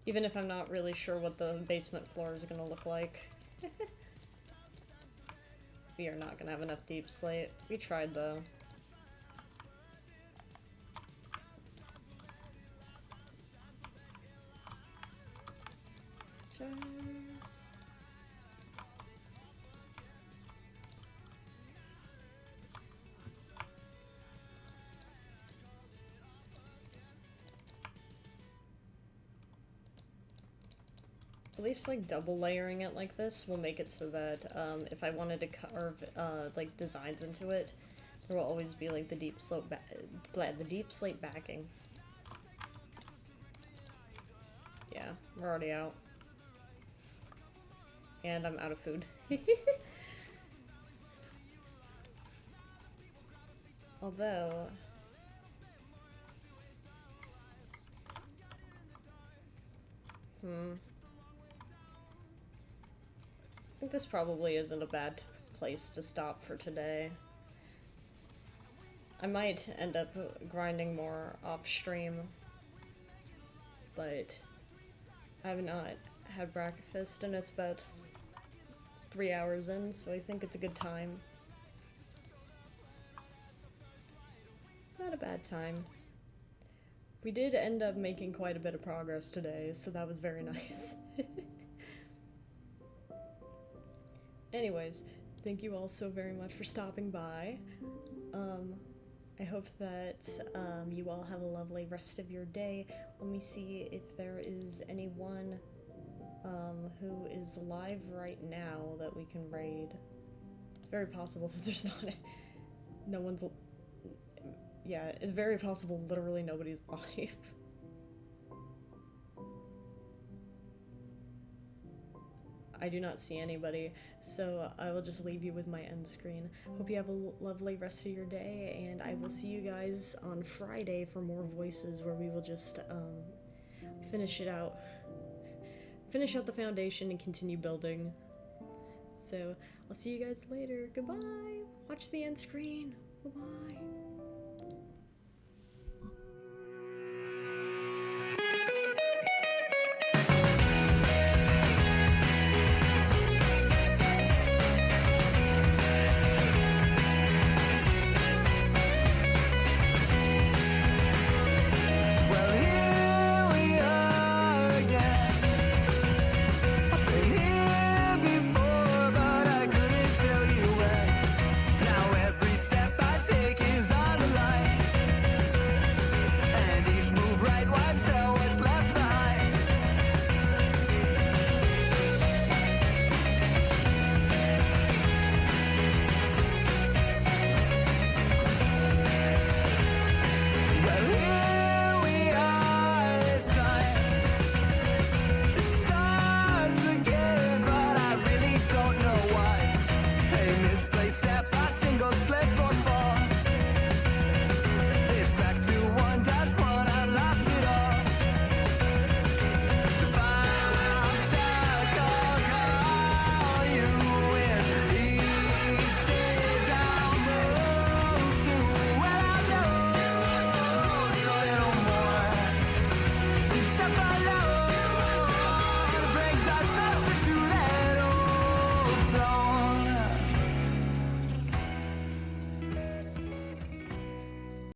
Even if I'm not really sure what the basement floor is gonna look like. We are not gonna have enough deep slate. We tried though. At least like double layering it like this will make it so that if I wanted to carve like designs into it, there will always be like the deep slate backing. Yeah, we're already out. And I'm out of food. Although I think this probably isn't a bad place to stop for today. I might end up grinding more off stream, but I have not had breakfast and it's about 3 hours in, so I think it's a good time. Not a bad time. We did end up making quite a bit of progress today, so that was very nice. Anyways, thank you all so very much for stopping by. I hope that you all have a lovely rest of your day. Let me see if there is anyone who is live right now that we can raid. It's very possible that there's not. No one's. Yeah, it's very possible literally nobody's live. I do not see anybody, so I will just leave you with my end screen. Hope you have a lovely rest of your day, and I will see you guys on Friday for more voices where we will just finish it out. Finish out the foundation and continue building. So I'll see you guys later. Goodbye. Watch the end screen. Bye-bye.